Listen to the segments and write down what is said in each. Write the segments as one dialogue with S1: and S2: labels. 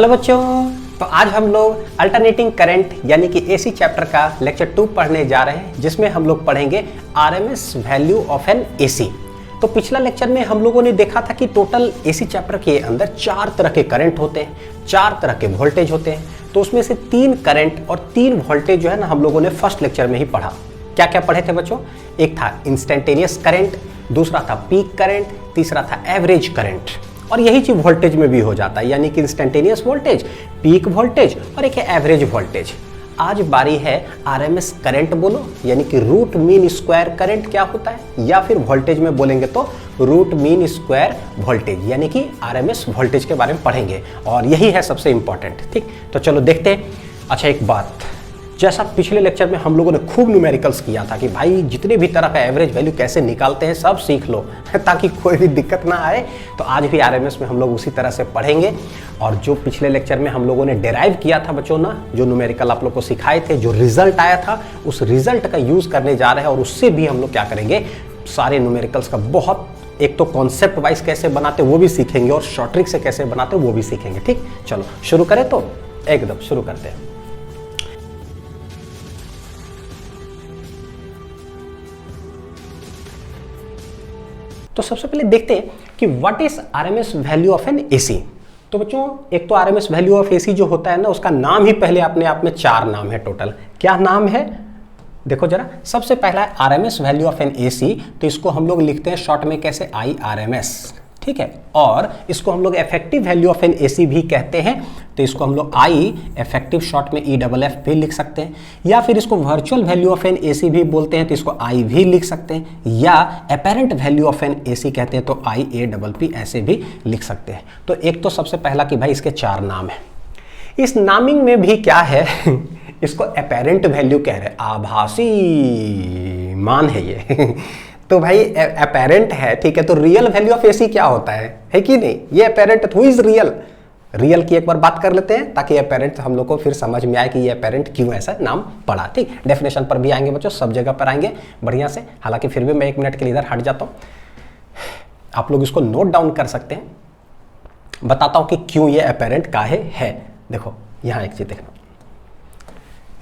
S1: Hello बच्चों, तो आज हम लोग अल्टरनेटिंग करंट यानी कि एसी चैप्टर का लेक्चर 2 पढ़ने जा रहे हैं, जिसमें हम लोग पढ़ेंगे RMS value of N AC. तो पिछला लेक्चर में हम लोगों ने देखा था कि टोटल एसी चैप्टर के अंदर 4 तरह के करंट होते हैं, 4 तरह के वोल्टेज होते हैं। तो उसमें से 3 करंट और 3 वोल्टेज जो है ना हम लोगों ने फर्स्ट लेक्चर में ही पढ़ा। क्या क्या पढ़े थे बच्चों? एक था इंस्टेंटेनियस करंट, दूसरा था पीक करंट, तीसरा था एवरेज करंट। और यही चीज वोल्टेज में भी हो जाता है, यानी कि इंस्टेंटेनियस वोल्टेज, पीक वोल्टेज और एक है एवरेज वोल्टेज। आज बारी है आरएमएस करंट बोलो, यानी कि रूट मीन स्क्वायर करंट क्या होता है, या फिर वोल्टेज में बोलेंगे तो रूट मीन स्क्वायर वोल्टेज, यानी कि आरएमएस वोल्टेज के बारे में पढ़ेंगे। और यही है सबसे इंपॉर्टेंट। ठीक, तो चलो देखते हैं। अच्छा, एक बात, जैसा पिछले लेक्चर में हम लोगों ने खूब न्यूमेरिकल्स किया था कि भाई जितने भी तरह का एवरेज वैल्यू कैसे निकालते हैं सब सीख लो ताकि कोई भी दिक्कत ना आए। तो आज भी आरएमएस में हम लोग उसी तरह से पढ़ेंगे। और जो पिछले लेक्चर में हम लोगों ने डिराइव किया था बच्चों ना, जो न्यूमेरिकल आप लोग को सिखाए थे, जो रिजल्ट आया था, उस रिजल्ट का यूज करने जा रहे हैं। और उससे भी हम लोग क्या करेंगे, सारे न्यूमेरिकल्स का बहुत, एक तो कॉन्सेप्ट वाइज कैसे बनाते वो भी सीखेंगे और शॉर्ट ट्रिक से कैसे बनाते वो भी सीखेंगे। ठीक, चलो शुरू करें। तो एकदम शुरू करते हैं। तो सबसे पहले देखते हैं कि what is RMS value of N AC. तो बच्चों, एक तो आरएमएस वैल्यू ऑफ एसी जो होता है ना, उसका नाम ही पहले अपने आप में 4 नाम है टोटल। क्या नाम है देखो जरा। सबसे पहला है RMS value of N AC. तो इसको हम लोग लिखते हैं शॉर्ट में कैसे, IRMS। ठीक है, और इसको हम लोग effective value of N AC भी कहते हैं। तो इसको हम लोग आई इफेक्टिव शॉर्ट में EFF भी लिख सकते हैं, या फिर इसको virtual value of N AC भी बोलते हैं, तो इसको आई भी लिख सकते हैं, या apparent value of N AC कहते हैं तो IAPP ऐसे भी लिख सकते हैं। तो एक तो सबसे पहला कि भाई इसके 4 नाम है। इस नामिंग में भी क्या है इसको अपेरेंट वैल्यू कह रहे हैं, आभासी मान है ये तो भाई अपेरेंट है, ठीक है। तो रियल वैल्यू ऑफ एसी क्या होता है कि नहीं, ये apparent, who is real. Real की एक बार बात कर लेते हैं ताकि अपेरेंट हम लोग को फिर समझ में आए कि ये अपेरेंट क्यों ऐसा नाम पड़ा। ठीक, डेफिनेशन पर भी आएंगे बच्चों, सब जगह पर आएंगे बढ़िया से। हालांकि फिर भी मैं 1 मिनट के लिए इधर हट जाता हूं, आप लोग इसको नोट डाउन कर सकते हैं। बताता हूं कि क्यों ये अपेरेंट काहे है। देखो यहां एक चीज देखना,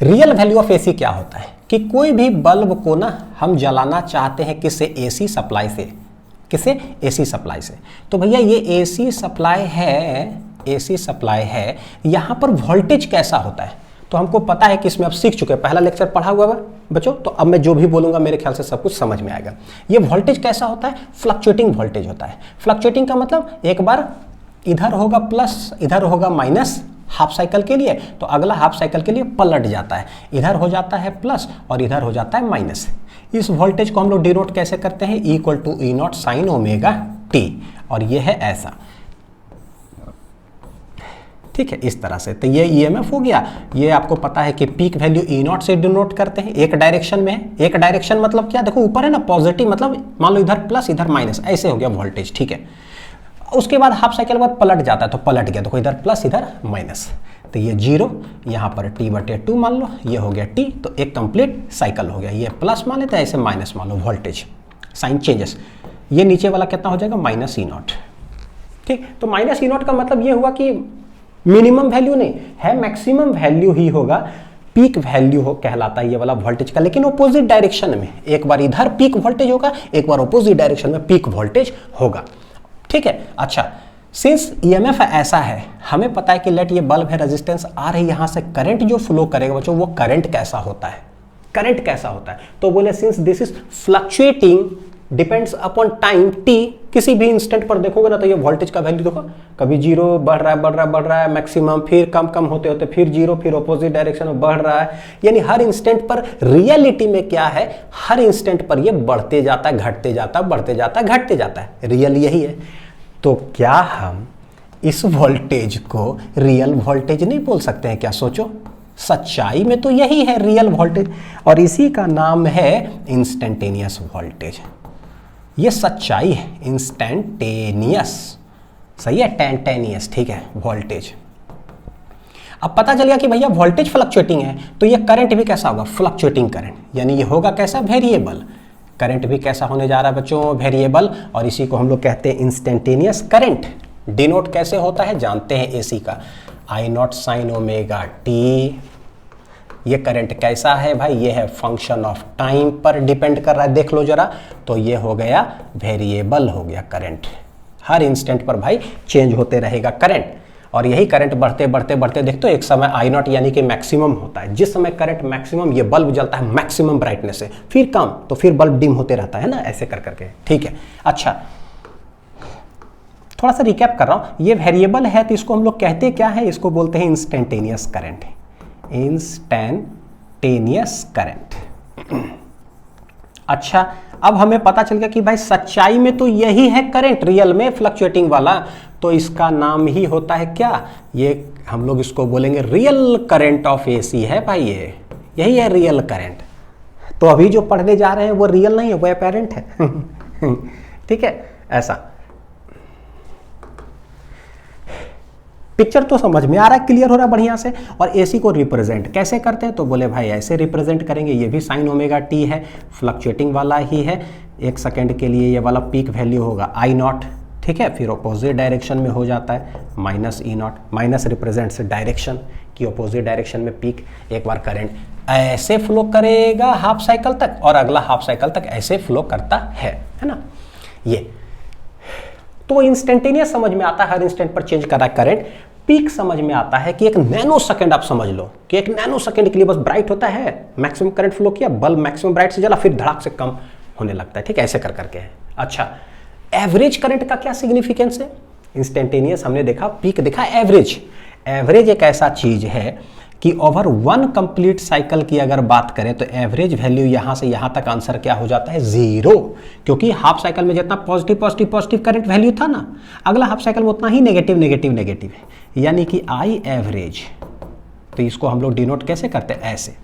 S1: रियल वैल्यू ऑफ एसी क्या होता है कि कोई भी बल्ब को ना हम जलाना चाहते हैं किससे, एसी सप्लाई से। किससे? एसी सप्लाई से। तो भैया ये एसी सप्लाई है, एसी सप्लाई है, यहां पर वोल्टेज कैसा होता है तो हमको पता है कि इसमें आप सीख चुके हैं, पहला लेक्चर पढ़ा हुआ है बच्चों। तो अब मैं जो भी बोलूंगा मेरे ख्याल से सब कुछ समझ में आएगा। ये वोल्टेज कैसा होता है, फ्लक्चुएटिंग वोल्टेज होता है। फ्लक्चुएटिंग का मतलब एक बार इधर होगा प्लस, इधर होगा माइनस हाफ साइकिल के लिए, तो अगला हाफ साइकिल के लिए पलट जाता है, इधर हो जाता है प्लस और इधर हो जाता है माइनस। इस वोल्टेज को हम लोग डिनोट कैसे करते हैं, = E0 sin ओमेगा t, और ये है ऐसा। ठीक है, इस तरह से। तो ये EMF हो गया। ये आपको पता है कि पीक वैल्यू E0 से डिनोट करते हैं, एक डायरेक्शन में है। एक डायरेक्शन मतलब क्या, देखो ऊपर है ना पॉजिटिव, मतलब मान लो इधर प्लस इधर माइनस, ऐसे हो गया वोल्टेज। ठीक है, उसके बाद हाफ साइकिल बाद पलट जाता है, तो पलट गया, देखो इधर प्लस इधर माइनस, तो ये 0, यहाँ पर T/2 मान लो, ये हो गया T, तो एक कंप्लीट साइकिल हो गया। ये प्लस मान लेते हैं, ऐसे माइनस मान लो, वोल्टेज साइन चेंजेस। ये नीचे वाला कितना हो जाएगा, -E0। ठीक, तो -E0 का मतलब ये हुआ कि मिनिमम वैल्यू नहीं है, मैक्सिमम वैल्यू ही होगा, पीक वैल्यू हो कहलाता है ये वाला वोल्टेज का, लेकिन अपोजिट डायरेक्शन में। एक बार इधर पीक वोल्टेज होगा, एक बार अपोजिट डायरेक्शन में पीक वोल्टेज होगा। ठीक है, अच्छा, सिंस EMF ऐसा है, हमें पता है कि लेट ये बल्ब है, रेजिस्टेंस R है, यहां से करंट जो फ्लो करेगा बच्चों, वो करंट कैसा होता है, करंट कैसा होता है। तो बोले since this is fluctuating depends upon time t, किसी भी इंस्टेंट पर देखोगे ना तो ये वोल्टेज का वैल्यू देखो, कभी 0 बढ़ रहा है, बढ़ रहा है, बढ़ रहा है मैक्सिमम, फिर कम कम होते होते फिर 0, फिर अपोजिट डायरेक्शन में बढ़ रहा है। यानी हर इंस्टेंट पर रियलिटी में क्या है, हर इंस्टेंट पर ये बढ़ते जाता है, घटते जाता है, बढ़ते जाता है, घटते जाता है। रियल यही है। तो क्या हम इस वोल्टेज को रियल वोल्टेज नहीं बोल सकते हैं क्या? सोचो, सच्चाई में तो यही है रियल वोल्टेज, और इसी का नाम है इंस्टेंटेनियस वोल्टेज। ये सच्चाई है, इंस्टेंटेनियस, सही है, टेंटेनियस। ठीक है, वोल्टेज। अब पता चल गया कि भैया वोल्टेज फ्लक्चुएटिंग है, तो ये करंट भी कैसा होगा, फ्लक्चुएटिंग करंट, यानी ये होगा कैसा, वेरिएबल। करंट भी कैसा होने जा रहा है बच्चों, वेरिएबल, और इसी को हम लोग कहते हैं इंस्टेंटेनियस करंट। डिनोट कैसे होता है जानते हैं, एसी का आई नॉट साइन ओमेगा टी। ये करंट कैसा है भाई, ये है फंक्शन ऑफ टाइम पर डिपेंड कर रहा है, देख लो जरा। तो ये हो गया वेरिएबल हो गया करंट, हर इंस्टेंट पर भाई चेंज होते रहेगा करंट। और यही करंट बढ़ते बढ़ते बढ़ते देखते हो एक समय आई नॉट यानी कि मैक्सिमम होता है। जिस समय करंट मैक्सिमम, ये बल्ब जलता है मैक्सिमम ब्राइटनेस से, फिर कम तो फिर बल्ब डिम होते रहता है ना, ऐसे कर करके, ठीक है। अच्छा, थोड़ा सा रिकैप कर रहा हूं, ये वेरिएबल है तो इसको हम लोग कहते क्या है, इसको बोलते हैं इंस्टेंटेनियस करंट, इंस्टेंटेनियस करंट। अच्छा, अब हमें पता चल गया कि भाई सच्चाई में तो यही है करंट, रियल में फ्लक्चुएटिंग वाला, तो इसका नाम ही होता है क्या, ये हम लोग इसको बोलेंगे रियल करंट ऑफ एसी है भाई, ये यही है रियल करंट। तो अभी जो पढ़ने जा रहे हैं वो रियल नहीं है, वो अपेरेंट है ठीक है। ऐसा पिक्चर तो समझ में आ रहा है, क्लियर हो रहा है बढ़िया से। और एसी को रिप्रेजेंट कैसे करते हैं, तो बोले भाई ऐसे रिप्रेजेंट करेंगे, ये भी साइन ओमेगा टी है, फ्लक्चुएटिंग वाला ही है। एक सेकेंड के लिए ये वाला पीक वैल्यू होगा आई नॉट, ठीक है। फिर अपोजिट डायरेक्शन में हो जाता है minus E not, minus represents direction की अपोजिट डायरेक्शन में पीक। एक बार करंट ऐसे फ्लो करेगा हाफ साइकिल तक और अगला हाफ साइकिल तक ऐसे फ्लो करता है ना। ये तो इंस्टेंटेनियस समझ में आता है, हर इंस्टेंट पर चेंज कर रहा है करंट। पीक समझ में आता है कि एक नैनो सेकंड, आप समझ लो कि एक नैनो सेकंड के लिए बस ब्राइट होता है, मैक्सिमम करंट फ्लो किया, बल्ब मैक्सिमम ब्राइट से जला, फिर धड़ाक से कम होने लगता है, ठीक है, ऐसे कर करके है। अच्छा, एवरेज करंट का क्या सिग्निफिकेंस है, इंस्टेंटेनियस हमने देखा, पीक देखा, एवरेज। एवरेज एक ऐसा चीज है कि ओवर वन कंप्लीट साइकिल की अगर बात करें तो एवरेज वैल्यू यहां से यहां तक आंसर क्या हो जाता है, जीरो। क्योंकि हाफ साइकिल में जितना positive positive positive current value था ना, अगला हाफ साइकिल में उतना ही नेगेटिव नेगेटिव नेगेटिव है, यानी कि आई एवरेज। तो इसको हम लोग डिनोट कैसे करते हैं, ऐसे,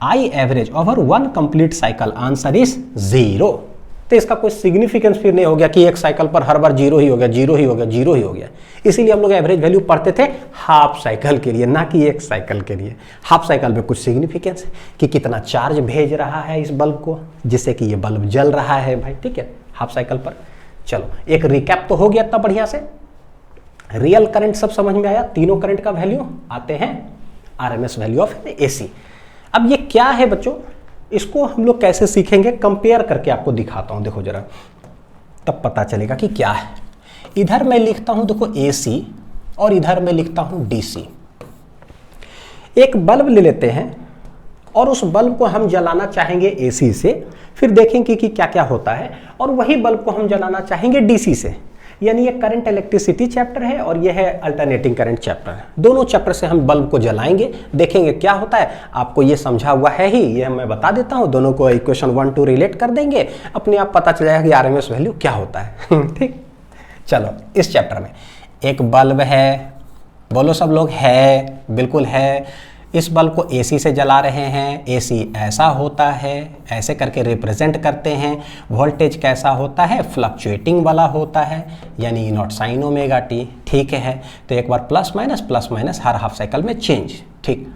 S1: I average over one complete cycle, answer is zero. तो इसका कोई सिग्निफिकेंस फिर नहीं हो गया कि एक साइकिल पर हर बार जीरो ही हो गया, जीरो ही हो गया, जीरो ही हो गया। इसीलिए हम लोग एवरेज वैल्यू पढ़ते थे हाफ साइकिल के लिए, ना कि एक साइकिल के लिए। हाफ साइकिल में कुछ सिग्निफिकेंस है कि कितना चार्ज भेज रहा है इस बल्ब को, जिससे कि ये बल्ब जल रहा है भाई, ठीक है, हाफ साइकिल पर। चलो, एक रिकैप तो हो गया इतना बढ़िया से, रियल करंट सब समझ में आया, तीनों करंट का वैल्यू आते हैं आरएमएस वैल्यू ऑफ एसी। अब ये क्या है बच्चों, इसको हम लोग कैसे सीखेंगे, कंपेयर करके आपको दिखाता हूं, देखो जरा, तब पता चलेगा कि क्या है। इधर मैं लिखता हूं देखो एसी और इधर मैं लिखता हूं डीसी। एक बल्ब ले लेते हैं और उस बल्ब को हम जलाना चाहेंगे एसी से, फिर देखेंगे कि क्या क्या होता है, और वही बल्ब को हम जलाना चाहेंगे डीसी से। यानी ये करंट इलेक्ट्रिसिटी चैप्टर है और ये है अल्टरनेटिंग करंट चैप्टर। दोनों चैप्टर से हम बल्ब को जलाएंगे, देखेंगे क्या होता है। आपको ये समझा हुआ है ही, ये मैं बता देता हूँ, दोनों को इक्वेशन 1 2 रिलेट कर देंगे, अपने आप पता चल जाएगा कि आरएमएस वैल्यू क्या होता है ठीक। चलो, इस चैप्टर में एक बल्ब है, बोलो सब लोग, है, बिल्कुल है। इस बल्ब को एसी से जला रहे हैं, एसी ऐसा होता है, ऐसे करके रिप्रेजेंट करते हैं। वोल्टेज कैसा होता है, फ्लक्चुएटिंग वाला होता है, यानी नॉट साइन ओमेगा टी, ठीक है। तो एक बार प्लस माइनस हर हाफ साइकिल में चेंज, ठीक।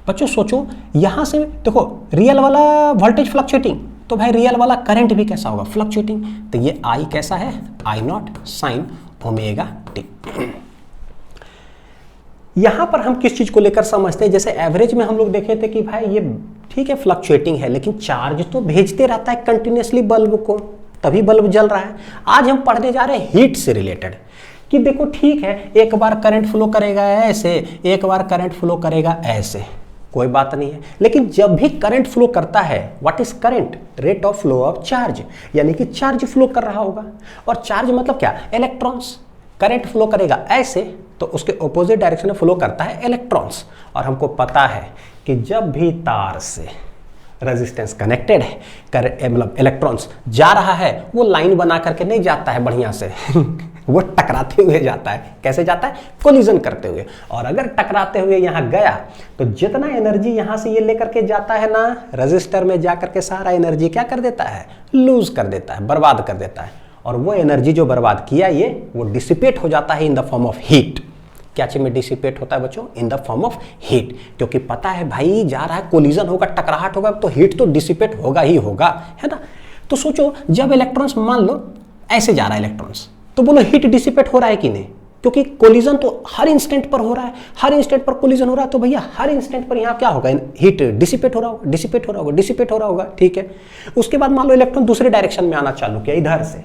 S1: बच्चों सोचो, यहाँ से देखो रियल वाला वोल्टेज फ्लक्चुएटिंग, तो भाई रियल वाला करंट भी कैसा होगा, फ्लक्चुएटिंग। तो ये आई कैसा है, I not sine omega T. यहां पर हम किस चीज को लेकर समझते हैं, जैसे एवरेज में हम लोग देखे थे कि भाई ये ठीक है फ्लक्चुएटिंग है, लेकिन चार्ज तो भेजते रहता है कंटिन्यूसली बल्ब को, तभी बल्ब जल रहा है। आज हम पढ़ने जा रहे हैं हीट से रिलेटेड, कि देखो ठीक है, एक बार करंट फ्लो करेगा ऐसे, एक बार करंट फ्लो करेगा ऐसे, कोई बात नहीं है। लेकिन जब भी करंट फ्लो करता है, what is current, rate of flow of charge, यानी कि चार्ज फ्लो कर रहा होगा। और चार्ज मतलब क्या, इलेक्ट्रॉन्स। करंट फ्लो करेगा ऐसे तो उसके ऑपोजिट डायरेक्शन में फ्लो करता है इलेक्ट्रॉन्स। और हमको पता है कि जब भी तार से रेजिस्टेंस कनेक्टेड है, मतलब इलेक्ट्रॉन्स जा रहा है, वो लाइन बना करके नहीं जाता है बढ़िया से वो टकराते हुए जाता है। कैसे जाता है, कोलिजन करते हुए। और अगर टकराते हुए यहाँ गया तो जितना एनर्जी यहाँ से ये लेकर के जाता है ना, रजिस्टर में जा करके सारा एनर्जी क्या कर देता है, लूज कर देता है, बर्बाद कर देता है। और वो एनर्जी जो बर्बाद किया ये, वो डिसिपेट हो जाता है in the form of heat. क्या चीज में डिसिपेट होता है बच्चों, in the form of heat. क्योंकि पता है भाई जा रहा है, कोलिजन होगा, टकराहट होगा, तो हीट तो डिसिपेट होगा ही होगा, है ना। तो सोचो, जब इलेक्ट्रॉन्स मान लो ऐसे जा रहा है इलेक्ट्रॉन्स, तो बोलो हीट डिसिपेट हो रहा है कि नहीं, क्योंकि कोलिजन तो हर इंस्टेंट पर हो रहा है, हर इंस्टेंट पर कोलिजन हो रहा है, तो भैया हर इंस्टेंट पर यहाँ क्या होगा, हीट डिसिपेट हो रहा होगा, डिसिपेट हो रहा होगा, डिसिपेट हो रहा होगा, ठीक है। उसके बाद मान लो इलेक्ट्रॉन दूसरे डायरेक्शन में आना चालू किया इधर से,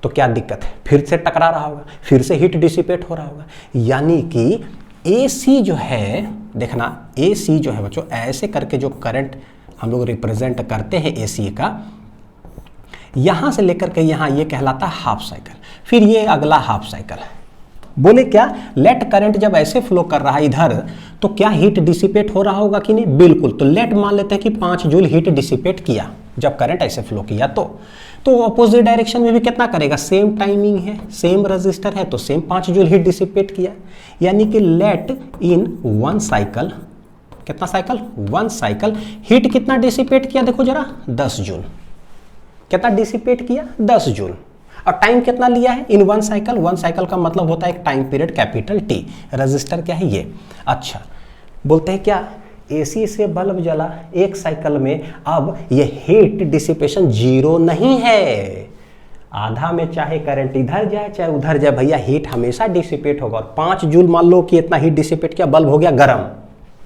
S1: तो क्या दिक्कत है, फिर से टकरा रहा होगा, फिर से हीट डिसिपेट हो रहा होगा। यानी कि AC जो है, देखना AC जो है बच्चों, ऐसे करके जो करंट हम लोग रिप्रेजेंट करते हैं AC का, यहां से लेकर के यहां, ये कहलाता है हाफ साइकिल, फिर ये अगला हाफ साइकिल। बोले क्या, लेट करंट जब ऐसे फ्लो कर रहा है इधर, तो क्या हीट डिसिपेट हो रहा होगा कि नहीं, बिल्कुल। तो लेट मान लेते हैं कि 5 जूल हीट डिसिपेट किया जब करंट ऐसे फ्लो किया, तो अपोजिट डायरेक्शन में भी कितना करेगा, सेम टाइमिंग है, सेम रजिस्टर है, तो सेम 5 जूल हीट डिसिपेट किया। यानी कि लेट इन 1 साइकिल, कितना साइकिल, 1 साइकिल, हीट कितना डिसिपेट किया, देखो जरा 10 जूल, कितना डिसिपेट किया, 10 जूल। और टाइम कितना लिया है इन 1 साइकिल, 1 साइकिल का मतलब होता है एक time period capital T, register क्या है ये। अच्छा, बोलते हैं क्या, AC से बल्ब जला 1 साइकिल में, अब ये हीट डिसिपेशन 0 नहीं है, आधा में चाहे करंट इधर जाए चाहे उधर जाए, भैया हीट हमेशा डिसिपेट होगा। और 5 जूल मान लो कि इतना हीट डिसिपेट किया, बल्ब हो गया गर्म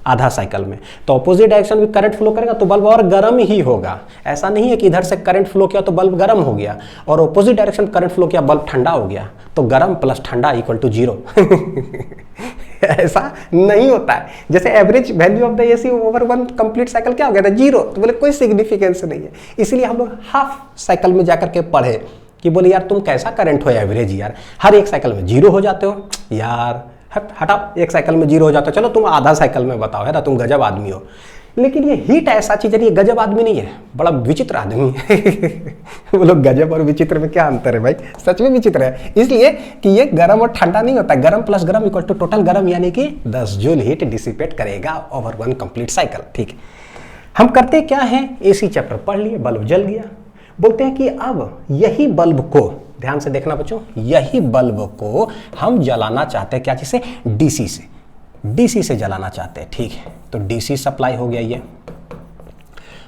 S1: आधा साइकिल में, तो अपोजिट डायरेक्शन में करंट फ्लो करेगा तो बल्ब और गर्म ही होगा। ऐसा नहीं है कि इधर से करंट फ्लो किया तो बल्ब गर्म हो गया और अपोजिट डायरेक्शन करंट फ्लो किया बल्ब ठंडा हो गया, तो गर्म प्लस ठंडा इक्वल टू 0। ऐसा नहीं होता है। जैसे average value of the AC over 1 complete cycle क्या हो गया था, 0, तो बोले कोई सिग्निफिकेंस नहीं है। इसलिए हम लोग हाफ साइकिल में जाकर के पढ़े कि बोले यार तुम कैसा करंट हो एवरेज, यार हर एक साइकिल में 0 हो जाते हो, यार हटाओ, एक साइकिल में 0 हो जाता है, चलो तुम आधा साइकिल में बताओ, है ना, तुम गजब आदमी हो। लेकिन ये हीट ऐसा चीज है, ये गजब आदमी नहीं है, बड़ा विचित्र आदमी है। वो लोग गजब और विचित्र में क्या अंतर है भाई, सच में विचित्र है। इसलिए कि ये गर्म और ठंडा नहीं होता, गर्म प्लस गर्म इक्वल टू टोटल गर्म, यानी कि 10 जूल हीट डिसिपेट करेगा ओवर 1 कंप्लीट साइकिल। ठीक, हम करते क्या है, AC चैप्टर पढ़ लिए, बल्ब जल गया। बोलते हैं कि अब यही बल्ब को, ध्यान से देखना बच्चों, यही बल्ब को हम जलाना चाहते हैं क्या, जिसे DC से जलाना चाहते हैं। ठीक है, तो DC सप्लाई हो गया, ये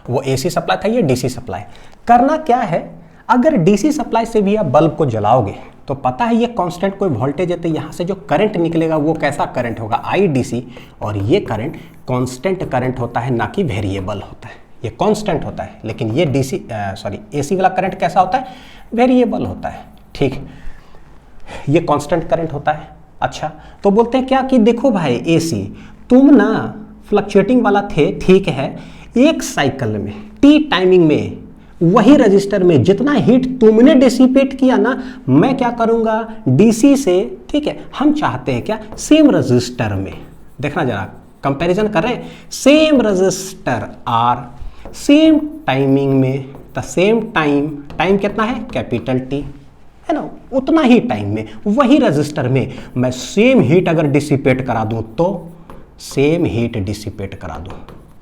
S1: वो AC सप्लाई था, ये DC सप्लाई। करना क्या है, अगर DC सप्लाई से भी आप बल्ब को जलाओगे तो पता है ये कांस्टेंट कोई वोल्टेज है, तो यहाँ से जो करंट निकलेगा वो कैसा करंट होगा, IDC, और ये करंट कांस्टेंट करंट होता है, ना कि वेरिएबल होता है। ये कांस्टेंट होता है, लेकिन ये AC वाला करंट कैसा होता है, वेरिएबल होता है। ठीक, ये कांस्टेंट करंट होता है। अच्छा, तो बोलते हैं क्या कि देखो भाई AC, तुम ना फ्लक्चुएटिंग वाला थे, ठीक है, एक साइकिल में T टाइमिंग में वही रजिस्टर में जितना हीट तुमने डिसिपेट किया ना, मैं क्या करूंगा DC से, ठीक है, हम चाहते हैं क्या, सेम रजिस्टर में, देखना जरा कंपैरिजन कर रहे हैं, same register R, same timing में, द सेम टाइम कितना है, कैपिटल T, है ना, उतना ही टाइम में वही रजिस्टर में मैं सेम हीट अगर डिसिपेट करा दूं, तो सेम हीट डिसिपेट करा दूं।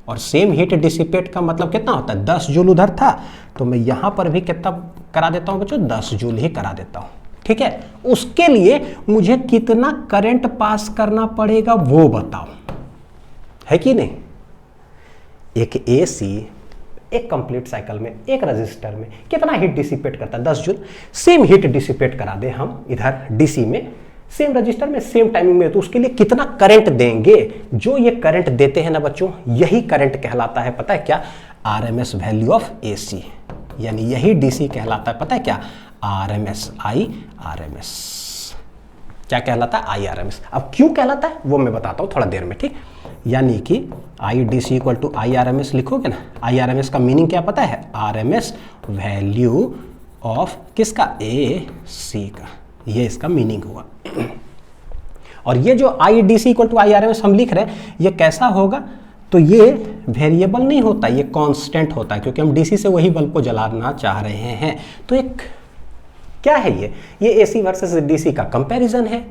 S1: और सेम हीट डिसिपेट का मतलब कितना होता है, 10 जूल उधर था, तो मैं यहां पर भी कितना करा देता हूं बच्चों, 10 जूल ही करा देता हूं। ठीक है, उसके लिए मुझे कितना करंट पास करना पड़ेगा वो बताओ, है कि नहीं। एक AC एक कंप्लीट साइकिल में, एक रजिस्टर में कितना हीट डिसिपेट करता है, 10 जूल। सेम हीट डिसिपेट करा दे हम इधर DC में, सेम रजिस्टर में, सेम टाइमिंग में, तो उसके लिए कितना करंट देंगे। जो ये करंट देते हैं ना बच्चों, यही करंट कहलाता है, पता है क्या, RMS वैल्यू ऑफ AC, यानी यही DC कहलाता है, पता है क्या, RMS, IRMS। क्या कहलाता है, IRMS। अब क्यों कहलाता है वो मैं बताता हूं थोड़ा देर में। ठीक, यानी कि IDC इक्वल टू IRMS लिखोगे ना, IRMS का मीनिंग क्या पता है, RMS वैल्यू ऑफ किसका, AC का, ये इसका मीनिंग हुआ। और ये जो IDC इक्वल टू IRMS हम लिख रहे हैं, ये कैसा होगा, तो ये वेरिएबल नहीं होता, ये कांस्टेंट होता है, क्योंकि हम DC से वही बल्ब को जलाना चाह रहे हैं। तो एक क्या है, ये AC वर्सेस DC का कंपैरिजन है।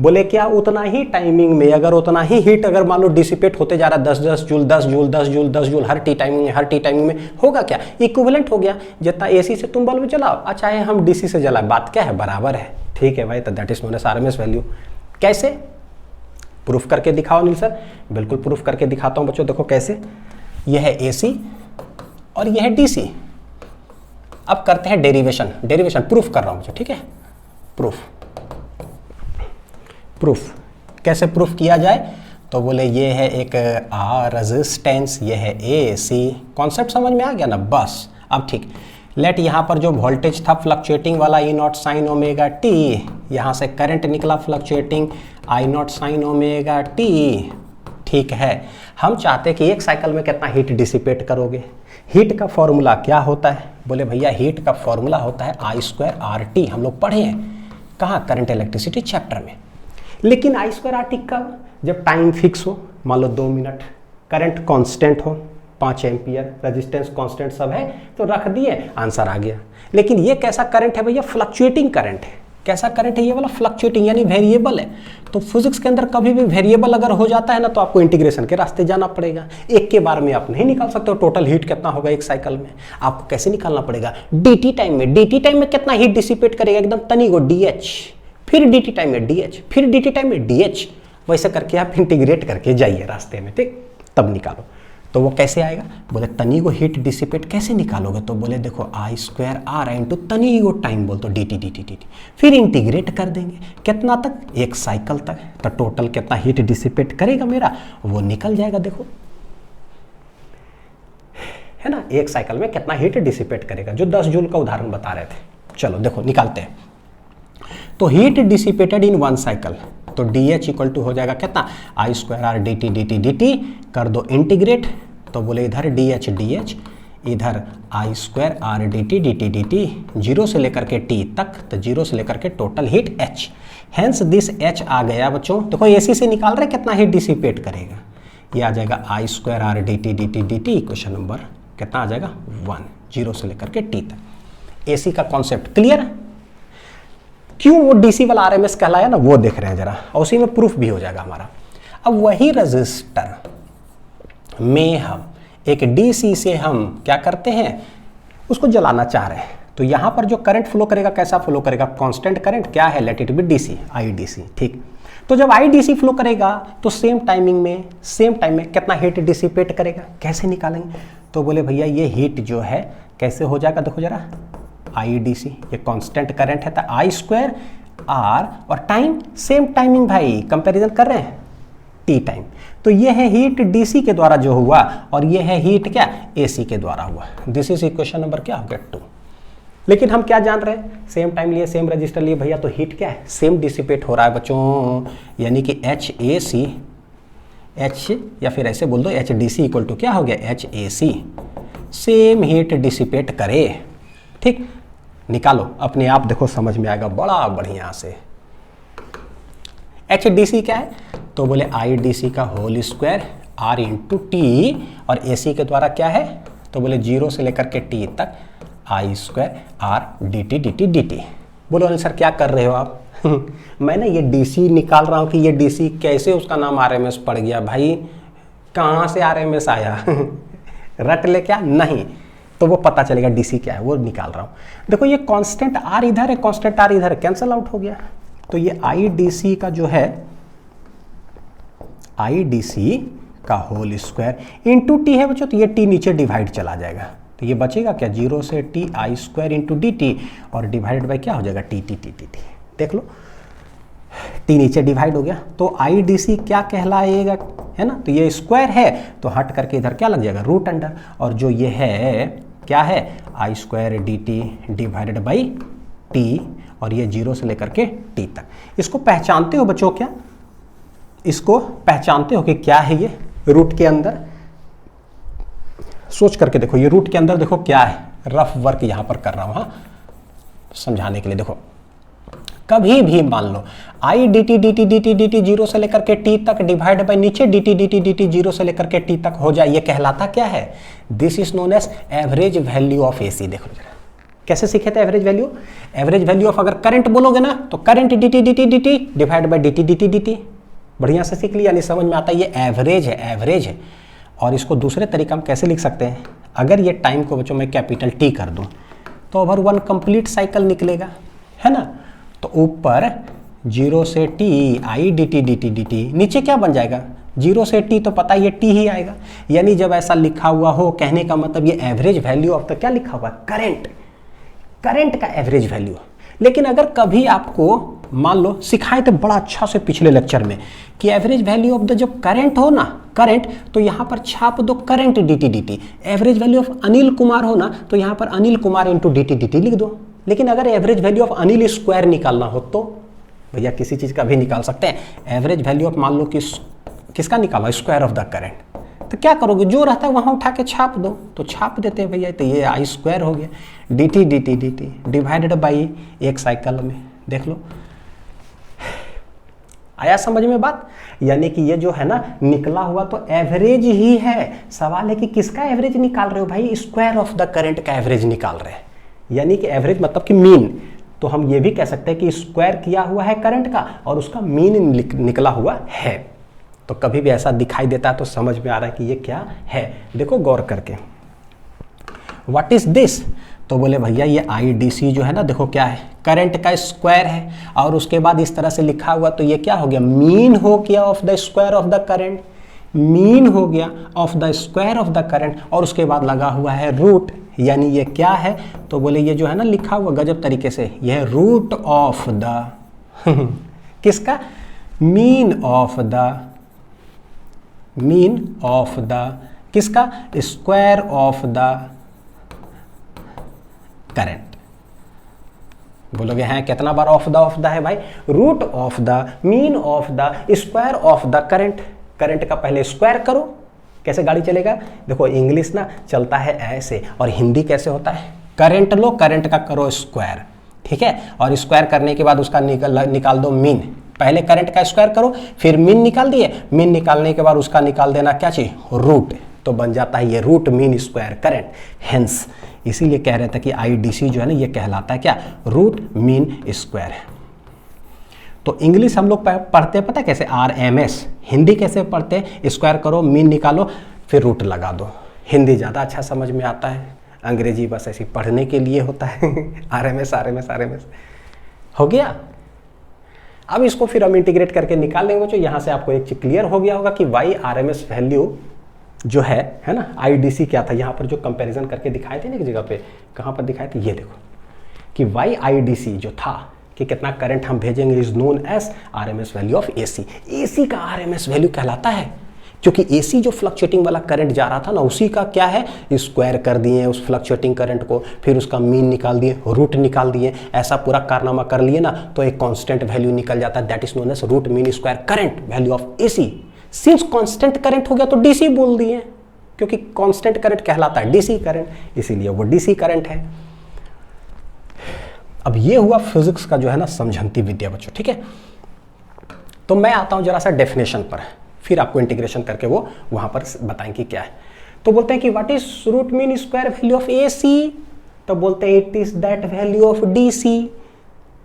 S1: बोले क्या, उतना ही टाइमिंग में अगर उतना ही हीट अगर मान लो डिसिपेट होते जा रहा है, 10 जूल 10 जूल 10 जूल 10 जूल हर टी टाइमिंग में होगा क्या, इक्विवेलेंट हो गया। जितना AC से तुम बल्ब जलाओ, चाहे हम DC से जलाए, बात क्या है, बराबर है। ठीक है भाई, तो that is known as RMS value. कैसे प्रूफ करके दिखाओ अनिल सर, बिल्कुल प्रूफ करके दिखाता हूं बच्चों। देखो कैसे, यह है AC और यह है DC। अब करते हैं डेरिवेशन प्रूफ कर रहा हूं बच्चों, ठीक है, प्रूफ। प्रूफ कैसे प्रूफ किया जाए, तो बोले ये है एक रेजिस्टेंस, ये है AC। कॉन्सेप्ट समझ में आ गया ना, बस। अब ठीक, लेट यहाँ पर जो वोल्टेज था फ्लक्चुएटिंग वाला E not sine omega t, यहाँ से करंट निकला fluctuating I not sine omega T. ठीक है, हम चाहते कि एक साइकिल में कितना हीट डिसिपेट करोगे। हीट का फॉर्मूला क्या होता है, बोले भैया हीट का फॉर्मूला होता है I²RT। हम लोग पढ़े हैं कहाँ, करंट इलेक्ट्रिसिटी चैप्टर में। लेकिन I²RT कब, जब टाइम फिक्स हो, मान लो 2 मिनट, करंट कांस्टेंट हो 5 एम्पियर, रेजिस्टेंस कांस्टेंट सब है, तो रख दिए, आंसर आ गया। लेकिन ये कैसा करंट है भैया, फ्लक्चुएटिंग करंट है। कैसा करंट है ये वाला, फ्लक्चुएटिंग, यानी वेरिएबल है। तो फिजिक्स के अंदर कभी भी वेरिएबल अगर हो जाता है ना, तो आपको इंटीग्रेशन के रास्ते जाना पड़ेगा। एक के बार में आप नहीं निकाल सकते हो टोटल हीट कितना होगा एक साइकिल में। आपको कैसे निकालना पड़ेगा, dt टाइम में, dt टाइम में कितना हीट डिसिपेट करेगा, एकदम तनी को dH, फिर dt टाइम में dH, फिर dt टाइम में dH, वैसे करके आप इंटीग्रेट करके जाइए रास्ते में, ठीक, तब निकालो। तो वो कैसे आएगा, बोले तनी को हीट डिसिपेट कैसे निकालोगे, तो बोले देखो I²R इंटू तनी को टाइम बोल तो dt, फिर इंटीग्रेट कर देंगे कितना तक, एक साइकिल तक। तो टोटल कितना हीट डिसिपेट करेगा मेरा, वो निकल जाएगा। देखो है ना, एक साइकिल में कितना हीट डिसिपेट करेगा, जो 10 जूल का उदाहरण बता रहे थे। चलो देखो निकालते हैं। तो हीट डिसिपेटेड इन 1 साइकिल, तो DH इक्वल टू हो जाएगा कितना, I²R dt कर दो इंटीग्रेट, तो बोले इधर DH, इधर I²R dt, 0 से लेकर के T तक, तो 0 से लेकर के total heat H, hence this H आ गया बच्चों। देखो AC से निकाल रहे कितना हीट डिसिपेट करेगा, ये आ जाएगा I²R dt, क्वेश्चन नंबर कितना आ जाएगा 1, 0 से लेकर के T तक। AC का कॉन्सेप्ट क्लियर। क्यों वो DC वाला RMS कहलाया ना, वो देख रहे हैं जरा, और उसी में प्रूफ भी हो जाएगा हमारा। अब वही रजिस्टर में हम एक DC से हम क्या करते हैं, उसको जलाना चाह रहे हैं, तो यहाँ पर जो करंट फ्लो करेगा कैसा फ्लो करेगा, कांस्टेंट करंट, क्या है, let it be DC, IDC, ठीक। तो जब IDC फ्लो करेगा तो सेम टाइम में कितना हीट डिसिपेट करेगा, कैसे निकालेंगे, तो बोले भैया ये हीट जो है कैसे हो जाएगा, देखो जरा, IDC, ये कांस्टेंट करंट है, तो I²R और टाइम सेम टाइमिंग, भाई कंपैरिजन कर रहे हैं, T टाइम। तो ये है हीट DC के द्वारा जो हुआ, और ये है हीट क्या, AC के द्वारा हुआ। दिस इज इक्वेशन नंबर क्या हो गया 2। लेकिन हम क्या जान रहे हैं, सेम टाइम लिए, सेम रजिस्टर लिए भैया, तो हीट क्या है, सेम डिसिपेट हो रहा है बच्चों, यानी कि HAC, H या फिर ऐसे बोल दो HDC इक्वल टू क्या हो गया, HAC, सेम हीट डिसिपेट करे, ठीक। निकालो अपने आप, देखो समझ में आएगा बड़ा बढ़िया से। HDC क्या है, तो बोले IDC का whole square R into t, और AC के द्वारा क्या है, तो बोले 0 से लेकर के T तक I²R dt। बोलो अनिल सर क्या कर रहे हो आप मैं ना ये DC निकाल रहा हूँ कि ये DC कैसे उसका नाम RMS पड़ गया, भाई कहाँ से RMS आया रट ले क्या, नहीं, तो वो पता चलेगा DC क्या है, वो निकाल रहा हूँ। देखो ये कांस्टेंट R इधर है, कांस्टेंट R इधर कैंसिल आउट हो गया, तो ये IDC का जो है, IDC का होल स्क्वायर इंटू T है बच्चों, तो ये T नीचे डिवाइड चला जाएगा, तो ये बचेगा क्या, 0 से T I² इंटू dt, और डिवाइडेड बाई क्या हो जाएगा, T। देख लो T नीचे डिवाइड हो गया, तो IDC क्या कहलाएगा, है ना, तो ये स्क्वायर है, तो हट करके इधर क्या लग जाएगा, रूट अंडर, और जो ये है क्या है, I² dt divided by T, और ये 0 से लेकर के T तक। इसको पहचानते हो बच्चों क्या, इसको पहचानते हो कि क्या है ये रूट के अंदर, सोच करके देखो, ये रूट के अंदर देखो क्या है, रफ वर्क यहां पर कर रहा हूं, हाँ समझाने के लिए। देखो कभी भी मान लो I dt 0 से लेकर के T तक डिवाइड बाई नीचे dt 0 से लेकर के T तक हो जाए, ये कहलाता क्या है, this is known as average value of AC। देखो जरा कैसे सीखे थे average value, average value of अगर करंट बोलोगे ना, तो current dt divide by dt, बढ़िया से सीख लिया, यानी समझ में आता है ये एवरेज है। और इसको दूसरे तरीका हम कैसे लिख सकते हैं, अगर ये टाइम को बच्चों मैं कैपिटल T कर दूं, तो ओवर 1 कंप्लीट साइकिल निकलेगा, है ना, तो ऊपर 0 से T I dt, नीचे क्या बन जाएगा, 0 से T, तो पता ये T ही आएगा, यानी जब ऐसा लिखा हुआ हो, कहने का मतलब ये एवरेज वैल्यू ऑफ, तो क्या लिखा हुआ, करंट का एवरेज वैल्यू। लेकिन अगर कभी आपको मान लो सिखाए थे बड़ा अच्छा से पिछले लेक्चर में कि एवरेज वैल्यू ऑफ द जब करंट हो ना, करंट, तो यहाँ पर छाप दो current dt dt। Average value of Anil Kumar हो ना तो यहाँ पर Anil Kumar into dt dt लिख दो। लेकिन अगर average value of Anil square निकालना हो तो भैया किसी चीज़ का भी निकाल सकते हैं। एवरेज वैल्यू ऑफ मान लो कि किसका निकाला, स्क्वायर ऑफ द करंट, तो क्या करोगे, जो रहता है वहाँ उठा के छाप दो, तो छाप देते हैं भैया, तो ये आई स्क्वायर हो गया dt dt dt divided by एक साइकिल में। देख लो आया समझ में बात। यानी कि ये जो है ना निकला हुआ तो एवरेज ही है। सवाल है कि किसका एवरेज निकाल रहे हो भाई, स्क्वायर ऑफ द करंट का एवरेज निकाल रहे हैं। यानी कि एवरेज मतलब कि मीन, तो हम ये भी कह सकते हैं कि स्क्वायर किया हुआ है करंट का और उसका मीन निकला हुआ है। तो कभी भी ऐसा दिखाई देता है तो समझ में आ रहा है कि ये क्या है। देखो गौर करके, व्हाट इज दिस, तो बोले भैया ये IDC जो है ना, देखो क्या है, करंट का स्क्वायर है और उसके बाद इस तरह से लिखा हुआ, तो ये क्या हो गया, मीन हो गया of the square of the current, mean हो गया of the square of the current, और उसके बाद लगा हुआ है रूट, यानी ये क्या है, तो बोले ये जो है ना लिखा हुआ गजब तरीके से, यह है रूट ऑफ द किसका, मीन ऑफ द किसका, स्क्वायर ऑफ द करंट। बोलोगे हैं कितना बार ऑफ द है भाई, root of the mean of the square of the current. Current का पहले स्क्वायर करो, कैसे गाड़ी चलेगा, देखो इंग्लिश ना चलता है ऐसे, और हिंदी कैसे होता है, करंट लो, करंट का करो स्क्वायर, ठीक है, और स्क्वायर करने के बाद उसका निकाल दो मीन। पहले करंट का स्क्वायर करो, फिर मीन निकाल दिए, मीन निकालने के बाद उसका निकाल देना क्या चाहिए, रूट, तो बन जाता है ये root mean square current. Hence इसीलिए कह रहे थे कि IDC जो है ना ये कहलाता है क्या, रूट मीन स्क्वायर है। तो इंग्लिश हम लोग पढ़ते हैं पता है कैसे, RMS। हिंदी कैसे पढ़ते हैं, स्क्वायर करो, मीन निकालो, फिर रूट लगा दो। हिंदी ज़्यादा अच्छा समझ में आता है, अंग्रेजी बस ऐसी पढ़ने के लिए होता है RMS हो गया। अब इसको फिर हम इंटीग्रेट करके निकाल लेंगे। जो यहाँ से आपको एक चीज क्लियर हो गया होगा कि वाई RMS वैल्यू जो है ना, IDC क्या था, यहाँ पर जो कंपैरिजन करके दिखाए थे ना एक जगह पे, कहाँ पर दिखाए थे, ये देखो कि वाई IDC जो था कि कितना करंट हम भेजेंगे is known as RMS value of AC। AC का RMS वैल्यू कहलाता है, क्योंकि AC जो फ्लक्चुएटिंग वाला करंट जा रहा था ना, उसी का क्या है, स्क्वायर कर दिए उस फ्लक्चुएटिंग करंट को, फिर उसका मीन निकाल दिए, रूट निकाल दिए, ऐसा पूरा कारनामा कर लिए ना, तो एक कांस्टेंट वैल्यू निकल जाता है, that is known as root mean square current value of AC। Since constant current हो गया तो DC बोल दिए, क्योंकि कांस्टेंट करंट कहलाता है DC करंट, इसीलिए वो DC करंट है। अब ये हुआ फिजिक्स का जो है ना समझंती विद्या बच्चों, ठीक है। तो मैं आता हूं जरा सा डेफिनेशन पर, फिर आपको इंटीग्रेशन करके वो वहां पर बताएंगे क्या है। तो बोलते हैं कि what is root mean square value of AC, तो बोलते हैं it is that value of DC।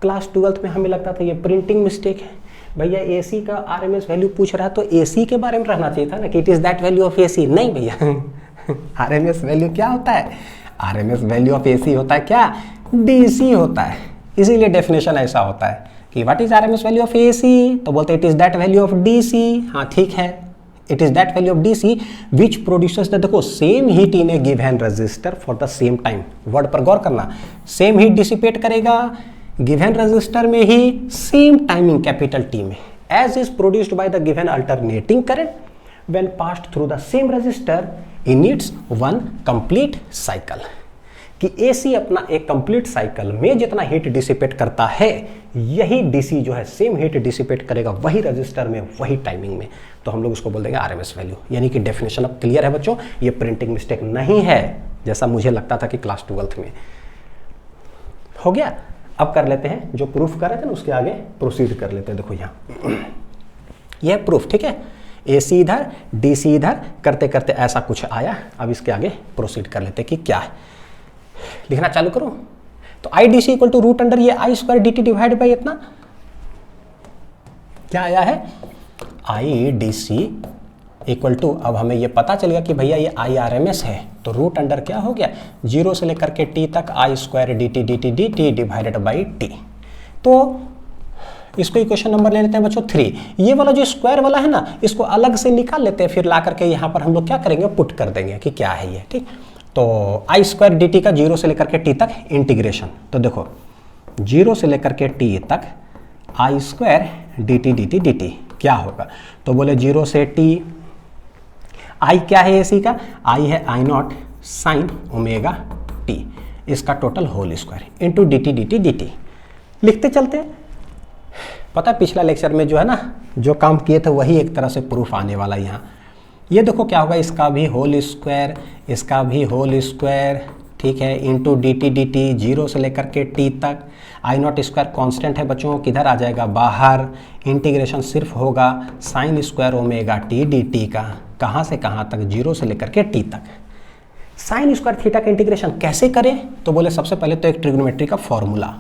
S1: Class 12th में हमें लगता था ये प्रिंटिंग मिस्टेक है भैया, AC का RMS वैल्यू पूछ रहा है तो AC के बारे में रहना चाहिए था ना कि it is that value of AC। नहीं भैया RMS वैल्यू क्या होता है, RMS वैल्यू ऑफ AC होता है क्या, DC होता है। इसीलिए डेफिनेशन ऐसा होता है कि what is RMS value of AC, तो बोलते हैं it is that value of DC। हाँ ठीक है, it is that value of DC which produces the, देखो same heat in a given register for the same time. Word पर गौर करना, सेम हीट डिसिपेट करेगा गिवन रजिस्टर में ही सेम टाइमिंग कैपिटल T में, as is produced by the given alternating current when passed through the same register in its one complete cycle. कि AC अपना एक कंप्लीट साइकिल में जितना heat dissipate करता है, यही DC जो है सेम हीट डिसिपेट करेगा वही रजिस्टर में वही टाइमिंग में, तो हम लोग उसको बोल देंगे RMS वैल्यू। यानी कि डेफिनेशन अब क्लियर है बच्चों, ये प्रिंटिंग मिस्टेक नहीं है जैसा मुझे लगता था कि क्लास 12th में। हो गया। अब कर लेते हैं जो प्रूफ कर रहे थे ना, उसके आगे प्रोसीड कर लेते हैं। देखो यहाँ यह प्रूफ, ठीक है, AC इधर DC इधर करते करते ऐसा कुछ आया। अब इसके आगे प्रोसीड कर लेते हैं कि क्या है। लिखना चालू करो। तो IDC equal to root under ये I square DT divide by इतना क्या आया है, IDC इक्वल टू, अब हमें ये पता चल गया कि भैया ये IRMS है, तो रूट अंडर क्या हो गया, 0 से लेकर के T तक I square dt divided by T। तो इसको इक्वेशन नंबर ले लेते हैं बच्चों 3। ये वाला जो स्क्वायर वाला है ना, इसको अलग से निकाल लेते हैं, फिर ला करके यहाँ पर हम लोग क्या करेंगे, पुट कर देंगे कि क्या है ये, ठीक। तो I स्क्वायर dt का 0 से लेकर के T तक इंटीग्रेशन, तो देखो 0 से लेकर के T तक I square D T D T D T क्या होगा, तो बोले 0 से t, आई क्या है AC का, आई है I not sine omega t, इसका total whole square into d T D T D t. लिखते चलते हैं। पता है पिछला लेक्चर में जो है ना जो काम किए थे वही एक तरह से प्रूफ आने वाला यहाँ। ये देखो क्या होगा, इसका भी होल स्क्वायर, इसका भी होल स्क्वायर, ठीक है, इंटू डी टी 0 से लेकर के t तक। आई नॉट स्क्वायर कॉन्स्टेंट है बच्चों, किधर आ जाएगा बाहर, इंटीग्रेशन सिर्फ होगा sign square omega T D T का, कहाँ से कहाँ तक, 0 से लेकर के t तक। साइन स्क्वायर थीटा का इंटीग्रेशन कैसे करें, तो बोले सबसे पहले तो एक ट्रिग्नोमेट्री का फॉर्मूला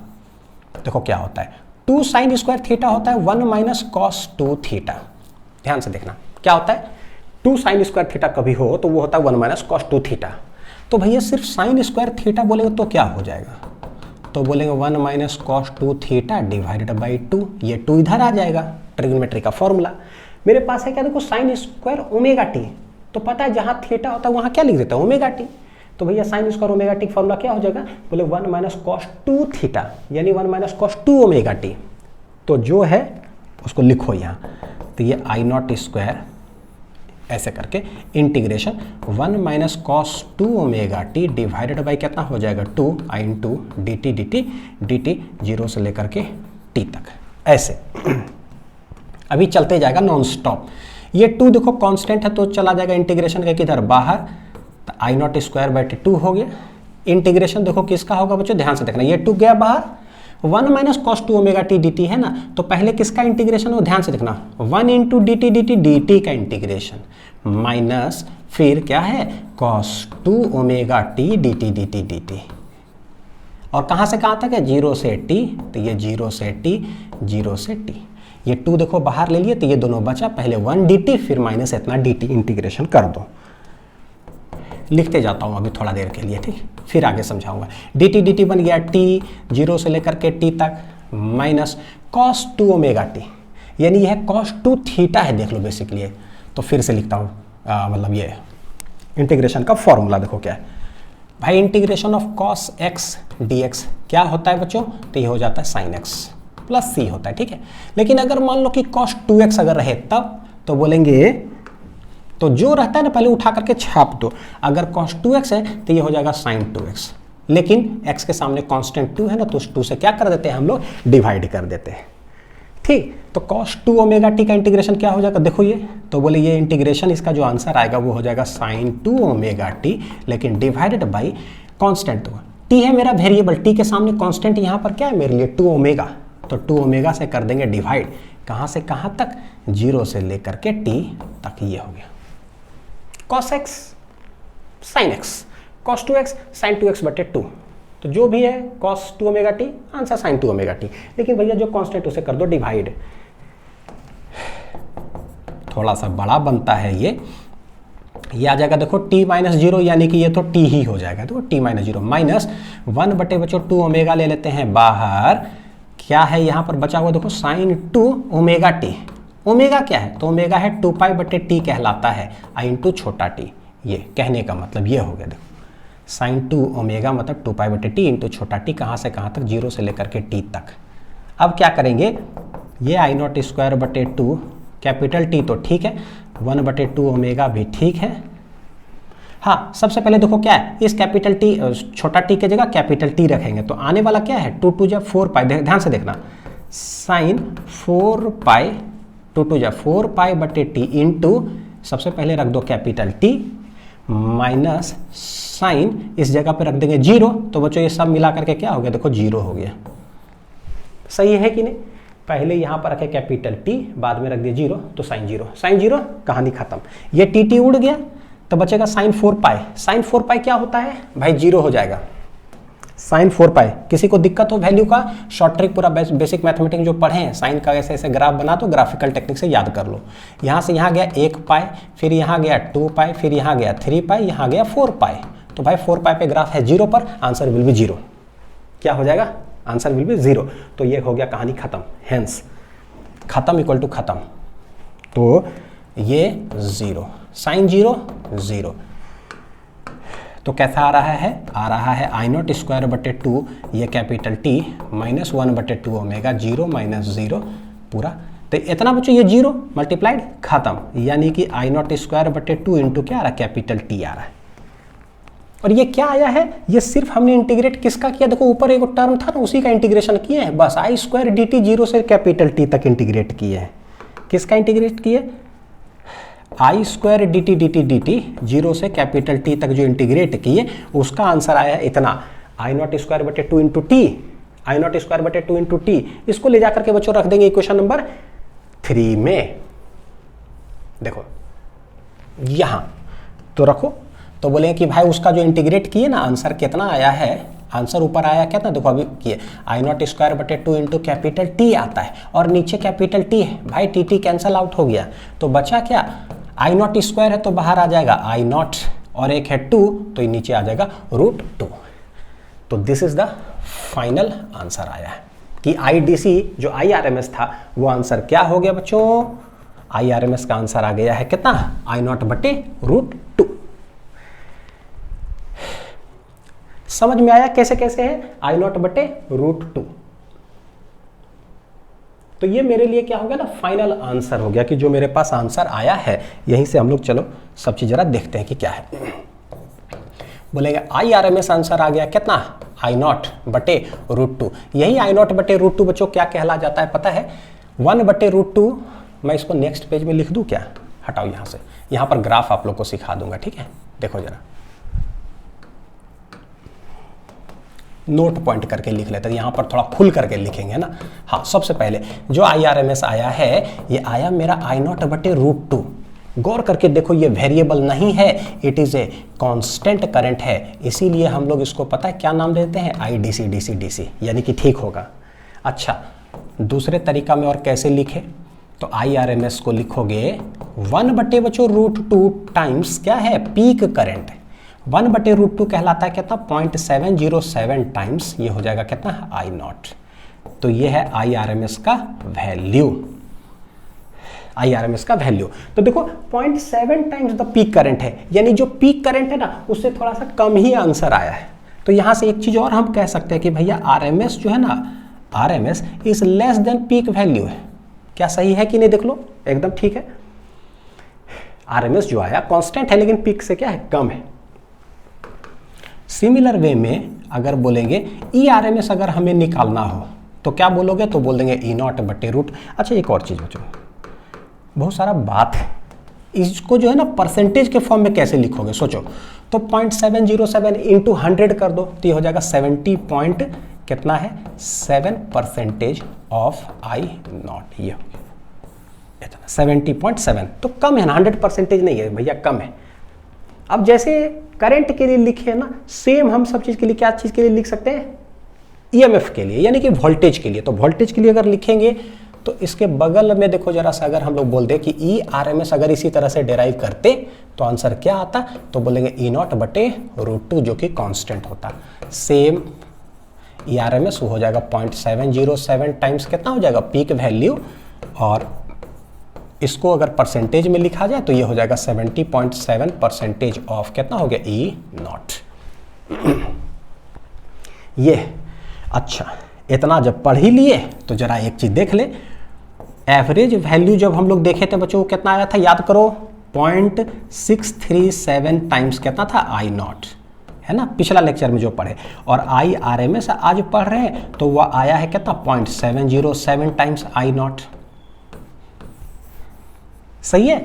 S1: देखो क्या होता है, 2 साइन स्क्वायर थीटा होता है 1 माइनस कॉस 2 थीटा। ध्यान से देखना क्या होता है, 2 साइन स्क्वायर थीटा कभी हो तो वो होता है 1 माइनस कॉस 2 थीटा। तो भैया सिर्फ साइन स्क्वायर थीटा बोलेंगे तो क्या हो जाएगा, तो बोलेंगे 1 minus cos 2 theta divided by 2, ये 2 इधर आ जाएगा, ट्रिग्नोमेट्री का फॉर्मूला। मेरे पास है क्या, देखो साइन स्क्वायर ओमेगा टी, तो पता है जहाँ थीटा होता है वहाँ क्या लिख देता है ओमेगा टी, तो भैया sign square omega T formula क्या हो जाएगा, बोले 1 माइनस कॉस 2 थीटा यानी 1 माइनस कॉस 2 ओमेगा टी। तो जो है उसको लिखो यहाँ, तो ये आई नॉट स्क्वायर ऐसे करके integration 1 minus cos 2 omega T divided by कितना हो जाएगा 2 आई इंटू डी टी 0 से लेकर के टी तक ऐसे। अभी चलते जाएगा नॉन स्टॉप। ये 2 देखो कांस्टेंट है तो चला जाएगा इंटीग्रेशन का किधर बाहर, तो आई नॉट स्क्वायर बाई 2 हो गया। इंटीग्रेशन देखो किसका होगा बच्चों, ध्यान से देखना, ये 2 गया बाहर, 1 minus cos 2 omega T D T है ना, तो पहले किसका इंटीग्रेशन हो, ध्यान से देखना, 1 इंटू डी टी का इंटीग्रेशन माइनस फिर क्या है cos 2 omega T D T. और कहाँ से कहाँ तक है, 0 से t, तो ये 0 से t 0 से t, ये 2 देखो बाहर ले लिए तो ये दोनों बचा, पहले 1 dt फिर माइनस इतना dt इंटीग्रेशन कर दो। लिखते जाता हूँ अभी थोड़ा देर के लिए, ठीक, फिर आगे समझाऊंगा। dt बन गया t 0 से लेकर के t तक माइनस cos 2 ओमेगा t, यानी यह cos 2 थीटा है, देख लो बेसिकली। तो फिर से लिखता हूँ, मतलब ये इंटीग्रेशन का फॉर्मूला देखो क्या है भाई, integration of cos x dx क्या होता है बच्चों, तो ये हो जाता है sin x प्लस c होता है, ठीक है। लेकिन अगर मान लो कि cos 2x अगर रहे तब, तो बोलेंगे, तो जो रहता है ना पहले उठा करके छाप दो, अगर cos 2x है तो ये हो जाएगा sin 2x, लेकिन x के सामने कांस्टेंट 2 है ना, तो उस 2 से क्या कर देते हैं हम लोग, डिवाइड कर देते हैं, ठीक। तो cos 2 ओमेगा टी का इंटीग्रेशन क्या हो जाएगा, देखो ये, तो बोले ये इंटीग्रेशन इसका जो आंसर आएगा वो हो जाएगा sin 2 ओमेगा टी, लेकिन डिवाइडेड बाई कांस्टेंट t है मेरा वेरिएबल, t के सामने कांस्टेंट यहाँ पर क्या है मेरे लिए 2 ओमेगा, तो 2 ओमेगा से कर देंगे डिवाइड, कहाँ से कहाँ तक, 0 से लेकर के t तक, ये हो गया cos x sin x, cos 2x sin 2x बटे 2, तो जो भी है cos 2 omega T answer sin 2 omega T, लेकिन भैया जो कांस्टेंट उसे कर दो डिवाइड, थोड़ा सा बड़ा बनता है ये आ जाएगा देखो t माइनस 0, यानी कि ये तो t ही हो जाएगा, तो t माइनस 0 माइनस 1 बटे बच्चों 2 ओमेगा ले लेते हैं बाहर, क्या है यहाँ पर बचा हुआ देखो sin 2 ओमेगा टी, ओमेगा क्या है, तो ओमेगा है 2 पाई बटे टी कहलाता है, आई इंटू छोटा टी, ये कहने का मतलब ये हो गया देखो sin 2 ओमेगा मतलब 2 पाई बटे टी इंटू छोटा टी, कहाँ से कहाँ तक, 0 से लेकर के टी तक। अब क्या करेंगे, ये आई नॉट स्क्वायर बटे 2 कैपिटल टी तो ठीक है, 1 बटे 2 ओमेगा भी ठीक है। हाँ सबसे पहले देखो क्या है, इस कैपिटल टी छोटा टी के जगह कैपिटल टी रखेंगे, तो आने वाला क्या है 2 2 जब 4 पाई, ध्यान से देखना, साइन 4 पाई 2 2 जब 4 पाई बटे टी इंटू, सबसे पहले रख दो कैपिटल टी माइनस साइन, इस जगह पे रख देंगे 0, तो बच्चों ये सब मिला करके क्या हो गया देखो 0 हो गया, सही है कि नहीं। पहले यहाँ पर रखे कैपिटल टी, बाद में रख दिया 0, तो साइन 0 कहानी खत्म। ये टी उड़ गया तो बचेगा साइन 4 पाई, साइन 4 पाई क्या होता है भाई 0 हो जाएगा, साइन 4 पाई। किसी को दिक्कत हो वैल्यू का, शॉर्ट ट्रिक पूरा बेसिक मैथमेटिक्स जो पढ़े हैं, साइन का ऐसे ऐसे ग्राफ बना तो ग्राफिकल टेक्निक से याद कर लो। यहाँ से यहाँ गया 1 पाई, फिर यहाँ गया 2 पाई, फिर यहाँ गया 3 पाई, यहाँ गया 4 पाई, तो भाई 4 पाई पे ग्राफ है 0 पर, आंसर विल बी 0, क्या हो जाएगा, आंसर विल बी 0, तो ये हो गया कहानी खत्म, हेंस खत्म इक्वल टू खत्म, तो ये 0, साइन 0 0। तो कैसा आ रहा है आई नॉट स्क्वायर बटे 2 ये capital T minus 1/2 omega 0 minus 0 पूरा। तो इतना बच्चों ये 0 मल्टीप्लाइड खत्म, यानी कि आई नॉट स्क्वायर बटे 2 इंटू क्या आ रहा है, कैपिटल टी आ रहा है। और ये क्या आया है, ये सिर्फ हमने इंटीग्रेट किसका किया, देखो ऊपर एक टर्म था ना उसी का इंटीग्रेशन किए हैं, बस आई स्क्वायर डी टी 0 से कैपिटल टी तक इंटीग्रेट किए हैं। किसका इंटीग्रेट किए, आई स्क्वायर डी टी 0 से कैपिटल टी तक जो इंटीग्रेट किए उसका आंसर आया है इतना, आई नॉट स्क्वायर बटे 2 into T, I naught square बटे 2 इंटू टी। इसको ले जाकर के बच्चों रख देंगे इक्वेशन नंबर 3 में। देखो यहां तो रखो, तो बोलेंगे कि भाई उसका जो इंटीग्रेट किए ना आंसर कितना आया है, आंसर ऊपर आया कितना, देखो अभी किए आई नॉट स्क्वायर बटे 2 इंटू कैपिटल टी आता है और नीचे कैपिटल टी है, भाई टी टी कैंसल आउट हो गया, तो बचा क्या, आई नॉट स्क्वायर है तो बाहर आ जाएगा आई नॉट और एक है 2 तो ये नीचे आ जाएगा √2। तो this is the final answer आया है कि IDC जो IRMS था वो आंसर क्या हो गया बच्चों, IRMS का आंसर आ गया है कितना, आई नॉट बटे √2। समझ में आया कैसे कैसे है, आई नॉट बटे √2। तो ये मेरे लिए क्या हो गया ना, फाइनल आंसर हो गया कि जो मेरे पास आंसर आया है यहीं से हम लोग चलो सब चीज जरा देखते हैं कि क्या है। बोलेंगे IRMS आंसर आ गया कितना, आई नॉट बटे √2। यही आई नॉट बटे √2 बच्चों क्या कहला जाता है पता है, 1/√2। मैं इसको नेक्स्ट पेज में लिख दूं क्या, हटाओ यहां से, यहां पर ग्राफ आप लोग को सिखा दूंगा, ठीक है। देखो जरा नोट पॉइंट करके लिख लेते हैं, यहाँ पर थोड़ा खुल करके लिखेंगे ना। हाँ, सबसे पहले जो IRMS आया है ये आया मेरा आई नॉट बटे √2। गौर करके देखो ये वेरिएबल नहीं है, it is a constant current है, इसीलिए हम लोग इसको पता है क्या नाम देते हैं, IDC, यानी कि ठीक होगा। अच्छा, दूसरे तरीका में और कैसे लिखे, तो IRMS को लिखोगे 1/√2 टाइम्स क्या है, पीक करंट। 1/√2 कहलाता है कितना, 0.707 टाइम्स, ये हो जाएगा कितना, आई नॉट। तो ये है IRMS का वैल्यू, IRMS का वैल्यू। तो देखो 0.7 टाइम्स द पीक करंट है, यानी जो पीक करंट है ना उससे थोड़ा सा कम ही आंसर आया है। तो यहां से एक चीज और हम कह सकते हैं कि भैया RMS जो है ना, RMS is less than peak value है। क्या सही है कि नहीं, देख लो एकदम ठीक है। RMS जो आया कांस्टेंट है लेकिन पीक से क्या है, कम है। सिमिलर वे में अगर बोलेंगे IRMS अगर हमें निकालना हो तो क्या बोलोगे, तो बोल देंगे ई नॉट बटे रूट। अच्छा, एक और चीज बच्चों, बहुत सारा बात है, इसको जो है ना परसेंटेज के फॉर्म में कैसे लिखोगे सोचो, तो 0.707 इंटू 100 कर दो तो ये हो जाएगा 70 पॉइंट कितना है, 7% ऑफ आई नॉट, ये हो गया इतना 70.7। तो कम है ना, 100% नहीं है भैया, कम है। अब जैसे करंट के लिए लिखे ना, सेम हम सब चीज के लिए क्या चीज के लिए लिख सकते हैं, EMF के लिए, यानी कि वोल्टेज के लिए। तो वोल्टेज के लिए अगर लिखेंगे तो इसके बगल में देखो जरा सा, अगर हम लोग बोल दे कि IRMS अगर इसी तरह से डिराइव करते तो आंसर क्या आता, तो बोलेंगे ई नॉट बटे √2 जो कि कांस्टेंट होता। सेम IRMS हो जाएगा 0.707 टाइम्स कितना हो जाएगा, पीक वैल्यू, और इसको अगर परसेंटेज में लिखा जाए तो ये हो जाएगा 70.7% ऑफ कितना हो गया, ई नॉट। ये अच्छा, इतना जब पढ़ ही लिए तो जरा एक चीज देख ले, एवरेज वैल्यू जब हम लोग देखे थे बच्चों कितना आया था, याद करो 0.637 टाइम्स कितना था, आई नॉट, है ना, पिछला लेक्चर में जो पढ़े। और IRMS आज पढ़ रहे हैं तो वह आया है कितना, 0.707 टाइम्स आई नॉट। सही है।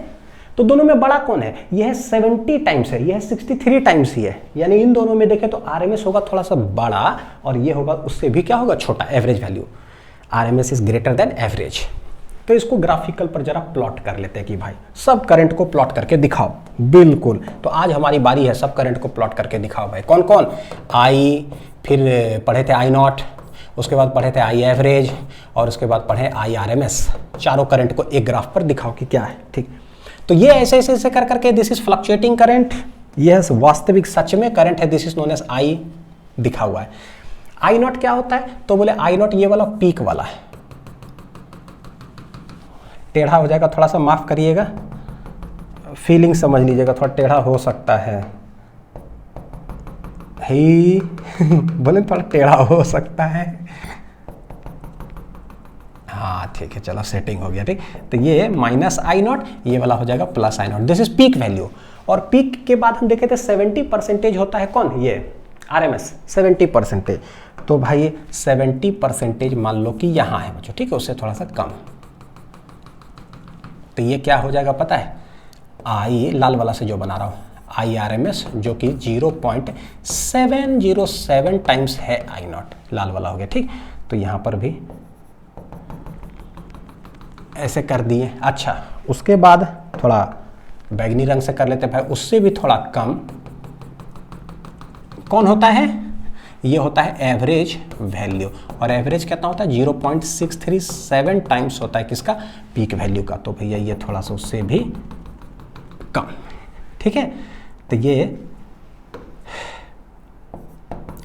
S1: तो दोनों में बड़ा कौन है, यह है 70 टाइम्स है, यह है 63 टाइम्स ही है, यानी इन दोनों में देखें तो RMS होगा थोड़ा सा बड़ा और ये होगा उससे भी क्या होगा, छोटा, average value. RMS is greater than average. तो इसको ग्राफिकल पर जरा प्लॉट कर लेते हैं कि भाई सब करंट को प्लॉट करके दिखाओ। बिल्कुल, तो आज हमारी बारी है, सब करंट को प्लॉट करके दिखाओ भाई। कौन कौन, आई, फिर पढ़े थे आई नॉट, उसके बाद पढ़े थे आई एवरेज, और उसके बाद पढ़े IRMS। चारों करंट को एक ग्राफ पर दिखाओ कि क्या है, ठीक। तो ये ऐसे ऐसे कर करके, दिस इज फ्लक्चुएटिंग करंट, यह वास्तविक सच में करंट है, this is known as I दिखा हुआ है। आई नॉट क्या होता है, तो बोले आई नॉट ये वाला पीक वाला है, टेढ़ा हो जाएगा थोड़ा सा, माफ करिएगा, फीलिंग समझ लीजिएगा, थोड़ा टेढ़ा हो सकता है। भाई बोले थोड़ा टेढ़ा हो सकता है। हाँ ठीक है, चलो सेटिंग हो गया। ठीक, तो ये माइनस आई नॉट, ये वाला हो जाएगा plus I not. This is peak value. और पीक के बाद हम देखे थे 70% होता है कौन, ये आरएमएस 70%। तो भाई 70% मान लो कि यहाँ है बच्चों, ठीक है, उससे थोड़ा सा कम। तो ये क्या हो जाएगा पता है, आई लाल वाला से जो बना रहा हूँ आई आर एम एस, जो कि 0.707 टाइम्स है आई नॉट, लाल वाला हो गया। ठीक, तो यहाँ पर भी ऐसे कर दिए। अच्छा, उसके बाद थोड़ा बैगनी रंग से कर लेते भाई, उससे भी थोड़ा कम कौन होता है, ये होता है एवरेज वैल्यू। और एवरेज कितना होता है 0.637 टाइम्स होता है किसका, पीक वैल्यू का। तो भैया ये थोड़ा सा उससे भी कम। ठीक है, तो ये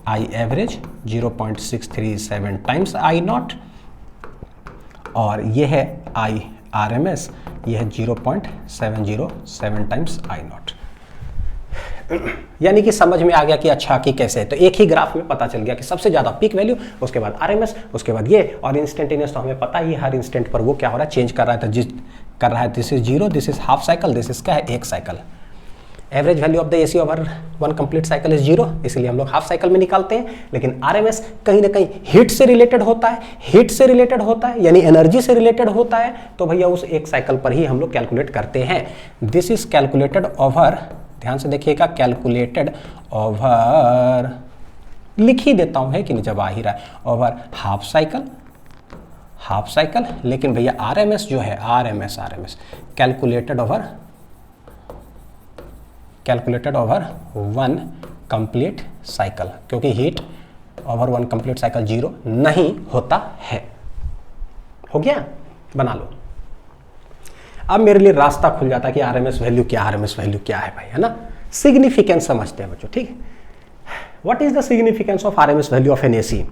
S1: I average 0.637 times I not, और ये है आई आर एम एस, ये है 0.707 टाइम्स आई नॉट। यानी कि समझ में आ गया कि अच्छा कि कैसे है। तो एक ही ग्राफ में पता चल गया कि सबसे ज्यादा पीक वैल्यू, उसके बाद आरएमएस, उसके बाद ये, और इंस्टेंटेनियस तो हमें पता ही हर इंस्टेंट पर वो क्या हो रहा है, चेंज कर रहा है। तो जिस कर रहा है this is 0, this is half cycle, this is क्या है, एक cycle. Average value of the AC over one complete cycle is 0, इसलिए हम लोग हाफ साइकिल में निकालते हैं। लेकिन आरएमएस कहीं ना कहीं हीट से रिलेटेड होता है, हीट से रिलेटेड होता है यानी एनर्जी से रिलेटेड होता है। तो भैया उस एक साइकिल पर ही हम लोग कैलकुलेट करते हैं। दिस इज कैलकुलेटेड ओवर, ध्यान से देखिएगा, कैलकुलेटेड ओवर, लिख ही देता हूं है कि नहीं जब आ ही रहा है, over half cycle, half cycle. लेकिन भैया आरएमएस जो है, RMS calculated over one complete cycle, क्योंकि heat over one complete cycle 0 नहीं होता है। हो गया, बना लो। अब मेरे लिए रास्ता खुल जाता है कि आरएमएस वैल्यू क्या, आरएमएस वैल्यू क्या है भाई, है ना। सिग्निफिकेंस समझते हैं बच्चों, ठीक है। What is the significance of RMS value of N AC.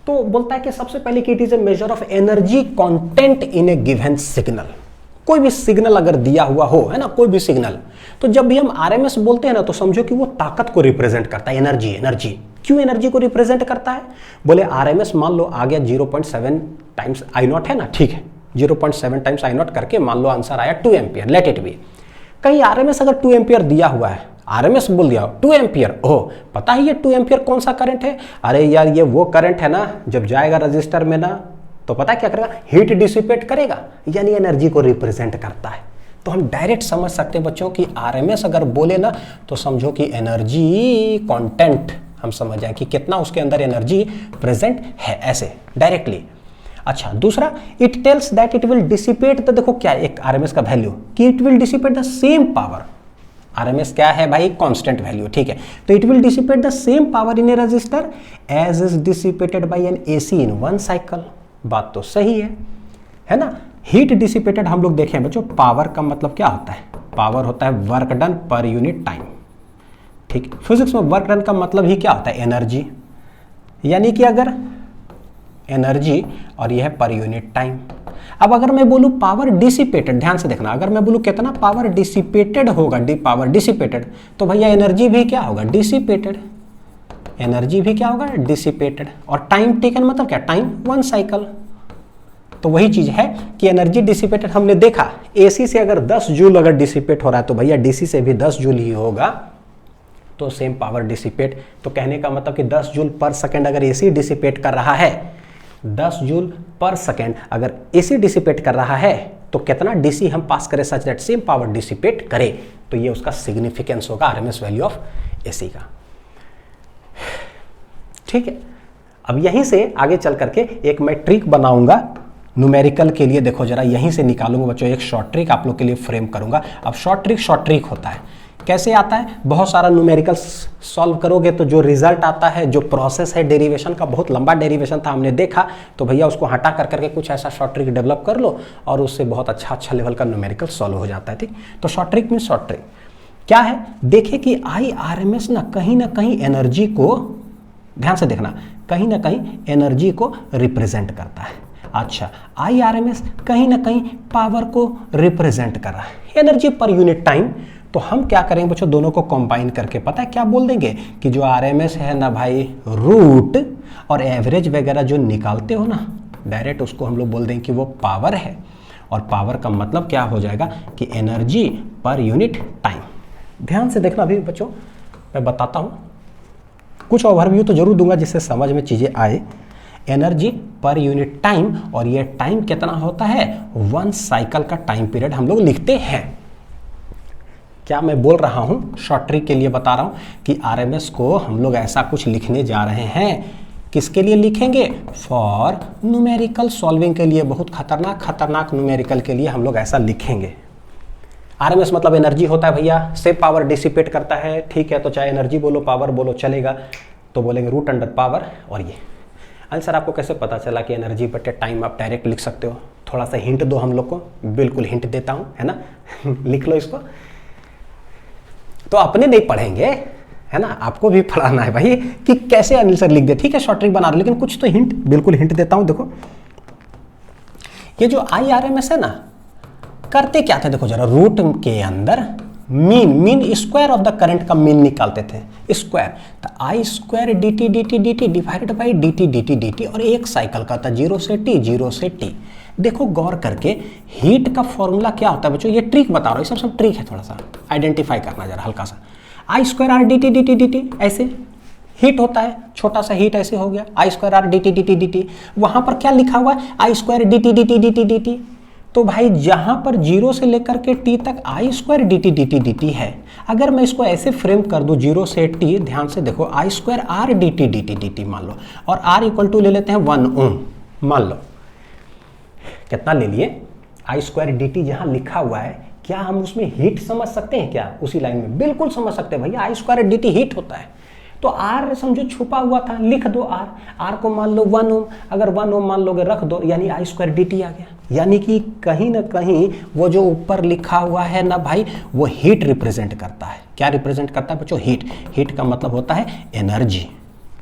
S1: तो बोलता है कि सबसे पहले कि it is a measure of energy content in a given signal. कोई भी सिग्नल अगर दिया हुआ हो, है ना, कोई भी सिग्नल, तो जब भी हम आरएमएस बोलते हैं ना, तो समझो कि वो ताकत को रिप्रेजेंट करता है, एनर्जी। क्यों एनर्जी को रिप्रेजेंट करता है, बोले आरएमएस मान लो आ गया 0.7 टाइम्स आई नॉट, है ना, ठीक है, 0.7 टाइम्स आई नॉट करके मान लो आंसर आया 2 एम्पियर, लेट इट बी। कहीं आरएमएस अगर 2 एम्पियर दिया हुआ है, आरएमएस बोल दिया 2 एम्पियर, ओह पता है ये 2 एम्पियर कौन सा करंट है, अरे यार ये वो करंट है ना, जब जाएगा रजिस्टर में ना, तो पता है क्या करेगा, हीट डिसिपेट करेगा, यानी एनर्जी को रिप्रेजेंट करता है। तो हम डायरेक्ट समझ सकते हैं बच्चों कि आरएमएस अगर बोले ना, तो समझो कि एनर्जी कंटेंट हम समझ जाए कि कितना उसके अंदर एनर्जी प्रेजेंट है, ऐसे डायरेक्टली। अच्छा, दूसरा, it tells that it will dissipate, तो देखो क्या एक आरएमएस का वैल्यू कि it will dissipate the same power. RMS क्या है भाई, कांस्टेंट वैल्यू, ठीक है। तो it will dissipate the same power in a resistor as is dissipated by an AC in one cycle. बात तो सही है ना। हीट डिसिपेटेड हम लोग देखें बच्चों, पावर का मतलब क्या होता है, पावर होता है work done per unit time, ठीक। फिजिक्स में वर्क डन का मतलब ही क्या होता है, एनर्जी, यानी कि अगर एनर्जी और यह है पर यूनिट टाइम। अब अगर मैं बोलूं पावर डिसिपेटेड, ध्यान से देखना, अगर मैं बोलूं कितना पावर डिसिपेटेड होगा, पावर डिसिपेटेड, तो भैया एनर्जी भी क्या होगा, डिसिपेटेड, एनर्जी भी क्या होगा, डिसिपेटेड। और टाइम टेकन मतलब क्या, टाइम 1 साइकिल। तो वही चीज है कि एनर्जी डिसिपेटेड हमने देखा, एसी से अगर 10 जूल अगर डिसिपेट हो रहा है, तो भैया डीसी से भी 10 जूल ही होगा, तो सेम पावर डिसिपेट। तो कहने का मतलब कि 10 जूल पर सेकेंड अगर एसी डिसिपेट कर रहा है, 10 जूल पर सेकेंड अगर एसी डिसिपेट कर रहा है, तो कितना डीसी हम पास करें such that same power dissipate करे। तो ये उसका सिग्निफिकेंस होगा आरएमएस वैल्यू ऑफ एसी का, ठीक है। अब यहीं से आगे चल करके एक मैं ट्रिक बनाऊंगा न्यूमेरिकल के लिए। देखो जरा, यहीं से निकालूंगा बच्चों एक शॉर्ट ट्रिक आप लोग के लिए फ्रेम करूंगा। अब शॉर्ट ट्रिक होता है, कैसे आता है, बहुत सारा न्यूमेरिकल सॉल्व करोगे तो जो रिजल्ट आता है, जो प्रोसेस है डेरिवेशन का, बहुत लंबा डेरिवेशन था हमने देखा, तो भैया उसको हटा कर करके कुछ ऐसा शॉर्ट ट्रिक डेवलप कर लो और उससे बहुत अच्छा लेवल का न्यूमेरिकल सॉल्व हो जाता है, ठीक। तो short trick mean short trick क्या है, देखिए कि आई आरएमएस ना कहीं एनर्जी को, ध्यान से देखना, कहीं ना कहीं एनर्जी को रिप्रेजेंट करता है। अच्छा, IRMS कहीं ना कहीं पावर को रिप्रेजेंट कर रहा है, एनर्जी पर यूनिट टाइम। तो हम क्या करेंगे बच्चों, दोनों को कंबाइन करके पता है क्या बोल देंगे कि जो RMS है ना भाई, रूट और एवरेज वगैरह जो निकालते हो ना डायरेक्ट, उसको हम लोग बोल देंगे कि वो पावर है। और पावर का मतलब क्या हो जाएगा कि एनर्जी पर यूनिट टाइम। ध्यान से देखना अभी बच्चों, मैं बताता हूँ, कुछ ओवरव्यू तो जरूर दूंगा जिससे समझ में चीज़ें आए। एनर्जी पर यूनिट टाइम, और ये टाइम कितना होता है, 1 साइकिल का टाइम पीरियड हम लोग लिखते हैं। क्या मैं बोल रहा हूँ, शॉर्ट ट्रिक के लिए बता रहा हूँ कि RMS को हम लोग ऐसा कुछ लिखने जा रहे हैं। किसके लिए लिखेंगे, फॉर न्यूमेरिकल सॉल्विंग के लिए, बहुत खतरनाक न्यूमेरिकल के लिए हम लोग ऐसा लिखेंगे। RMS मतलब एनर्जी होता है भैया, से पावर डिसिपेट करता है, ठीक है, तो चाहे एनर्जी बोलो पावर बोलो चलेगा, तो बोलेंगे रूट अंडर पावर। और ये आंसर आपको कैसे पता चला कि एनर्जी बटे टाइम आप डायरेक्ट लिख सकते हो, थोड़ा सा हिंट दो हम लोग को। बिल्कुल हिंट देता हूँ, है ना लिख लो इसको। तो अपने नहीं पढ़ेंगे, है ना, आपको भी पढ़ाना है भाई कि कैसे अनिल सर लिख दे, ठीक है, शॉर्ट ट्रिक बना रहे, लेकिन कुछ तो हिंट, बिल्कुल हिंट देता हूं। देखो ये जो IRMS है ना, करते क्या थे, देखो जरा, रूट के अंदर mean square of the current का मीन निकालते थे, स्क्वायर, तो I square dt divided by dt, और एक साइकिल का था 0 से t। देखो गौर करके, हीट का फॉर्मूला क्या होता है बच्चों, ये ट्रिक बता रहा हूँ, ये सब ट्रिक है, थोड़ा सा आइडेंटिफाई करना जरा हल्का सा। I स्क्वायर R dt ऐसे हीट होता है, छोटा सा हीट ऐसे हो गया, I स्क्वायर R dt। वहां पर क्या लिखा हुआ है, I स्क्वायर dt। तो भाई जहां पर 0 से लेकर के t तक I स्क्वायर dt है, अगर मैं इसको ऐसे फ्रेम कर दूं 0 से t, ध्यान से देखो, I स्क्वायर R dt मान लो, और R इक्वल टू ले लेते हैं 1 ओम, मान लो कितना ले लिए, I स्क्वायर dt जहां लिखा हुआ है, क्या हम उसमें हीट समझ सकते हैं क्या, उसी लाइन में बिल्कुल समझ सकते हैं भैया, I स्क्वायर dt हीट होता है। तो R समझो छुपा हुआ था, लिख दो R को मान लो 1 ओम, अगर 1 ओम मान लोगे रख दो, यानी I स्क्वायर dt आ गया। यानी कि कहीं ना कहीं वो जो ऊपर लिखा हुआ है ना भाई, वो हीट रिप्रेजेंट करता है। क्या रिप्रेजेंट करता है बच्चों, हीट का मतलब होता है एनर्जी।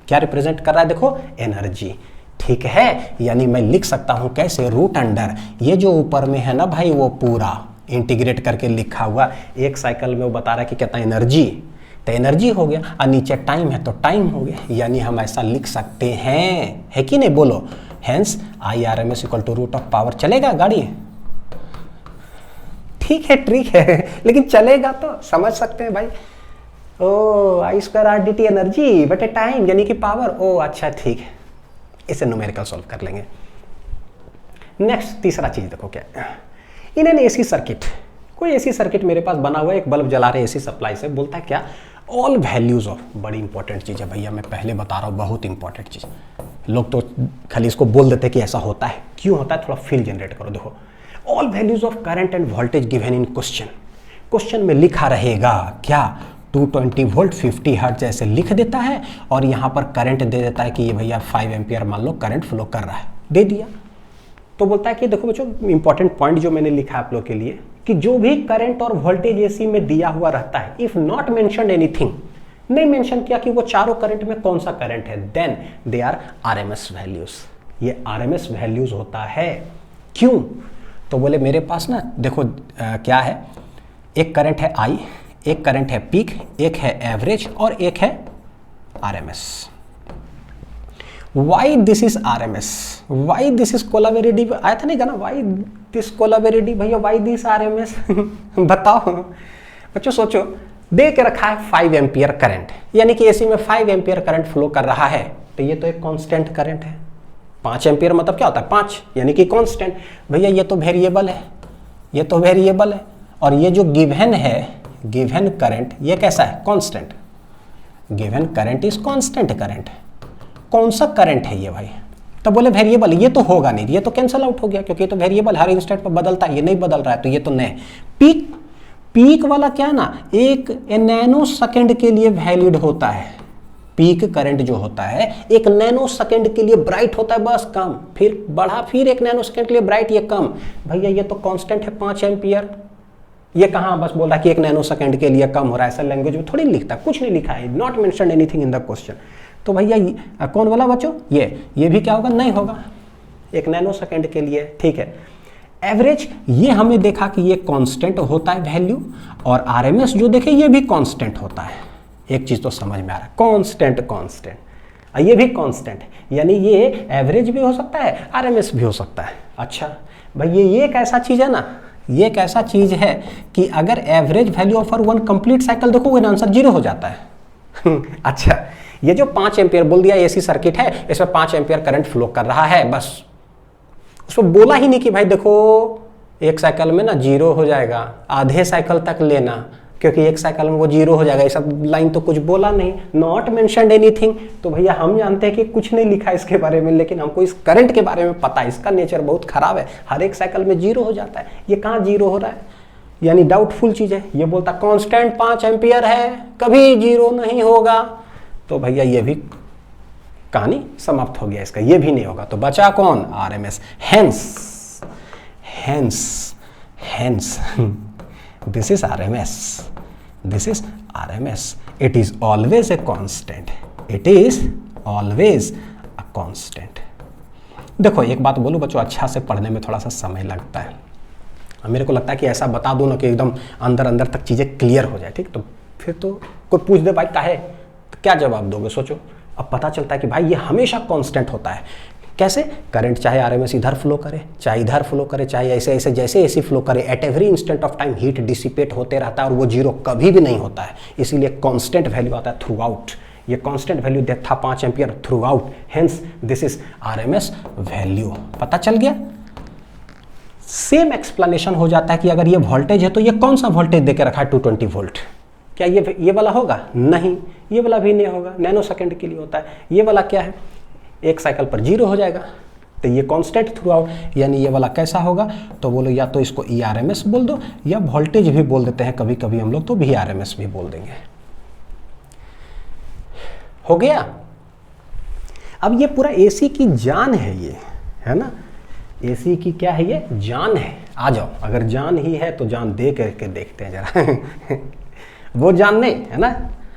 S1: क्या रिप्रेजेंट कर रहा है, देखो एनर्जी, ठीक है। यानी मैं लिख सकता हूं कैसे, रूट अंडर, ये जो ऊपर में है ना भाई, वो पूरा इंटीग्रेट करके लिखा हुआ, एक साइकिल में वो बता रहा है कि कितना एनर्जी, तो एनर्जी हो गया, और नीचे टाइम है तो टाइम हो गया। यानी हम ऐसा लिख सकते हैं, है कि नहीं, बोलो, hence IRMS equal to root of power. चलेगा गाड़ी, ठीक है, ट्रिक है, लेकिन चलेगा तो समझ सकते हैं भाई। ओ I square R dt energy बटे टाइम यानी कि पावर, ओ अच्छा ठीक है, इसे न्यूमेरिकल सॉल्व कर लेंगे। नेक्स्ट तीसरा चीज देखो क्या, इन एन AC सर्किट, कोई AC सर्किट मेरे पास बना हुआ है, एक बल्ब जला रहे AC सप्लाई से, बोलता है क्या, ऑल वैल्यूज ऑफ, बड़ी इंपॉर्टेंट चीज है भैया, मैं पहले बता रहा हूँ, बहुत इंपॉर्टेंट चीज। लोग तो खाली इसको बोल देते हैं कि ऐसा होता है, क्यों होता है, थोड़ा फील जनरेट करो। देखो, all values of current end voltage given in question में लिखा रहेगा क्या, 220 वोल्ट 50 हर्ट्ज जैसे लिख देता है, और यहाँ पर करंट दे देता है कि ये भैया 5 एम्पियर मान लो करंट फ्लो कर रहा है, दे दिया। तो बोलता है कि देखो बच्चों, इंपॉर्टेंट पॉइंट जो मैंने लिखा है आप लोग के लिए, कि जो भी करंट और वोल्टेज AC में दिया हुआ रहता है, इफ नॉट मेंशन्ड एनीथिंग, नहीं मेंशन किया कि वो चारों करंट में कौन सा करंट है, then they are RMS values. ये RMS वैल्यूज होता है। क्यों, तो बोले मेरे पास ना देखो क्या है, एक करंट है I, एक करंट है पीक, एक है एवरेज, और एक है RMS। Why this is RMS? Why this is कोलावेरिटी, आया था नहीं गाना, Why this कोलावेरिटी भैया, Why this RMS बताओ बच्चों, सोचो, दे के रखा है 5 एम्पियर करंट, यानी कि AC में 5 एम्पियर करंट फ्लो कर रहा है, तो ये तो एक कांस्टेंट करंट है। 5 एम्पियर मतलब क्या होता है, 5 यानी कि कांस्टेंट। भैया ये तो वेरिएबल है, ये तो वेरिएबल है, और ये जो गिवन है, गिवन करंट, ये कैसा है, constant. Given current is constant current. कौन सा करंट है ये भाई, तो बोले वेरिएबल, ये तो होगा नहीं, ये तो कैंसिल आउट हो गया, क्योंकि ये तो वेरिएबल हर इंस्टेंट पर बदलता है, ये नहीं बदल रहा है, तो ये तो नहीं। पीक वाला क्या है ना, 1 नैनो सेकंड के लिए वैलिड होता है। पीक करंट जो होता है 1 नैनो सेकंड के लिए ब्राइट होता है, बस कम, फिर बढ़ा, फिर 1 नैनो सेकंड के लिए ब्राइट, ये कम। भैया ये तो कांस्टेंट है 5 एम्पियर, ये कहाँ बस बोल रहा है कि 1 नैनो सेकंड के लिए कम हो रहा है, ऐसा लैंग्वेज में थोड़ी लिखता, कुछ नहीं लिखा है, not mentioned anything in the question. तो भैया कौन वाला बच्चों, ये भी क्या होगा, नहीं होगा, 1 नैनो सेकेंड के लिए, ठीक है। एवरेज ये हमने देखा कि ये कांस्टेंट होता है वैल्यू, और आरएमएस जो देखे ये भी कांस्टेंट होता है। एक चीज तो समझ में आ रहा है, कांस्टेंट कांस्टेंट, ये भी कांस्टेंट, यानी ये एवरेज भी हो सकता है, आरएमएस भी हो सकता है। अच्छा भाई ये एक ऐसा चीज है ना, ये एक ऐसा चीज है कि अगर average value of one complete cycle देखो, वो आंसर 0 हो जाता है। अच्छा, ये जो 5 एम्पियर बोल दिया एसी सर्किट है, इसमें 5 एम्पियर करंट फ्लो कर रहा है, बस उसमें बोला ही नहीं कि भाई देखो एक साइकिल में ना 0 हो जाएगा, आधे साइकिल तक लेना, क्योंकि एक साइकिल में वो 0 हो जाएगा, ये सब लाइन तो कुछ बोला नहीं, नॉट मेंशन्ड एनीथिंग। तो भैया हम जानते हैं कि कुछ नहीं लिखा है इसके बारे में, लेकिन हमको इस करंट के बारे में पता है, इसका नेचर बहुत खराब है, हर एक साइकिल में 0 हो जाता है। ये कहाँ 0 हो रहा है, यानी डाउटफुल चीज है। ये बोलता कांस्टेंट 5 एम्पियर है, कभी 0 नहीं होगा, तो भैया ये भी कहानी समाप्त हो गया इसका, ये भी नहीं होगा। तो बचा कौन, RMS. Hence this is RMS, this is RMS, it is always a constant, it is always a constant। देखो एक बात बोलूं बच्चों, अच्छा से पढ़ने में थोड़ा सा समय लगता है, मेरे को लगता है कि ऐसा बता दो ना कि एकदम अंदर अंदर तक चीज़ें क्लियर हो जाए, ठीक। तो फिर तो कोई पूछ दे भाई काहे, तो क्या जवाब दोगे, सोचो। अब पता चलता है कि भाई ये हमेशा कांस्टेंट होता है। कैसे, करंट चाहे आरएमएस इधर फ्लो करे, चाहे इधर फ्लो करे, चाहे ऐसे ऐसे जैसे एसी फ्लो करे, at every instant of time heat dissipate होते रहता है, और वो 0 कभी भी नहीं होता है, इसीलिए कांस्टेंट वैल्यू आता है थ्रू आउट। ये कांस्टेंट वैल्यू था 5 ampere through out, hence this is RMS value. पता चल गया। सेम एक्सप्लेनेशन हो जाता है कि अगर ये वोल्टेज है तो ये कौन सा वोल्टेज देके रखा है 220 वोल्ट, क्या ये वाला होगा, नहीं, ये वाला भी नहीं होगा, नैनो सेकेंड के लिए होता है। ये वाला क्या है, एक साइकिल पर 0 हो जाएगा, तो ये कांस्टेंट थ्रू आउट, यानी ये वाला कैसा होगा, तो बोलो या तो इसको ERMS बोल दो, या वोल्टेज भी बोल देते हैं कभी कभी हम लोग, तो VRMS भी बोल देंगे। हो गया। अब ये पूरा एसी की जान है, ये है ना, एसी की क्या है, ये जान है। आ जाओ, अगर जान ही है तो जान दे करके देखते हैं जरा। वो जान नहीं है ना,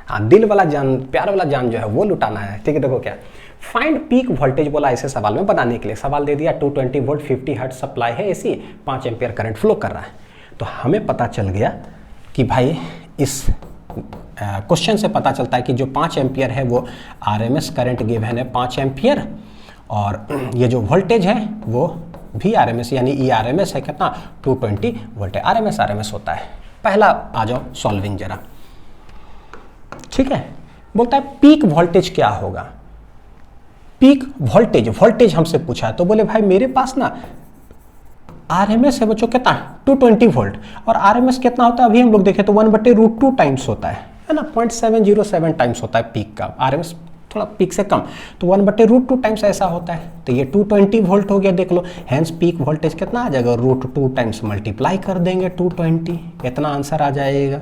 S1: हाँ, दिल वाला जान, प्यार वाला जान जो है वो लुटाना है, ठीक है। देखो क्या, फाइंड पीक वोल्टेज बोला ऐसे सवाल में बनाने के लिए, सवाल दे दिया 220 वोल्ट 50 हर्ट्ज सप्लाई है एसी, 5 एम्पियर करंट फ्लो कर रहा है। तो हमें पता चल गया कि भाई इस क्वेश्चन से पता चलता है कि जो 5 एम्पियर है वो आरएमएस करंट गिवन है 5 एम्पियर, और ये जो वोल्टेज है वो भी आरएमएस यानी ERMS है कितना, 220 वोल्ट है। आरएमएस होता है। पहला आ जाओ सॉल्विंग जरा, ठीक है। बोलता है पीक वोल्टेज क्या होगा, पीक वोल्टेज हमसे पूछा है, तो बोले भाई मेरे पास ना आरएमएस है बच्चों कितना 220 वोल्ट, और आरएमएस कितना होता है अभी हम लोग देखें तो 1/√2 टाइम्स होता है ना, 0.707 टाइम्स होता है पीक का, आरएमएस थोड़ा पीक से कम, तो 1/√2 टाइम्स ऐसा होता है। तो ये 220 वोल्ट हो गया, देख लो, हैंस पीक वोल्टेज कितना आ जाएगा, √2 टाइम्स मल्टीप्लाई कर देंगे 220, इतना आंसर आ जाएगा।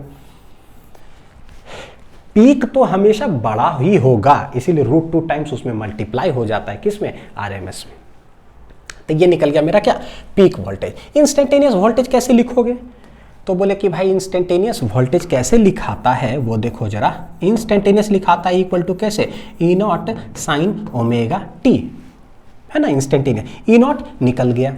S1: पीक तो हमेशा बड़ा ही होगा, इसीलिए √2 टाइम्स उसमें मल्टीप्लाई हो जाता है, किसमें, आरएमएस में। तो ये निकल गया मेरा क्या, पीक वोल्टेज। इंस्टेंटेनियस वोल्टेज कैसे लिखोगे, तो बोले कि भाई इंस्टेंटेनियस वोल्टेज कैसे लिखाता है वो देखो जरा। इंस्टेंटेनियस लिखाता है इक्वल टू कैसे, E0 साइन ओमेगा टी, है ना, इंस्टेंटेनियस। E0 निकल गया,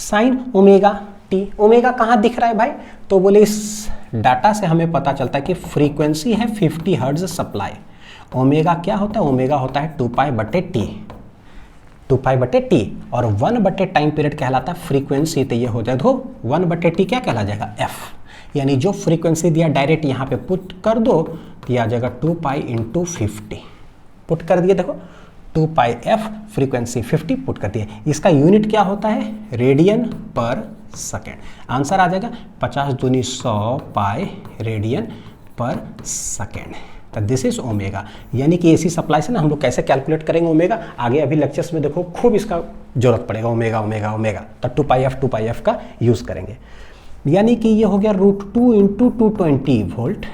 S1: साइन ओमेगा टी, ओमेगा कहाँ दिख रहा है भाई, तो बोले इस डाटा से हमें पता चलता है कि फ्रीक्वेंसी है 50 हर्ट्ज सप्लाई। ओमेगा क्या होता है, ओमेगा होता है 2π/T, 2π/T, और 1/टाइम पीरियड कहलाता है फ्रीक्वेंसी, तो ये हो जाए, देखो 1/T क्या कहला जाएगा, F, यानी जो फ्रीक्वेंसी दिया डायरेक्ट यहाँ पे पुट कर दो, तो यह आ जाएगा 2π × 50, पुट कर दिए, देखो 2πf फ्रीक्वेंसी 50 पुट कर दिए। इसका यूनिट क्या होता है, रेडियन पर सेकेंड। आंसर आ जाएगा 50 दूनी 100 पाई रेडियन पर सेकेंड। तो दिस इज ओमेगा, यानी कि एसी सप्लाई से ना हम लोग कैसे कैलकुलेट करेंगे ओमेगा, आगे अभी लेक्चर्स में देखो खूब इसका जरूरत पड़ेगा, ओमेगा ओमेगा ओमेगा, तो 2πf का यूज करेंगे। यानी कि ये हो गया √2 × 220 वोल्ट,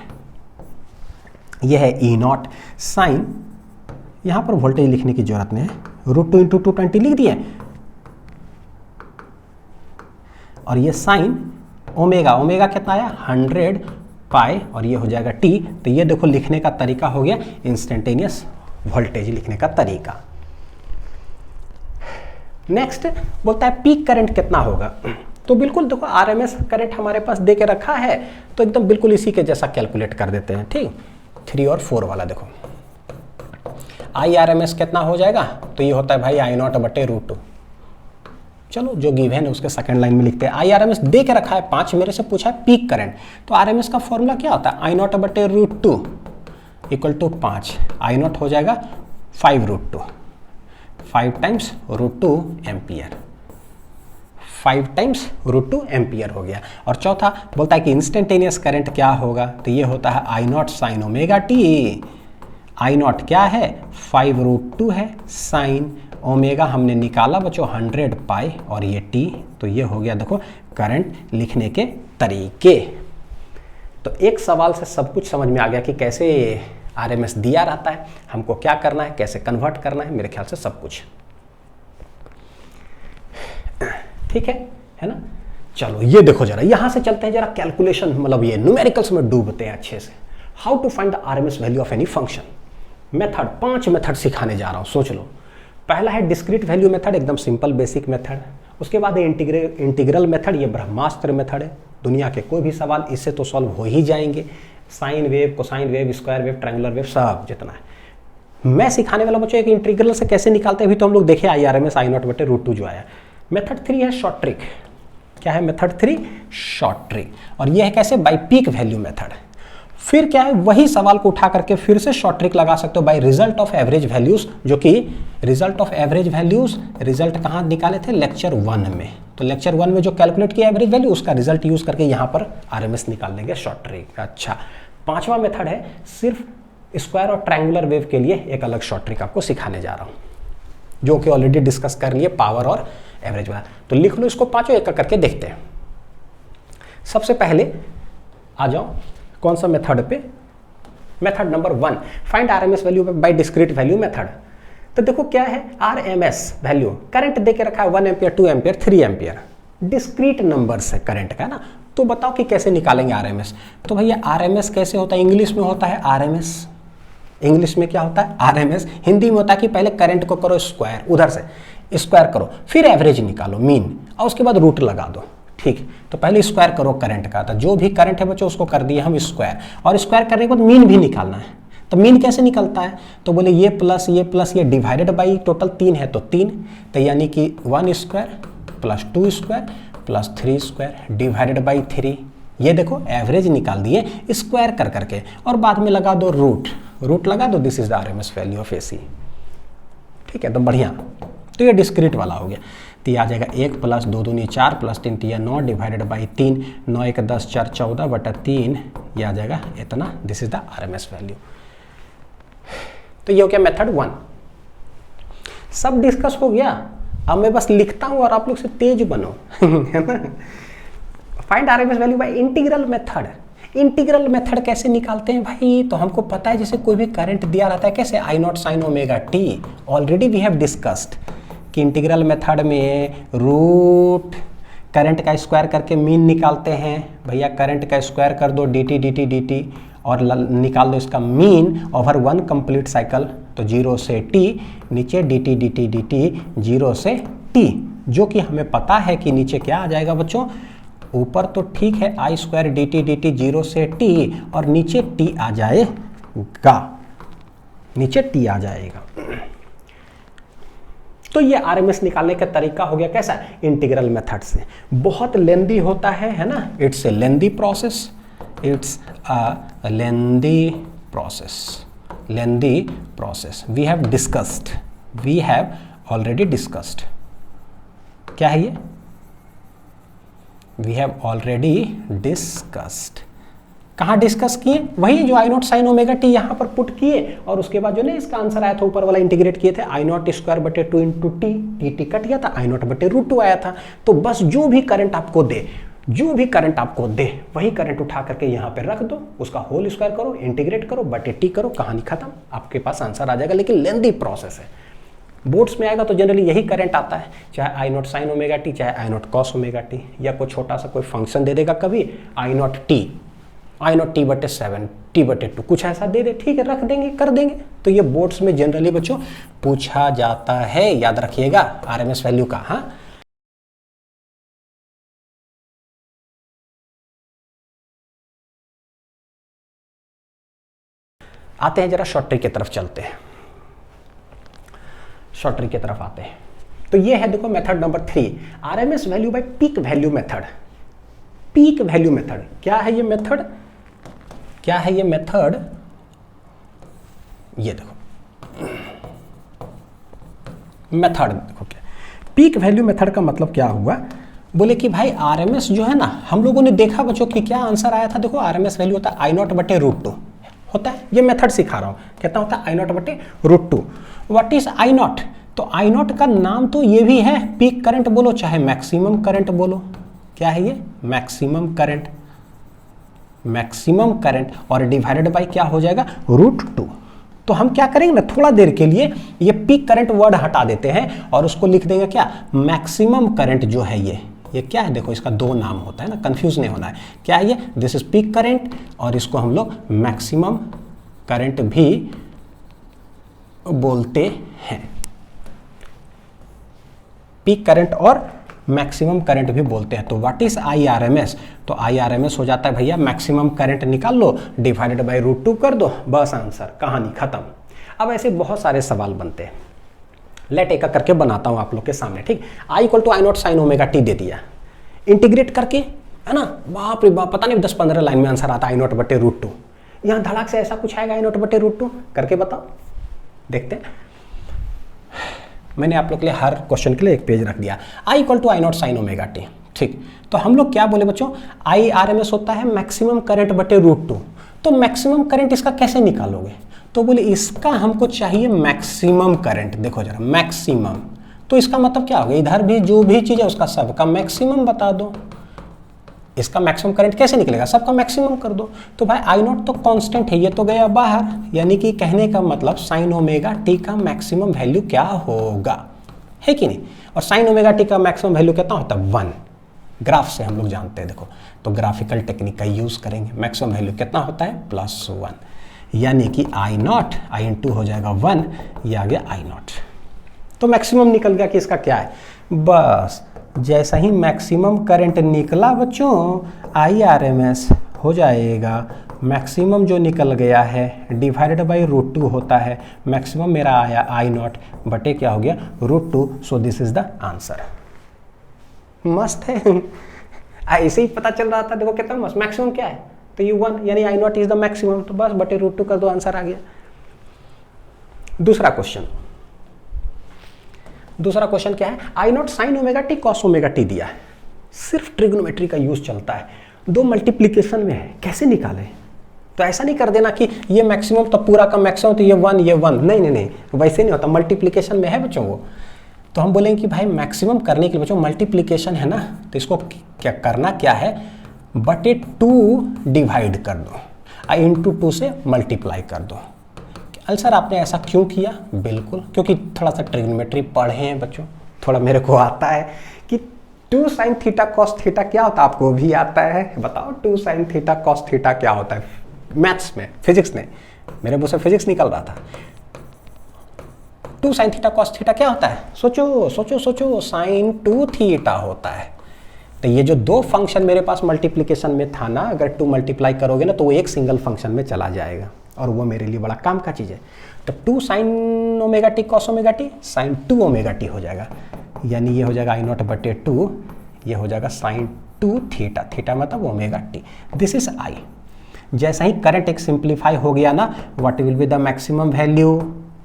S1: यह है E0 साइन, यहाँ पर वोल्टेज लिखने की जरूरत नहीं है, √2 × 220 लिख दिए, और ये साइन ओमेगा, ओमेगा कितना आया 100 पाई, और ये हो जाएगा T। तो ये देखो लिखने का तरीका हो गया इंस्टेंटेनियस वोल्टेज लिखने का तरीका। नेक्स्ट बोलता है पीक करंट कितना होगा। तो बिल्कुल देखो आरएमएस करंट हमारे पास दे के रखा है, तो एकदम बिल्कुल इसी के जैसा कैलकुलेट कर देते हैं। ठीक, 3 और 4 वाला देखो आई आर एम एस कितना हो जाएगा, तो ये होता है भाई आई नॉट बटे रूट 2। चलो जो गिवन है उसके सेकंड लाइन में लिखते हैं। आई आर एम एस दे के रखा है 5, मेरे से पूछा है पीक करंट, तो आर एम एस का फॉर्मूला क्या होता है, आई नॉट बटे root 2 equal to 5, I not हो जाएगा 5 root 2, 5 times root 2 ampere, 5 times root 2 ampere हो गया। और चौथा बोलता है कि इंस्टेंटेनियस करंट क्या होगा, तो ये होता है I not sine omega T. I naught क्या है, 5 रूट 2 है, साइन ओमेगा हमने निकाला बच्चों 100 पाई, और ये टी, तो ये हो गया देखो करंट लिखने के तरीके। तो एक सवाल से सब कुछ समझ में आ गया कि कैसे आरएमएस दिया रहता है, हमको क्या करना है, कैसे कन्वर्ट करना है, मेरे ख्याल से सब कुछ ठीक है ना। चलो ये देखो जरा, यहां से चलते हैं जरा कैलकुलेशन, मतलब ये न्यूमेरिकल्स में डूबते हैं अच्छे से। How to find the RMS value of any function. Method 5 method सिखाने जा रहा हूं, सोच लो। पहला है डिस्क्रीट वैल्यू मेथड, एकदम सिंपल बेसिक मेथड। उसके बाद है इंटीग्रल मेथड, ये ब्रह्मास्त्र मेथड है, दुनिया के कोई भी सवाल इससे तो सॉल्व हो ही जाएंगे। Sine wave, cosine wave, square wave, triangular wave, सब जितना है। मैं सिखाने वाला बच्चों एक इंटीग्रल से कैसे निकालते हैं, अभी तो हम लोग देखे I R M S I not बटे रूट 2 जो आया। मेथड 3 है शॉर्ट ट्रिक। क्या है मेथड 3? Short trick. और ये है कैसे, बाई पीक वैल्यू मेथड। फिर क्या है, वही सवाल को उठा करके फिर से शॉर्ट ट्रिक लगा सकते हो by result of average values, जो कि result of average values result कहाँ निकाले थे, लेक्चर 1 में। तो लेक्चर 1 में जो कैलकुलेट किया एवरेज वैल्यू, उसका रिजल्ट यूज करके यहाँ पर आरएमएस निकाल देंगे शॉर्ट ट्रिक। अच्छा, 5वां मेथड है सिर्फ स्क्वायर और ट्रायंगुलर वेव के लिए एक अलग शॉर्ट ट्रिक आपको सिखाने जा रहा हूँ, जो कि ऑलरेडी डिस्कस कर लिए पावर और एवरेज वाला। तो लिख लो इसको, पांचों एक करके देखते हैं। सबसे पहले आ जाओ कौन सा मेथड पे, method number 1, find RMS value by discrete value method. तो देखो क्या है, आरएमएस वैल्यू करंट दे के रखा है 1 ampere, 2 ampere, 3 ampere, discrete numbers है करंट का ना। तो बताओ कि कैसे निकालेंगे आरएमएस। तो भैया आरएमएस कैसे होता है, इंग्लिश में होता है आरएमएस। इंग्लिश में क्या होता है, आरएमएस। हिंदी में होता है कि पहले करंट को करो स्क्वायर, उधर से स्क्वायर करो, फिर एवरेज निकालो मीन, और उसके बाद रूट लगा दो। ठीक, तो पहले स्क्वायर करो करंट का, तो जो भी करंट है बच्चों उसको कर दिए हम स्क्वायर, और स्क्वायर करने के बाद मीन भी निकालना है। तो मीन कैसे निकलता है, तो बोले ये प्लस ये डिवाइडेड बाई टोटल 3 है तो 3, तो यानी कि 1 square plus 2 square plus 3 square divided by 3। ये देखो एवरेज निकाल दिए स्क्वायर कर करके, और बाद में लगा दो रूट लगा दो, this is the RMS value of AC. ठीक है, तो बढ़िया। तो ये डिस्क्रीट वाला हो गया। तो ये आ जाएगा 1 प्लस 2 दूनी 4 प्लस 3 तो 9 डिवाइडेड बाई 3, 9 1 10 4 14 बटा 3, ये आ जाएगा इतना, this is the RMS value. तो ये हो गया मेथड 1। सब डिस्कस हो गया, अब मैं बस लिखता हूं और आप लोग से तेज बनो है ना। Find RMS value by integral method. Integral method कैसे निकालते हैं भाई, तो हमको पता है जैसे कोई भी करंट दिया रहता है कैसे, I not sine omega T, already we have discussed कि इंटीग्रल मेथड में रूट करंट का स्क्वायर करके मीन निकालते हैं। भैया करंट का स्क्वायर कर दो dt dt dt और निकाल दो इसका मीन ओवर 1 कंप्लीट साइकिल, तो 0 से t, नीचे dt dt dt 0 से t, जो कि हमें पता है कि नीचे क्या आ जाएगा बच्चों, ऊपर तो ठीक है आई स्क्वायर डी टी 0 से t, और नीचे t आ जाएगा, नीचे t आ जाएगा। तो ये आरएमएस निकालने का तरीका हो गया कैसा, इंटीग्रल मेथड से। बहुत लेंदी होता है ना, it's a lengthy process, it's a lengthy process. We have discussed, we have already discussed. क्या है ये, वी हैव ऑलरेडी डिस्कस्ड। कहाँ डिस्कस किए, वही जो I not sine omega t यहाँ पर पुट किए, और उसके बाद जो ना इसका आंसर आया था ऊपर वाला इंटीग्रेट किए थे, आई नॉट स्क्वायर बटे 2 इंटू टी कट गया था, आई नॉट बटे रूट 2 आया था। तो बस जो भी करंट आपको दे, वही करंट उठा करके यहाँ पे रख दो, उसका होल स्क्वायर करो, इंटीग्रेट करो, बटे टी करो, कहानी खत्म, आपके पास आंसर आ जाएगा। लेकिन लेंदी प्रोसेस है, बोर्ड्स में आएगा तो जनरली यही करंट आता है, चाहे आई नॉट साइन ओमेगा टी, चाहे आई नॉट कॉस ओमेगा टी, या कोई छोटा सा कोई फंक्शन दे देगा कभी आई नॉट टी बटे 7, T/2, कुछ ऐसा दे दे, ठीक है रख देंगे, कर देंगे। तो ये बोर्ड्स में जनरली बच्चों पूछा जाता है, याद रखिएगा RMS वैल्यू का। हाँ, आते हैं जरा शॉर्ट ट्रिक की तरफ चलते हैं, शॉर्ट ट्रिक की तरफ आते हैं। तो ये है देखो method number 3, RMS value by peak value method. Peak value method क्या है ये मेथड, क्या है ये मेथड, ये देखो मेथड देखो क्या पीक वैल्यू मेथड का मतलब क्या हुआ, बोले कि भाई RMS जो है ना, हम लोगों ने देखा बच्चों कि क्या आंसर आया था, देखो RMS वैल्यू होता है I0/√2 होता है, ये मेथड सिखा रहा हूं, कितना होता है I0/√2। व्हाट इज I0, तो I0 का नाम तो ये भी है, पीक करंट बोलो चाहे मैक्सिमम करंट बोलो, क्या है ये मैक्सिमम करंट, मैक्सिमम करंट, और डिवाइडेड बाय क्या हो जाएगा √2। तो हम क्या करेंगे ना, थोड़ा देर के लिए ये पीक करंट वर्ड हटा देते हैं और उसको लिख देंगे क्या, मैक्सिमम करंट जो है ये क्या है, देखो इसका दो नाम होता है ना, कंफ्यूज नहीं होना है, क्या है ये, दिस इज पीक करंट और इसको हम लोग मैक्सिमम करंट भी बोलते हैं, पीक करंट और मैक्सिमम करंट भी बोलते हैं। तो व्हाट इज IRMS, तो IRMS हो जाता है भैया मैक्सिमम करंट निकाल लो, डिवाइडेड बाय √2 कर दो, बस आंसर, कहानी खत्म। अब ऐसे बहुत सारे सवाल बनते हैं, लेट एक करके बनाता हूं आप लोग के सामने, ठीक। I = I0 sin ωt दे दिया, इंटीग्रेट करके, है ना, बाप रे बाप, पता नहीं 10-15 लाइन में आंसर आता है I0/√2। यहां धड़ाक से ऐसा कुछ आएगा I0/√2, करके बताओ, देखते हैं। मैंने आप लोग के लिए हर क्वेश्चन के लिए एक पेज रख दिया। I = I0 sin ωt, ठीक। तो हम लोग क्या बोले बच्चों, IRMS होता है मैक्सिमम करंट बटे √2। तो मैक्सिमम करंट इसका कैसे निकालोगे, तो बोले इसका हमको चाहिए मैक्सिमम करंट, देखो जरा मैक्सिमम, तो इसका मतलब क्या होगा, इधर भी जो भी चीज है उसका सबका मैक्सिमम बता दो। इसका मैक्सिमम करंट कैसे निकलेगा, सबका मैक्सिमम कर दो। तो भाई I0 तो कांस्टेंट है, ये तो गया बाहर, यानी कि कहने का मतलब sin ωt का मैक्सिमम वैल्यू क्या होगा, है कि नहीं। और sin ωt का मैक्सिमम वैल्यू कितना होता है 1, ग्राफ से हम लोग जानते हैं, देखो तो ग्राफिकल टेक्निक का यूज करेंगे, मैक्सिमम वैल्यू कितना होता है +1, यानी कि I0 I हो जाएगा 1, ये आ गया I0। तो मैक्सिमम निकल गया कि इसका क्या है, बस जैसा ही मैक्सिमम करंट निकला बच्चों IRMS हो जाएगा, मैक्सिमम जो निकल गया है डिवाइडेड बाय √2 होता है, मैक्सिमम मेरा आया I0 बटे क्या हो गया √2, सो दिस इज द आंसर। मस्त है ऐसे ही पता चल रहा था, देखो कितना मस्त, मैक्सिमम क्या है तो ये 1, यानी I0 इज द मैक्सिमम, तो बस बटे √2 कर दो, आंसर आ गया। दूसरा क्वेश्चन, दूसरा क्वेश्चन क्या है, I0 sin ωt cos ωt दिया है, सिर्फ ट्रिग्नोमेट्री का यूज चलता है, दो मल्टीप्लीकेशन में है, कैसे निकालें। तो ऐसा नहीं कर देना कि ये मैक्सिमम तो पूरा का मैक्सिमम तो ये 1 ये 1, नहीं नहीं नहीं, वैसे नहीं होता, मल्टीप्लीकेशन में है बच्चों वो। तो हम बोलेंगे कि भाई मैक्सिमम करने के लिए बच्चों मल्टीप्लीकेशन है ना, तो इसको क्या करना क्या है, बटे 2 डिवाइड कर दो, I × 2 से मल्टीप्लाई कर दो। सर आपने ऐसा क्यों किया, बिल्कुल क्योंकि थोड़ा सा ट्रिग्नोमेट्री पढ़े हैं बच्चों, थोड़ा मेरे को आता है कि 2 sin थीटा cos थीटा क्या होता है, आपको भी आता है, बताओ 2 sin थीटा cos थीटा क्या होता है, मैथ्स में, फिजिक्स में, मेरे मुंह से फिजिक्स निकल रहा था। 2 sin थीटा cos थीटा क्या होता है, सोचो सोचो सोचो, sin 2 थीटा होता है। तो ये जो दो फंक्शन मेरे पास मल्टीप्लीकेशन में था ना, अगर 2 मल्टीप्लाई करोगे ना तो वो एक सिंगल फंक्शन में चला जाएगा, और वो मेरे लिए बड़ा काम का चीज़ है। तो 2 sin ωt cos ωt sin 2 ωt हो जाएगा, यानी ये हो जाएगा I0/2, ये हो जाएगा sin 2 थीटा, थीटा मतलब ωt, दिस इज I। जैसा ही करंट एक सिंप्लीफाई हो गया ना, what will be the maximum value,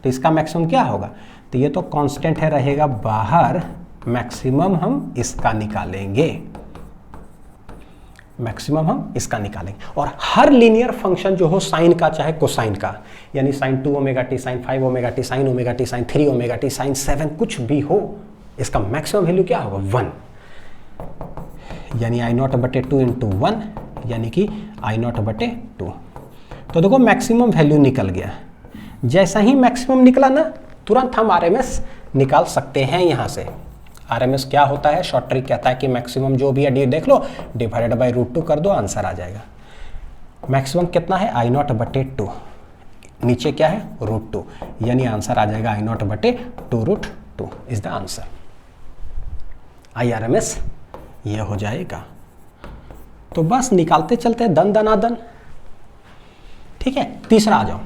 S1: तो इसका मैक्सिमम क्या होगा, तो ये तो कांस्टेंट है रहेगा बाहर, मैक्सिमम हम इसका निकालेंगे, मैक्सिमम हम इसका निकालेंगे। और हर लीनियर फंक्शन जो हो साइन का चाहे कोसाइन का, यानी sin 2 ωt sin 5 ωt sin ωt sin 3 ωt sin 7 कुछ भी हो, इसका मैक्सिमम वैल्यू क्या होगा 1, यानी I0/2 × 1, यानी कि I0/2। तो देखो मैक्सिमम वैल्यू निकल गया, जैसा ही मैक्सिमम निकला ना तुरंत हम RMS निकाल सकते हैं। यहाँ से RMS क्या होता है, शॉर्ट ट्रिक कहता है कि मैक्सिमम जो भी है देख लो, डिवाइडेड बाय √2 कर दो, आंसर आ जाएगा। मैक्सिमम कितना है आई नॉट बटे 2, नीचे क्या है √2, यानी आंसर आ जाएगा आई नॉट बटे 2√2 इज द आंसर। IRMS ये हो जाएगा। तो बस निकालते चलते दन दनादन, ठीक है। तीसरा आ जाओ,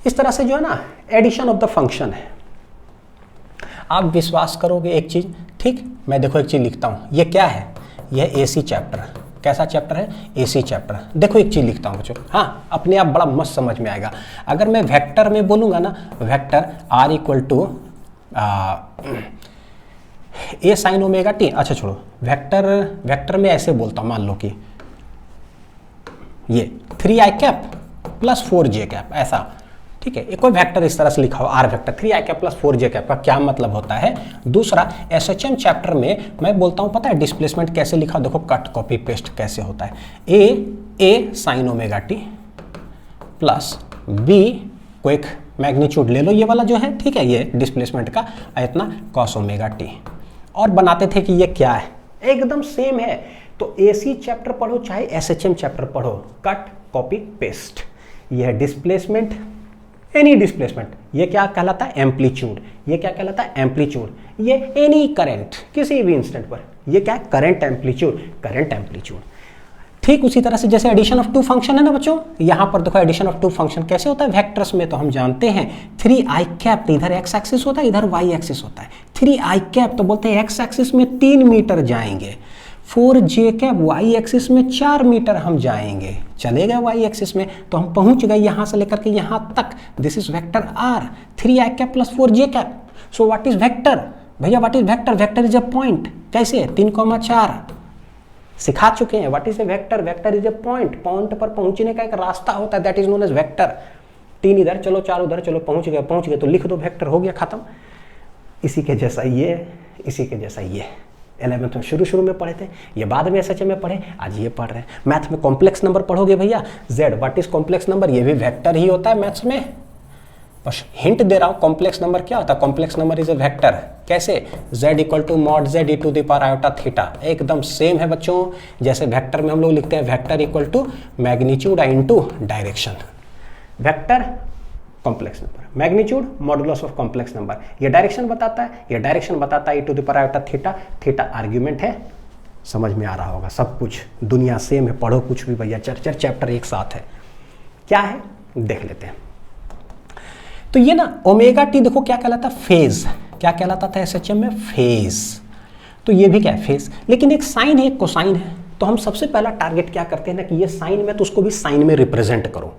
S1: इस तरह से जो है ना एडिशन ऑफ द फंक्शन है। आप विश्वास करोगे एक चीज, ठीक, मैं देखो एक चीज लिखता हूं, ये क्या है, यह AC चैप्टर। कैसा चैप्टर है, AC चैप्टर। देखो एक चीज लिखता हूं बच्चों, हाँ अपने आप बड़ा मस्त समझ में आएगा। अगर मैं वेक्टर में बोलूंगा ना, vector R equal to A sine omega t, अच्छा छोड़ो, वेक्टर में ऐसे बोलता हूं, मान लो कि ये 3i cap plus 4j cap, ऐसा, ठीक है। एक कोई वेक्टर इस तरह से लिखा हो, R vector 3i cap plus 4j cap का क्या मतलब होता है। दूसरा SHM चैप्टर में मैं बोलता हूं, पता है डिस्प्लेसमेंट कैसे लिखा, देखो कट कॉपी पेस्ट कैसे होता है, A sine omega T plus B को एक मैग्नीट्यूड ले लो, ये वाला जो है, ठीक है, ये डिस्प्लेसमेंट का इतना कॉस ओमेगा टी, और बनाते थे कि ये क्या है, एकदम सेम है। तो AC चैप्टर पढ़ो चाहे SHM चैप्टर पढ़ो, कट कॉपी पेस्ट, ये है डिस्प्लेसमेंट, एनी डिस्प्लेसमेंट, ये क्या कहलाता है एम्पलीट्यूड, ये क्या कहलाता है एम्पलीट्यूड, ये एनी करंट किसी भी इंस्टेंट पर, ये क्या है करंट एम्पलीट्यूड, करंट एम्पलीट्यूड। ठीक उसी तरह से जैसे एडिशन ऑफ टू फंक्शन है ना बच्चों, यहां पर देखो एडिशन ऑफ टू फंक्शन कैसे होता है वेक्टर्स में, तो हम जानते हैं 3i कैप, इधर x एक्सिस होता है, इधर y एक्सिस होता है। 3i कैप तो बोलते हैं x एक्सिस में 3 मीटर जाएंगे, 4j कैप y एक्सिस में 4 मीटर हम जाएंगे, चले गए y एक्सिस में, तो हम पहुंच गए यहां से लेकर के यहां तक। This is vector r, 3i cap plus 4j cap. So what is vector भैया, what is vector, vector is a point, कैसे 3,4 सिखा चुके हैं। What is a vector, vector is a point, point पर पहुंचने का एक रास्ता होता है, that is known as vector. 3 इधर चलो 4 उधर चलो, पहुंच गए तो लिख दो वेक्टर, हो गया खत्म। इसी के जैसा ये, इसी के जैसा ये 11th में शुरू में पढ़े थे, ये बाद में SHM में पढ़े, आज ये पढ़ रहे हैं। मैथ में कॉम्प्लेक्स नंबर पढ़ोगे भैया, Z what is complex number, ये भी वेक्टर ही होता है मैथ्स में, बस हिंट दे रहा हूं। कॉम्प्लेक्स नंबर क्या होता है, complex number is a vector, कैसे Z equal to mod Z e to the power iota theta, एकदम सेम है बच्चों। जैसे वेक्टर में हम लोग लिखते हैं vector equal to magnitude into direction, vector complex number, magnitude modulus of complex number, ये डायरेक्शन बताता है, ये डायरेक्शन बताता है e to the power iota theta, theta argument है। समझ में आ रहा होगा, सब कुछ दुनिया सेम है, पढ़ो कुछ भी भैया, चर चैप्टर एक साथ है। क्या है देख लेते हैं। तो ये ना ओमेगा टी देखो क्या कहलाता है, फेज, क्या कहलाता था SHM में, फेज। तो ये भी क्या है फेज, लेकिन एक साइन है एक कोसाइन है। तो हम सबसे पहला टारगेट क्या करते हैं ना कि ये साइन में, तो उसको भी साइन में रिप्रेजेंट करो।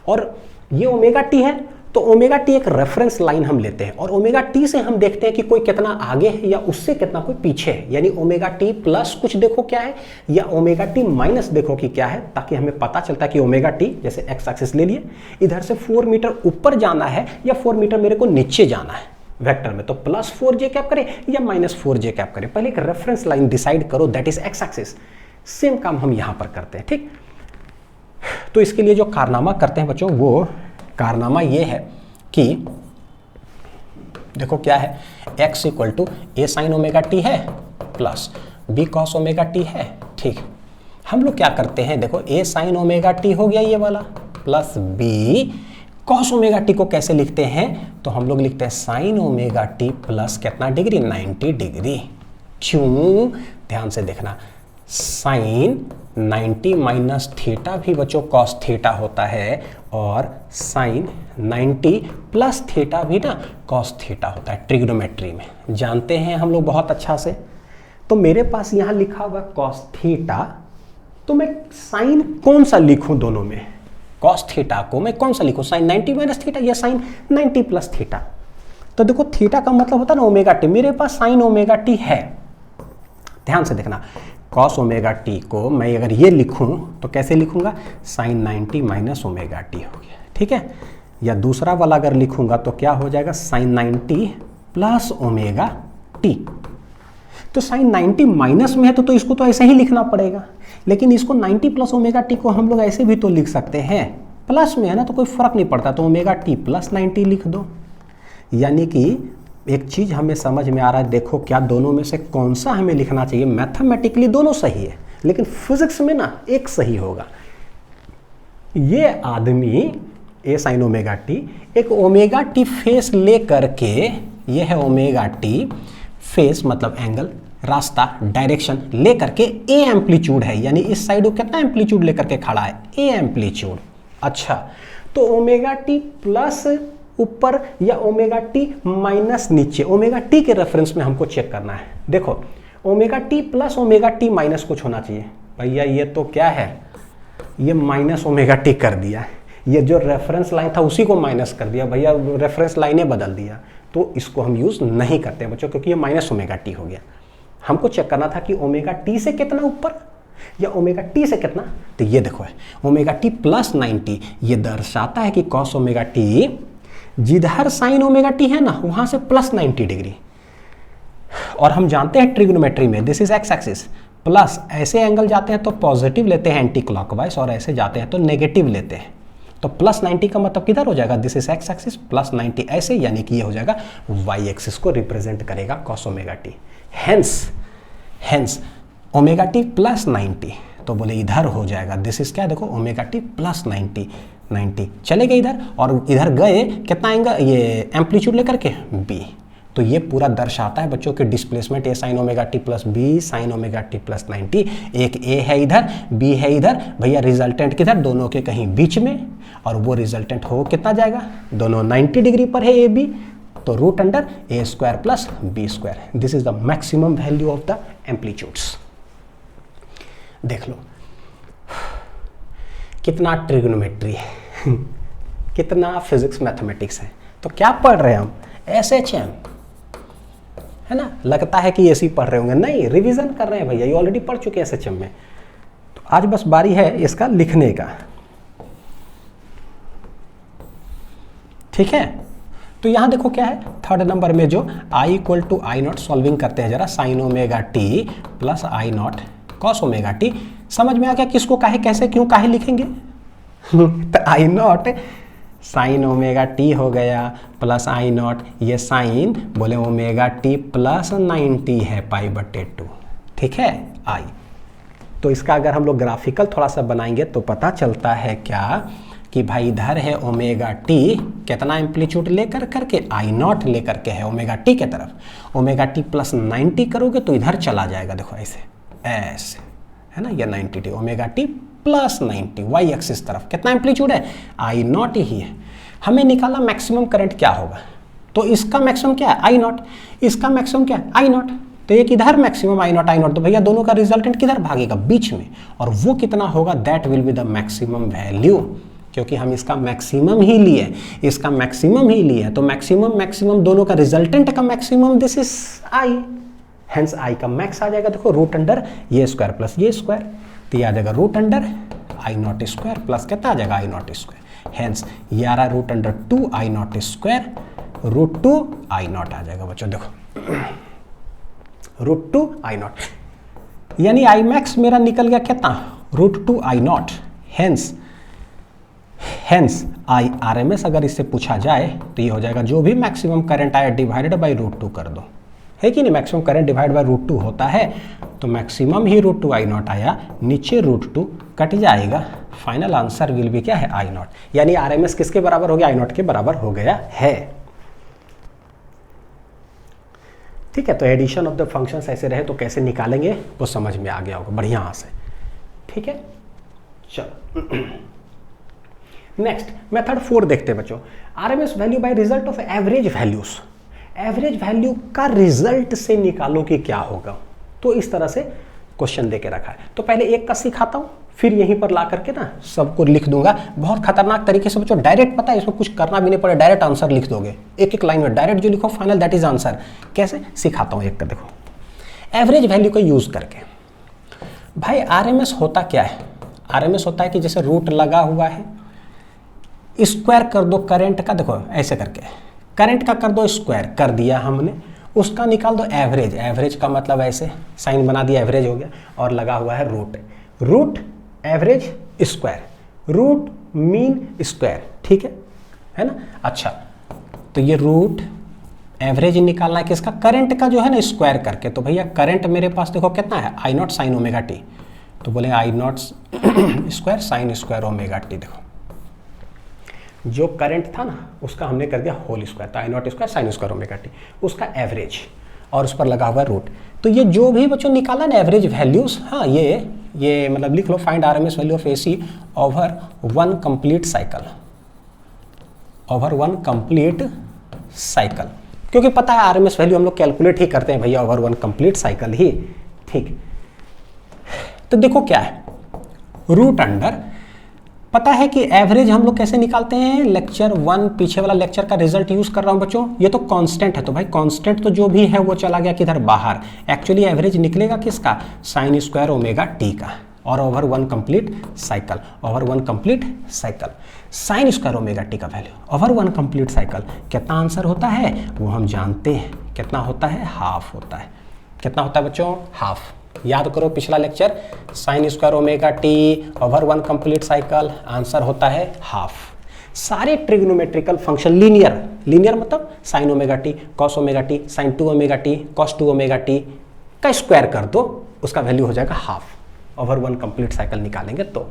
S1: और ये ओमेगा टी है, तो ओमेगा टी एक रेफरेंस लाइन हम लेते हैं, और ओमेगा टी से हम देखते हैं कि कोई कितना आगे है या उससे कितना कोई पीछे है, यानी ओमेगा टी प्लस कुछ देखो क्या है, या ओमेगा टी माइनस देखो कि क्या है, ताकि हमें पता चलता है कि ओमेगा टी, जैसे एक्स एक्सिस ले लिए, इधर से 4 मीटर ऊपर जाना है या 4 मीटर मेरे को नीचे जाना है वेक्टर में, तो प्लस 4j कैप करें या माइनस 4j कैप करें, पहले एक रेफरेंस लाइन डिसाइड करो, that is x axis. Same काम हम यहां पर करते हैं, ठीक। तो इसके लिए जो कारनामा करते हैं बच्चों, वो कारनामा ये है कि देखो क्या है, x equal to A sine omega T है plus B cos omega T है, ठीक। हम लोग क्या करते हैं, देखो ए साइन ओमेगा टी हो गया ये वाला, plus B cos omega t को कैसे लिखते हैं, तो हम लोग लिखते हैं साइन ओमेगा टी प्लस कितना डिग्री, 90 डिग्री। क्यों, ध्यान से देखना, साइन 90 माइनस थीटा भी बच्चों कॉस थीटा होता है, और साइन 90 प्लस थीटा भी ना कॉस थीटा होता है, ट्रिग्नोमेट्री में जानते हैं हम लोग बहुत अच्छा से। तो मेरे पास यहाँ लिखा हुआ कॉस थीटा, तो मैं साइन कौन सा लिखूं दोनों में, कॉस थीटा को मैं कौन सा लिखूं, साइन 90 माइनस थीटा या साइन 90 प्लस थीटा। तो देखो थीटा का मतलब होता है ना ओमेगा टी, मेरे पास साइन ओमेगा टी है, ध्यान से देखना, कॉस ओमेगा टी को मैं अगर ये लिखूं तो कैसे लिखूंगा, साइन 90 माइनस ओमेगा टी हो गया, ठीक है। या दूसरा वाला अगर लिखूंगा तो क्या हो जाएगा, साइन 90 प्लस ओमेगा टी। तो साइन 90 माइनस में है तो इसको तो ऐसे ही लिखना पड़ेगा, लेकिन इसको 90 प्लस ओमेगा टी को हम लोग ऐसे भी तो लिख सकते हैं, प्लस में है ना तो कोई फर्क नहीं पड़ता, तो ओमेगा टी प्लस 90 लिख दो। यानी कि एक चीज हमें समझ में आ रहा है, देखो क्या दोनों में से कौन सा हमें लिखना चाहिए, मैथमेटिकली दोनों सही है, लेकिन फिजिक्स में ना एक सही होगा। ये आदमी ए साइन ओमेगा टी एक ओमेगा टी फेस ले करके, ये है ओमेगा टी फेस मतलब एंगल, रास्ता, डायरेक्शन ले करके ए एम्पलीट्यूड है, यानी इस साइड वो कितना एम्पलीट्यूड लेकर के खड़ा है, ए एम्पलीट्यूड। अच्छा, तो ओमेगा टी प्लस ऊपर या ओमेगा टी माइनस नीचे, ओमेगा टी के रेफरेंस में हमको चेक करना है। देखो omega T plus omega T minus कुछ होना चाहिए। भैया ये तो क्या है, ये माइनस ओमेगा टी कर दिया, ये जो रेफरेंस लाइन था उसी को माइनस कर दिया, भैया रेफरेंस लाइनें बदल दिया, तो इसको हम यूज नहीं करते हैं बच्चों, क्योंकि ये माइनस ओमेगा टी हो गया। हमको चेक करना था कि ओमेगा टी से कितना ऊपर या ओमेगा टी से कितना, तो ये देखो है ओमेगा टी प्लस 90, ये दर्शाता है कि कॉस ओमेगा टी जिधर साइन ओमेगा टी है ना वहां से प्लस 90 डिग्री, और हम जानते हैं ट्रिग्नोमेट्री में this is x axis, plus ऐसे एंगल जाते हैं तो पॉजिटिव लेते हैं एंटी क्लॉकवाइज, और ऐसे जाते हैं तो नेगेटिव लेते हैं, तो प्लस 90 का मतलब किधर हो जाएगा, this is x axis, plus 90 ऐसे, यानी कि ये हो जाएगा वाई एक्सिस को रिप्रेजेंट करेगा cos omega T. Hence omega T plus 90, तो बोले इधर हो जाएगा, दिस इज क्या, देखो ओमेगा टी प्लस 90 चले गए इधर, और इधर गए कितना एंगल, ये एम्पलीट्यूड लेकर के बी, तो ये पूरा दर्शाता है बच्चों के displacement, A sine omega T plus B sine omega T plus 90, एक ए है इधर, बी है इधर, भैया रिजल्टेंट किधर, दोनों के कहीं बीच में, और वो रिजल्टेंट हो कितना जाएगा, दोनों 90 डिग्री पर है ए बी, तो root under A square plus B square, this is the maximum value of the amplitudes. देख लो कितना ट्रिग्नोमेट्री है कितना फिजिक्स मैथमेटिक्स है। तो क्या पढ़ रहे हैं हम, SHM है ना, लगता है कि ऐसे ही पढ़ रहे होंगे, नहीं रिवीजन कर रहे हैं भैया, ये ऑलरेडी पढ़ चुके हैं SHM में। तो आज बस बारी है इसका लिखने का, ठीक है। तो यहां देखो क्या है, थर्ड नंबर में जो I equal to I naught solving करते हैं जरा, sine omega T plus I naught cos omega t, समझ में आ गया किसको काहे कैसे क्यों काहे लिखेंगे तो I not sine omega T हो गया प्लस आई नॉट, ये साइन बोले ओमेगा टी प्लस 90 है π/2, ठीक है आई। तो इसका अगर हम लोग ग्राफिकल थोड़ा सा बनाएंगे तो पता चलता है क्या कि भाई इधर है ओमेगा टी कितना एम्पलीट्यूड लेकर करके आई नॉट लेकर के है ओमेगा टी के तरफ, ओमेगा टी प्लस 90 करोगे तो इधर चला जाएगा, देखो ऐसे ऐसे है ना, ये 90 t omega T plus 90 Y axis तरफ कितना एम्पलीट्यूड है, आई नॉट ही है। हमें निकालना मैक्सिमम करंट क्या होगा, तो इसका मैक्सिमम क्या है आई नॉट, इसका मैक्सिमम क्या है आई नॉट, तो ये किधर मैक्सिमम आई नॉट, तो भैया दोनों का रिजल्टेंट किधर भागेगा, बीच में, और वो कितना होगा, that will be the maximum value, क्योंकि हम इसका मैक्सिमम ही लिए, इसका मैक्सिमम ही लिए, तो मैक्सिमम दोनों का रिजल्टेंट का maximum this is I, hence I का मैक्स आ जाएगा, देखो रूट अंडर ये स्क्वायर प्लस ये स्क्वायर, तो ये आ जाएगा root under I naught square plus कितना आ जाएगा आई नॉट स्क्वायर, हेंस ये आ रहा है root under 2 I naught square root 2 I naught आ जाएगा बच्चों, देखो रूट 2 आई नॉट, यानी आई मैक्स मेरा निकल गया कितना root 2 I naught, hence I R M S अगर इससे पूछा जाए तो ये हो जाएगा जो भी मैक्सिमम करंट आया डिवाइडेड बाई रूट 2 कर दो, है कि नहीं, maximum current divide by root 2 होता है, तो मैक्सिमम ही रूट 2 आई नॉट आया, नीचे रूट 2 कट जाएगा, फाइनल आंसर विल भी क्या है आई नॉट, यानी आरएमएस किसके बराबर हो गया, आई नॉट के बराबर हो गया है। ठीक है, तो एडिशन ऑफ द फंक्शंस ऐसे रहे तो कैसे निकालेंगे वो समझ में आ गया होगा बढ़िया से, ठीक है। चलो नेक्स्ट मेथड 4 देखते हैं बच्चों, RMS value by result of average values, average value का रिजल्ट से निकालो कि क्या होगा, तो इस तरह से क्वेश्चन देके रखा है। तो पहले एक का सिखाता हूं, फिर यहीं पर ला करके ना सबको लिख दूंगा, बहुत खतरनाक तरीके से बच्चों, डायरेक्ट पता है इसमें कुछ करना भी नहीं पड़े, डायरेक्ट आंसर लिख दोगे, एक एक लाइन में डायरेक्ट जो लिखो फाइनल दैट इज आंसर। कैसे सिखाता हूं एक का, देखो एवरेज वैल्यू का यूज करके। भाई आरएमएस होता क्या है, आरएमएस होता है कि जैसे रूट लगा हुआ है, स्क्वायर कर दो करंट का, देखो ऐसे करके करंट का कर दो स्क्वायर कर दिया हमने, उसका निकाल दो एवरेज, एवरेज का मतलब ऐसे साइन बना दिया, एवरेज हो गया, और लगा हुआ है root, root average square, root mean square, ठीक है ना। अच्छा तो ये रूट एवरेज निकालना है किसका, करंट का जो है ना स्क्वायर करके, तो भैया करंट मेरे पास देखो कितना है I not sine omega T, तो बोले I naught square sine square omega T, देखो जो करंट था ना उसका हमने कर दिया होल स्क्वायर, तो I naught square sine square omega T, उसका एवरेज, और उस पर लगा हुआ रूट। तो ये जो भी बच्चों निकाला ना एवरेज वैल्यूज, हाँ ये मतलब लिख लो find RMS value of AC over one complete cycle, over one complete cycle, क्योंकि पता है आरएमएस वैल्यू हम लोग कैलकुलेट ही करते हैं भैया ओवर वन कंप्लीट साइकिल ही, ठीक। तो देखो क्या है, रूट अंडर, पता है कि एवरेज हम लोग कैसे निकालते हैं, लेक्चर 1 पीछे वाला लेक्चर का रिजल्ट यूज कर रहा हूं बच्चों। ये तो कांस्टेंट है, तो भाई कांस्टेंट तो जो भी है वो चला गया किधर, बाहर। एक्चुअली एवरेज निकलेगा किसका, साइन स्क्वायर ओमेगा टी का, और over one complete cycle, over one complete cycle sine square omega T का value over one complete cycle कितना आंसर होता है वो हम जानते हैं, कितना होता है, हाफ होता है। कितना होता है बच्चों, हाफ। याद करो पिछला lecture, sine square omega t over one complete cycle, answer होता है हाफ। सारे ट्रिग्नोमेट्रिकल फंक्शन लीनियर, लीनियर मतलब sine omega t, cos omega t, sine 2 omega t, cos 2 omega T का स्क्वायर कर दो, उसका वैल्यू हो जाएगा half. Over one complete cycle निकालेंगे तो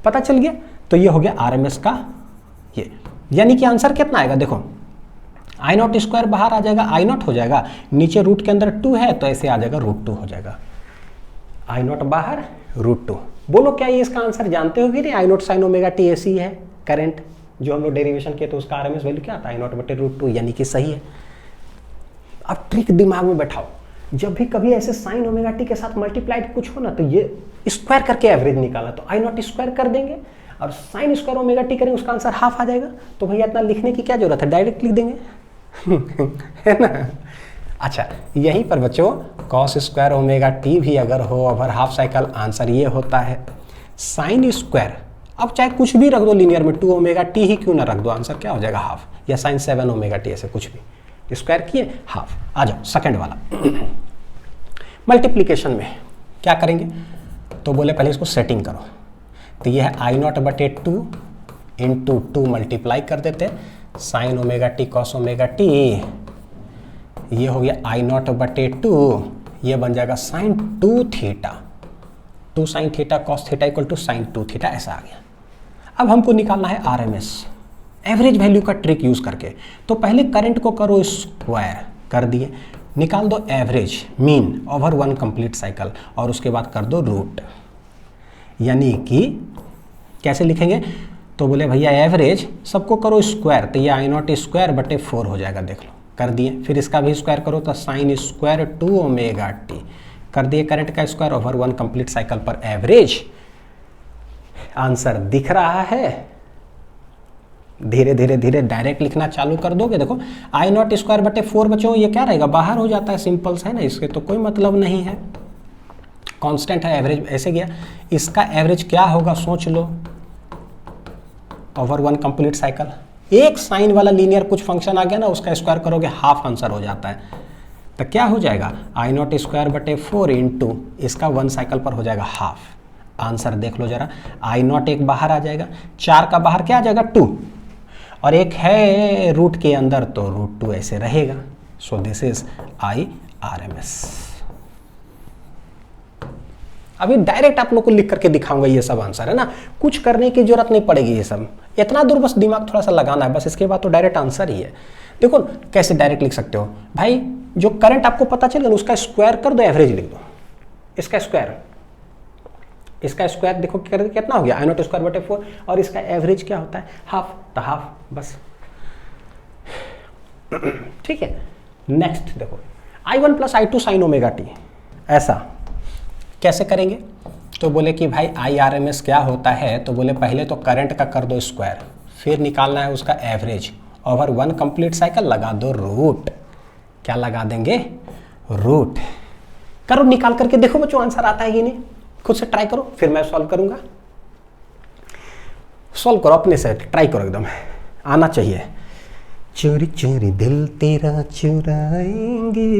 S1: पता चल गया। तो ये हो गया आरएमएस का ये, यानी कि आंसर कितना आएगा, देखो आई नॉट स्क्वायर बाहर आ जाएगा, आई नॉट हो जाएगा, नीचे रूट के अंदर 2 है तो ऐसे आ जाएगा रूट 2 हो जाएगा, आई नॉट बाहर रूट 2। बोलो क्या ये इसका आंसर जानते हो कि नहीं, I not sine omega T AC है करंट, जो हम लोग डेरिवेशन किए तो उसका आरएमएस वैल्यू क्या आता है, आई नॉट बटे रूट 2, यानी कि सही है। अब ट्रिक दिमाग में बैठाओ, जब भी कभी ऐसे साइन ओमेगा टी के साथ मल्टीप्लाइड कुछ हो ना, तो ये स्क्वायर करके एवरेज निकाला तो आई नॉट स्क्वायर कर देंगे, और साइन स्क्वायर ओमेगा टी करेंगे उसका आंसर हाफ आ जाएगा। तो भैया इतना लिखने की क्या जरूरत है, डायरेक्ट लिख देंगे है ना। अच्छा यहीं पर बच्चों कॉस स्क्वायर ओमेगा टी भी अगर हो ओवर हाफ साइकिल, आंसर ये होता है साइन स्क्वायर, अब चाहे कुछ भी रख दो लीनियर में, 2 ओमेगा टी ही क्यों ना रख दो, आंसर क्या हो जाएगा हाफ, या साइन 7 ओमेगा टी, ऐसे कुछ भी स्क्वायर किए हाफ। आ जाओ सेकंड वाला मल्टीप्लीकेशन में क्या करेंगे, तो बोले पहले इसको सेटिंग करो, तो ये है आई नॉट बटे 2 इंटू 2 मल्टीप्लाई कर देते, sign omega t cos omega T, ये हो गया आई नॉट बटे 2, ये बन जाएगा sine 2 theta, 2 sine theta cos theta equal to sine 2 theta, ऐसा आ गया। अब हमको निकालना है आरएमएस एवरेज वैल्यू का ट्रिक यूज करके, तो पहले करंट को करो स्क्वायर कर दिए, निकाल दो average mean over one complete cycle, और उसके बाद कर दो रूट, यानी कि कैसे लिखेंगे, तो बोले भैया एवरेज सबको करो स्क्वायर, तो ये आई नॉट स्क्वायर बटे 4 हो जाएगा, देख लो कर दिए। फिर इसका भी स्क्वायर करो तो साइन स्क्वायर 2 ओमेगा टी कर दिए, करंट का square over one complete cycle पर एवरेज। आंसर दिख रहा है, धीरे धीरे धीरे डायरेक्ट लिखना चालू कर दोगे, देखो आई नॉट स्क्वायर बटे 4 बच्चों ये क्या रहेगा, बाहर हो जाता है, सिंपल है ना, इसके तो कोई मतलब नहीं है, कांस्टेंट है, एवरेज ऐसे गया। इसका एवरेज क्या होगा सोच लो, ओवर वन कंप्लीट साइकिल, एक साइन वाला लीनियर कुछ फंक्शन आ गया ना, उसका स्क्वायर करोगे हाफ आंसर हो जाता है, तो क्या हो जाएगा आई नॉट स्क्वायर बटे 4 इंटू इसका 1 साइकिल पर हो जाएगा हाफ। आंसर देख लो जरा, आई नॉट एक बाहर आ जाएगा, 4 का बाहर क्या आ जाएगा 2, और एक है रूट के अंदर तो रूट 2 ऐसे रहेगा। So this is I R M S. अभी डायरेक्ट आप लोग को लिख करके दिखाऊंगा, ये सब आंसर है ना, कुछ करने की जरूरत नहीं पड़ेगी, ये सब इतना दूर बस दिमाग थोड़ा सा लगाना है बस, इसके बाद तो डायरेक्ट आंसर ही है। देखो कैसे डायरेक्ट लिख सकते हो भाई, जो करंट आपको पता चलेगा उसका स्क्वायर कर दो, एवरेज लिख दो, इसका स्क्वायर देखो कितना हो गया, आई नॉट स्क्वायर बटे 4, और इसका एवरेज क्या होता है हाफ, तो हाफ बस, ठीक है। नेक्स्ट देखो I1 plus I2 sign omega T, ऐसा कैसे करेंगे, तो बोले कि भाई IRMS क्या होता है, तो बोले पहले तो करंट का कर दो स्क्वायर, फिर निकालना है उसका average over one complete cycle, लगा दो रूट, क्या लगा देंगे रूट, करो निकाल करके देखो बच्चों आंसर आता है कि नहीं, खुद से ट्राई करो, फिर मैं सॉल्व करूंगा, सॉल्व करो अपने से, ट्राई करो एकदम आना चाहिए। चोरी चोरी दिल तेरा चुराएंगे,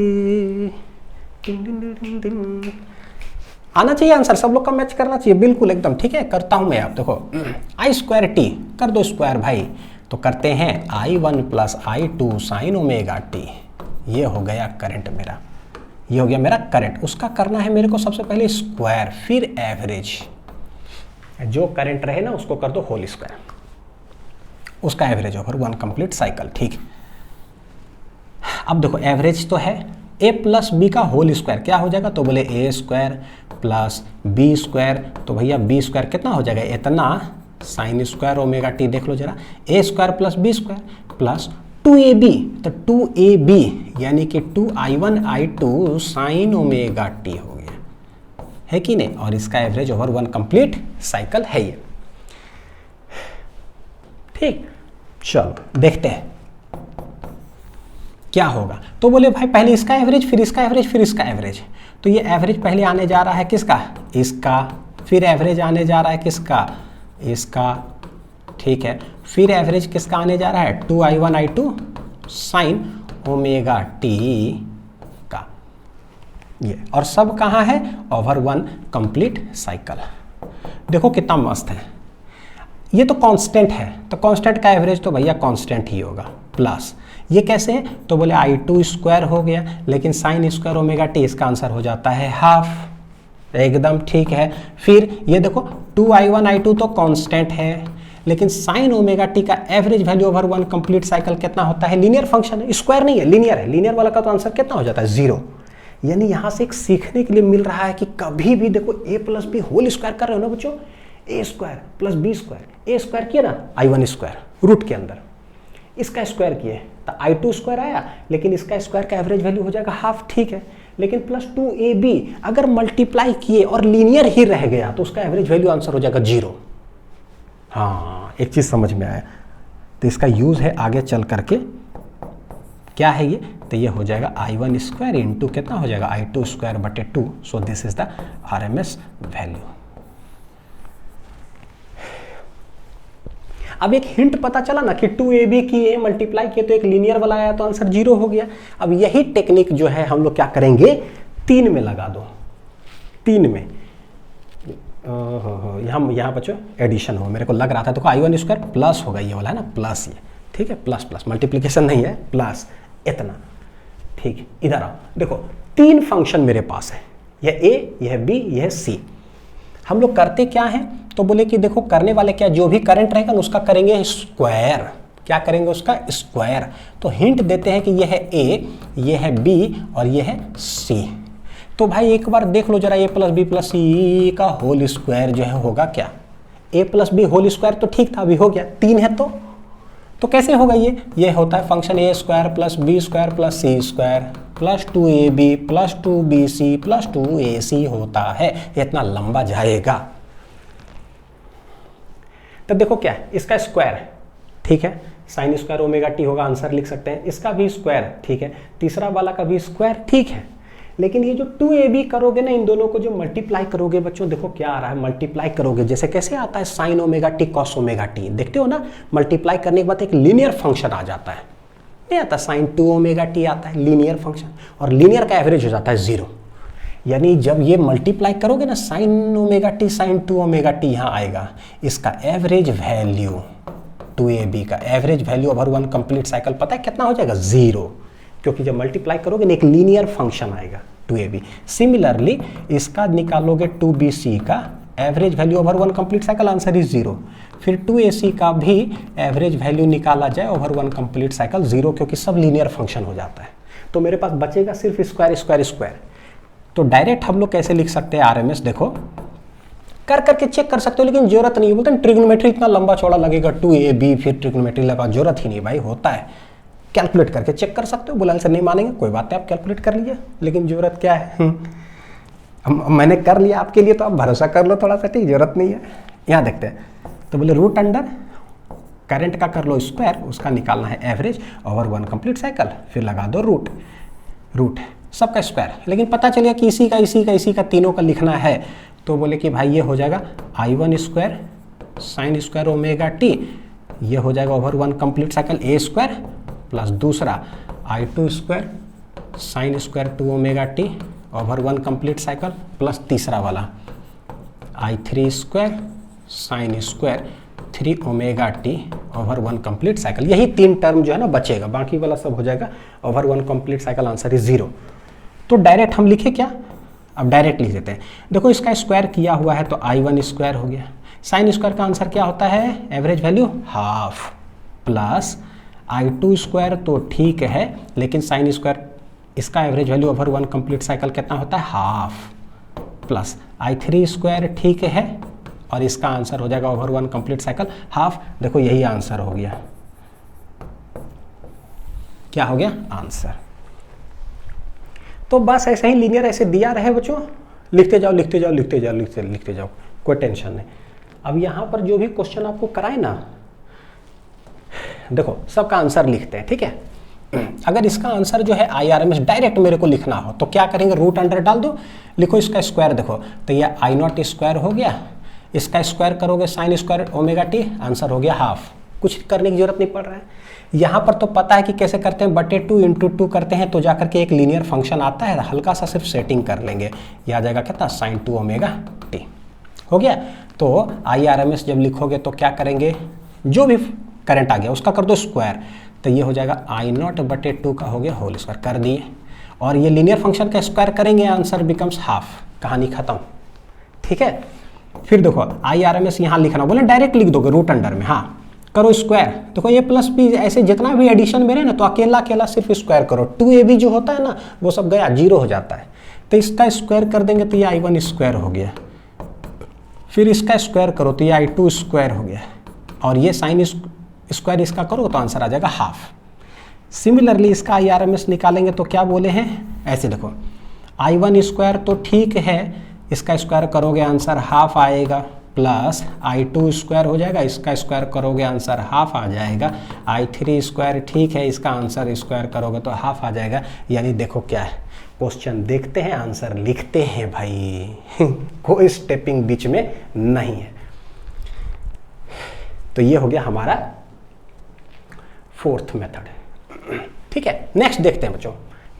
S1: आना चाहिए आंसर, सब लोग का मैच करना चाहिए बिल्कुल एकदम, ठीक है। करता हूं मैं, आप देखो आई स्क्वायर टी कर दो स्क्वायर भाई, तो करते हैं I1 plus I2 sign omega T, ये हो गया करंट मेरा, ये हो गया मेरा करंट। उसका करना है मेरे को सबसे पहले स्क्वायर, फिर एवरेज, जो करंट रहे ना उसको कर दो होल स्क्वायर, उसका average over one complete cycle. ठीक, अब देखो एवरेज तो है a प्लस बी का होल स्क्वायर, क्या हो जाएगा, तो बोले a square plus B square, तो भैया बी स्क्वायर कितना हो जाएगा, इतना साइन स्क्वायर ओमेगा टी, देख लो जरा, a square plus B square plus 2ab, तो 2ab यानी कि 2i1i2 साइन ओमेगा टी हो गया, है कि नहीं, और इसका average over one complete cycle है ये। ठीक, चलो देखते हैं क्या होगा। तो बोले भाई पहले इसका एवरेज, फिर इसका एवरेज, फिर इसका एवरेज, तो ये एवरेज पहले आने जा रहा है किसका, इसका, फिर एवरेज आने जा रहा है किसका, इसका, ठीक है, फिर एवरेज किसका आने जा रहा है, 2i1i2 साइन ओमेगा टी का, ये, और सब कहाँ है, ओवर वन कंप्लीट साइकिल। देखो कितना मस्त है, ये तो कांस्टेंट है, तो कांस्टेंट का एवरेज तो भैया कांस्टेंट ही होगा, प्लस ये कैसे है, तो बोले i2 स्क्वायर हो गया, लेकिन साइन स्क्वायर ओमेगा टी, इसका आंसर हो जाता है हाफ, एकदम ठीक है। फिर ये देखो 2i1i2 तो कांस्टेंट है, लेकिन साइन ओमेगा टी का average value over one complete cycle कितना होता है, लीनियर फंक्शन है, स्क्वायर नहीं है, लीनियर है, लीनियर वाला का तो आंसर कितना हो जाता है, 0। यानी यहाँ से एक सीखने के लिए मिल रहा है कि कभी भी देखो a plus B whole square कर रहे हो ना बच्चों, a square plus B square, a square किया ना i1 स्क्वायर रूट के अंदर, इसका स्क्वायर किए तो i2 स्क्वायर आया, लेकिन इसका स्क्वायर का एवरेज वैल्यू हो जाएगा हाफ, ठीक है, लेकिन प्लस 2ab अगर मल्टीप्लाई किए और लीनियर ही रह गया तो उसका एवरेज वैल्यू आंसर हो जाएगा 0। हाँ, एक चीज समझ में आया, तो इसका यूज है आगे चल करके, क्या है ये, तो ये हो जाएगा i1 स्क्वायर इंटू कितना हो जाएगा, i2 स्क्वायर बटे 2, सो this is the RMS value. अब एक हिंट पता चला ना कि 2ab की मल्टीप्लाई किए तो एक लीनियर वाला आया तो आंसर 0 हो गया। अब यही टेक्निक जो है हम लोग क्या करेंगे, 3 में लगा दो, 3 में, यहाँ बच्चों एडिशन हो, मेरे को लग रहा था, देखो i1 स्क्वायर प्लस होगा, ये वाला है ना प्लस, ये ठीक है, प्लस प्लस मल्टीप्लीकेशन नहीं है, प्लस इतना, ठीक, इधर आओ, देखो 3 फंक्शन मेरे पास है, यह a, यह b, यह c। हम लोग करते क्या है, तो बोले कि देखो करने वाले क्या, जो भी करंट रहेगा ना उसका करेंगे स्क्वायर, क्या करेंगे उसका स्क्वायर। तो हिंट देते हैं कि यह है a, यह है b और यह है c। तो भाई एक बार देख लो जरा, a plus B plus C का होल स्क्वायर जो है होगा क्या, a plus B whole square तो ठीक था, अभी हो गया, 3 है तो कैसे होगा ये होता है function a square plus B square plus C square plus 2ab plus 2bc plus 2ac होता है, इतना लंबा जाएगा। तब देखो क्या है, इसका स्क्वायर, ठीक है, साइन स्क्वायर ओमेगा टी होगा, आंसर लिख सकते हैं, इसका भी स्क्वायर, ठीक है, तीसरा वाला का भी स्क्वायर, ठीक है, लेकिन ये जो 2ab करोगे ना, इन दोनों को जो मल्टीप्लाई करोगे बच्चों, देखो क्या आ रहा है, मल्टीप्लाई करोगे जैसे कैसे आता है sign omega t cos omega T, देखते हो ना, मल्टीप्लाई करने के बाद एक लीनियर फंक्शन आ जाता है, नहीं आता, साइन 2 ओमेगा टी आता है लीनियर फंक्शन, और लीनियर का एवरेज हो जाता है 0। यानी जब ये मल्टीप्लाई करोगे ना, sine omega t sine 2 omega t यहाँ आएगा, इसका एवरेज वैल्यू 2ab का average value over one complete cycle पता है कितना हो जाएगा, 0, क्योंकि जब मल्टीप्लाई करोगे ना एक लीनियर फंक्शन आएगा 2ab। सिमिलरली इसका निकालोगे 2bc का average value over one complete cycle, answer is 0। फिर 2ac का भी एवरेज वैल्यू निकाला जाए ओवर वन कंप्लीट साइकिल, 0, क्योंकि सब लीनियर फंक्शन हो जाता है। तो मेरे पास बचेगा सिर्फ स्क्वायर स्क्वायर स्क्वायर। तो डायरेक्ट हम लोग कैसे लिख सकते हैं RMS, देखो कर करके चेक कर सकते हो, लेकिन जरूरत नहीं है, बोलते हैं ट्रिग्नोमेट्री इतना लंबा चौड़ा लगेगा, 2ab फिर ट्रिग्नोमेट्री लगा, जरूरत ही नहीं भाई, होता है, कैलकुलेट करके चेक कर सकते हो। बोला सर नहीं मानेंगे, कोई बात नहीं, आप कैलकुलेट कर लीजिए, लेकिन जरूरत क्या है, मैंने कर लिया आपके लिए, तो आप भरोसा कर लो थोड़ा सा, ठीक, जरूरत नहीं है। यहाँ देखते हैं, तो बोले रूट अंडर करंट का कर लो स्क्वायर, उसका निकालना है average over one complete cycle, फिर लगा दो रूट सबका स्क्वायर, लेकिन पता चलिए कि इसी का तीनों का लिखना है, तो बोले कि भाई ये हो जाएगा i1 square sine square omega T, ये हो जाएगा over one complete cycle a square plus दूसरा i2 square sine square 2 omega t over one complete cycle plus तीसरा वाला i3 square sine square 3 omega t over one complete cycle. यही 3 term जो है ना बचेगा, बाकी वाला सब हो जाएगा over one complete cycle, answer is 0। तो डायरेक्ट हम लिखे क्या, अब डायरेक्ट लिख देते हैं। देखो इसका स्क्वायर किया हुआ है तो i1 स्क्वायर हो गया, साइन स्क्वायर का आंसर क्या होता है, average value half, plus I2 square तो ठीक है, लेकिन साइन स्क्वायर इसका average value over one complete cycle कितना होता है, हाफ, प्लस I3 स्क्वायर ठीक है, और इसका आंसर हो जाएगा over one complete cycle half. देखो यही आंसर हो गया, क्या हो गया आंसर। तो बस ऐसे ही लीनियर ऐसे दिया रहे बच्चों, लिखते जाओ लिखते जाओ लिखते जाओ लिखते जाओ, कोई टेंशन नहीं। अब यहाँ पर जो भी क्वेश्चन आपको कराए ना, देखो सबका आंसर लिखते हैं, ठीक है। अगर इसका आंसर जो है IRMS डायरेक्ट मेरे को लिखना हो तो क्या करेंगे, रूट अंडर डाल दो, लिखो इसका स्क्वायर, देखो तो यह I0 स्क्वायर हो गया, इसका स्क्वायर करोगे sign square omega T, answer हो गया हाफ। कुछ करने की जरूरत नहीं पड़ रहा है। यहाँ पर तो पता है कि कैसे करते हैं, बटे 2 इंटू 2 करते हैं तो जाकर के एक लीनियर फंक्शन आता है, हल्का सा सिर्फ सेटिंग कर लेंगे, यह आ जाएगा कितना, साइन 2 ओमेगा टी हो गया। तो IRMS जब लिखोगे तो क्या करेंगे, जो भी करंट आ गया उसका कर दो स्क्वायर, तो ये हो जाएगा I0 बटे 2 का हो गया होल स्क्वायर, कर दिए। और ये लीनियर फंक्शन का स्क्वायर करेंगे, आंसर बिकम्स हाफ, कहानी खत्म, ठीक है। फिर देखो IRMS यहाँ लिखना, बोले डायरेक्ट लिख दोगे रूट अंडर में, हाँ करो स्क्वायर, देखो ये प्लस बी ऐसे जितना भी एडिशन मेरे ना, तो अकेला अकेला सिर्फ स्क्वायर करो, 2AB जो होता है ना वो सब गया, जीरो हो जाता है, तो इसका स्क्वायर कर देंगे तो ये I1 स्क्वायर हो गया, फिर इसका स्क्वायर करो तो ये I2 स्क्वायर हो गया, और ये साइन स्क्वायर इसका करो तो आंसर आ जाएगा हाफ। सिमिलरली इसका IRMS निकालेंगे तो क्या बोले हैं, ऐसे देखो I1 स्क्वायर तो ठीक है, इसका स्क्वायर करोगे आंसर हाफ आएगा, प्लस I2 स्क्वायर हो जाएगा, इसका स्क्वायर करोगे आंसर हाफ आ जाएगा, I3 स्क्वायर ठीक है, इसका आंसर स्क्वायर करोगे तो हाफ आ जाएगा। यानी देखो क्या है, क्वेश्चन देखते हैं आंसर लिखते हैं भाई कोई स्टेपिंग बीच में नहीं है। तो ये हो गया हमारा फोर्थ मेथड, ठीक है। नेक्स्ट देखते हैं बच्चों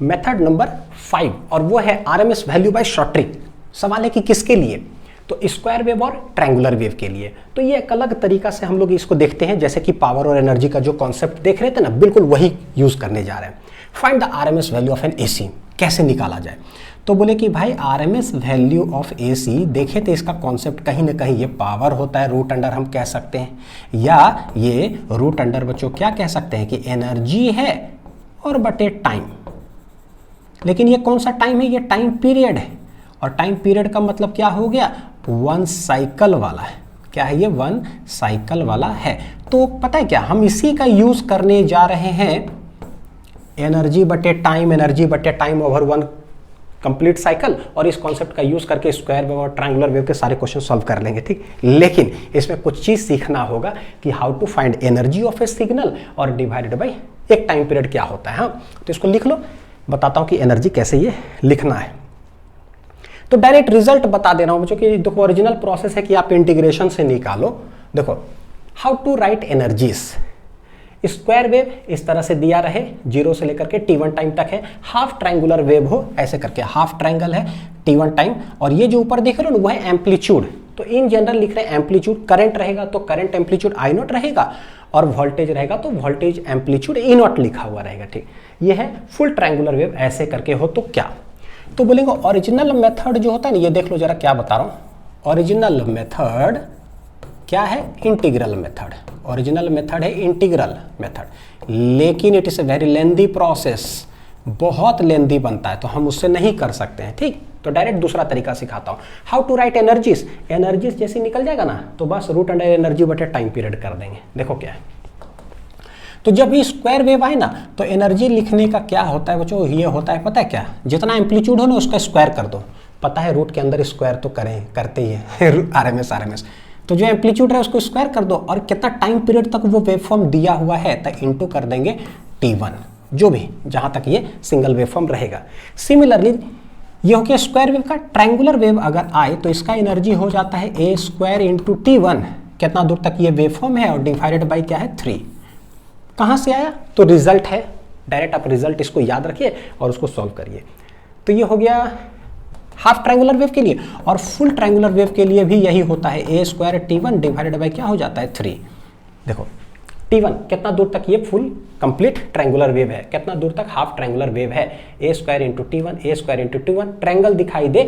S1: मेथड नंबर 5, और वो है RMS value by short tree. सवाल है कि किसके लिए, तो स्क्वायर वेव और ट्रायंगुलर वेव के लिए। तो ये एक अलग तरीका से हम लोग इसको देखते हैं, जैसे कि पावर और एनर्जी का जो कॉन्सेप्ट देख रहे थे ना, बिल्कुल वही यूज करने जा रहे हैं। Find the RMS value of an AC, कैसे निकाला जाए। तो बोले कि भाई RMS वैल्यू ऑफ AC देखे तो इसका कॉन्सेप्ट कहीं ना कहीं ये पावर होता है, रूट अंडर हम कह सकते हैं, या ये रूट अंडर बच्चों क्या कह सकते हैं कि एनर्जी है और बटे टाइम। लेकिन ये कौन सा टाइम है, ये टाइम पीरियड है, और टाइम पीरियड का मतलब क्या हो गया, 1 साइकिल वाला है। क्या है ये, 1 साइकिल वाला है। तो पता है क्या, हम इसी का यूज करने जा रहे हैं, एनर्जी बटे टाइम ओवर 1 कंप्लीट साइकिल, और इस कॉन्सेप्ट का यूज करके स्क्वायर वेव और ट्रायंगुलर वेव के सारे क्वेश्चन सॉल्व कर लेंगे, ठीक। लेकिन इसमें कुछ चीज सीखना होगा कि how to find energy of a signal और डिवाइडेड बाय एक टाइम पीरियड क्या होता है। हाँ तो इसको लिख लो, बताता हूं कि एनर्जी कैसे ये लिखना है। तो डायरेक्ट रिजल्ट बता दे रहा हूं बच्चों कि देखो ओरिजिनल प्रोसेस है कि आप इंटीग्रेशन से निकालो। देखो how to write energies, square wave इस तरह से दिया रहे, 0 से लेकर के T1 टाइम तक है, हाफ ट्रायंगुलर वेव हो ऐसे करके, हाफ ट्रायंगल है T1 टाइम, और ये जो ऊपर देख रहे हो ना वो है एम्पलीट्यूड। तो इन जनरल लिख रहे हैं एम्पलीट्यूड, करंट रहेगा तो करंट एम्पलीट्यूड I0 रहेगा, और वोल्टेज रहेगा तो वोल्टेज एम्पलीट्यूड E0 लिखा हुआ रहेगा, ठीक। ये है फुल ट्रायंगुलर वेव, ऐसे करके हो तो क्या। तो बोलेंगे ओरिजिनल मेथड जो होता है ना, ये देख लो जरा क्या बता रहा हूं। ओरिजिनल मेथड क्या है, इंटीग्रल मेथड। ओरिजिनल मेथड है इंटीग्रल मेथड, लेकिन it is a very lengthy process, बहुत लेंदी बनता है, तो हम उससे नहीं कर सकते हैं, ठीक। तो डायरेक्ट दूसरा तरीका सिखाता हूं, how to write energies. Energies जैसे निकल जाएगा ना, तो बस रूट अंडर एनर्जी बटे टाइम पीरियड कर देंगे। देखो क्या है, तो जब ये स्क्वायर वेव आए ना, तो एनर्जी लिखने का क्या होता है बच्चों, ये होता है पता है क्या, जितना एम्पलीट्यूड हो ना उसका स्क्वायर कर दो। पता है रूट के अंदर स्क्वायर तो करते ही है RMS। तो जो एम्पलीट्यूड है उसको स्क्वायर कर दो, और कितना टाइम पीरियड तक वो वेवफॉर्म दिया हुआ है तो इंटू कर देंगे T1, जो भी जहां तक ये सिंगल वेवफॉर्म रहेगा। सिमिलरली ये हो गया स्क्वायर वेव का। ट्रायंगुलर वेव अगर आए तो इसका एनर्जी हो जाता है A स्क्वायर इंटू T1, कितना दूर तक ये वेवफॉर्म है, और डिवाइडेड बाई क्या है 3। कहां से आया, तो रिजल्ट है, डायरेक्ट आप रिजल्ट इसको याद रखिए और उसको सॉल्व करिए। तो ये हो गया हाफ ट्रायंगुलर वेव के लिए, और फुल ट्रायंगुलर वेव के लिए भी यही होता है, A square T1 divided by क्या हो जाता है 3। देखो T1 कितना दूर तक ये फुल कंप्लीट ट्रायंगुलर वेव है, कितना दूर तक हाफ ट्रायंगुलर वेव है, A square into T1, A square into T1, triangle दिखाई दे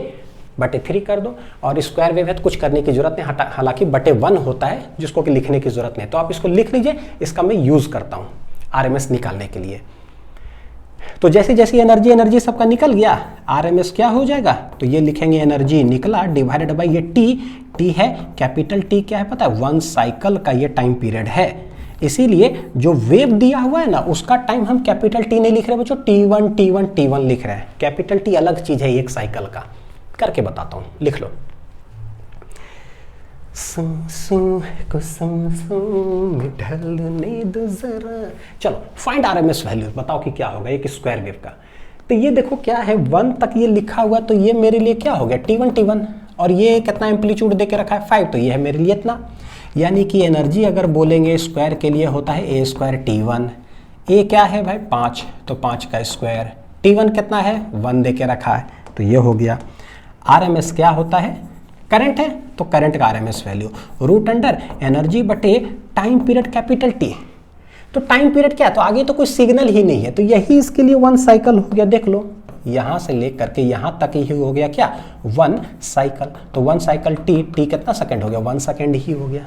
S1: बटे 3 कर दो, और स्क्वायर वेव है तो कुछ करने की जरूरत नहीं, हालांकि बटे 1 होता है जिसको कि लिखने की जरूरत नहीं, तो आप इसको लिख लीजिए, इसका मैं यूज करता हूँ आरएमएस निकालने के लिए। तो जैसे जैसे एनर्जी सबका निकल गया, आरएमएस क्या हो जाएगा, तो ये लिखेंगे एनर्जी निकला डिवाइडेड बाई ये टी है, कैपिटल टी क्या है पता है, 1 साइकिल का ये टाइम पीरियड है, इसीलिए जो वेव दिया हुआ है ना उसका टाइम हम कैपिटल टी नहीं लिख रहे बच्चों, T1 लिख रहे हैं। कैपिटल टी अलग चीज है एक साइकिल का, करके बताता हूं, लिख लो। ढलने दो जरा। चलो फाइंड आरएमएस वैल्यू, बताओ कि क्या होगा एक स्क्वायर वेव का। तो ये देखो क्या है, 1 तक ये लिखा हुआ, तो ये मेरे लिए क्या हो गया T1, और ये कितना एम्पलीट्यूड दे के रखा है 5, तो ये है मेरे लिए इतना। यानी कि एनर्जी अगर बोलेंगे स्क्वायर के लिए होता है ए स्क्वायर T1, ए क्या है भाई 5, तो 5 का स्क्वायर, T1 कितना है 1 दे के रखा है, तो ये हो गया। आरएमएस क्या होता है, करंट है तो करंट का RMS value, root under energy बटे टाइम पीरियड कैपिटल टी। तो टाइम पीरियड क्या है, तो आगे तो कोई सिग्नल ही नहीं है, तो यही इसके लिए 1 साइकिल हो गया। देख लो यहां से लेकर के यहां तक ही हो गया क्या 1 साइकिल, तो 1 साइकिल टी कितना सेकंड हो गया, 1 सेकंड ही हो गया,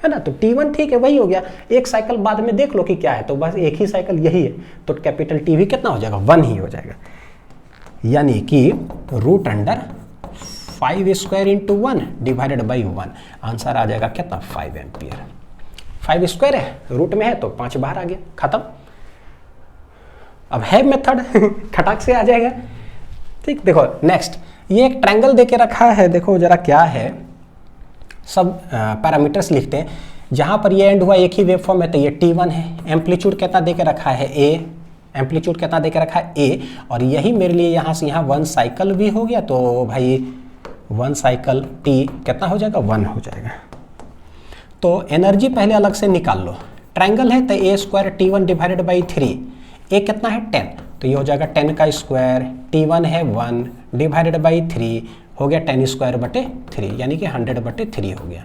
S1: है ना। तो T1 ठीक है वही हो गया, एक साइकिल बाद में देख लो कि क्या है, तो बस एक ही साइकिल यही है, तो कैपिटल टी भी कितना हो जाएगा 1 ही हो जाएगा। यानी कि root under 5 square into 1 divided by 1, answer आ जाएगा कितना 5 एम्पियर। 5 स्क्वायर है, रूट में है तो 5 बाहर आ गया, खत्म। अब है मेथड खटाक से आ जाएगा, ठीक। देखो नेक्स्ट, ये एक ट्रायंगल देके रखा है, देखो जरा क्या है, सब पैरामीटर्स लिखते हैं। जहां पर ये एंड हुआ एक ही वेव फॉर्म है तो ये T1 है, एम्पलीट्यूड कितना देके रखा है A, एम्पलीट्यूड कितना देके रखा है A, और यही मेरे लिए यहाँ से यहाँ 1 साइकिल भी हो गया, तो भाई 1 साइकिल T कितना हो जाएगा 1 हो जाएगा। तो एनर्जी पहले अलग से निकाल लो, ट्रायंगल है तो ए स्क्वायर T1 डिवाइडेड बाई 3, ए कितना है 10, तो ये हो जाएगा 10 का स्क्वायर, T1 है 1 डिवाइडेड बाई 3 हो गया 10 स्क्वायर बटे 3, यानी कि 100 बटे 3 हो गया।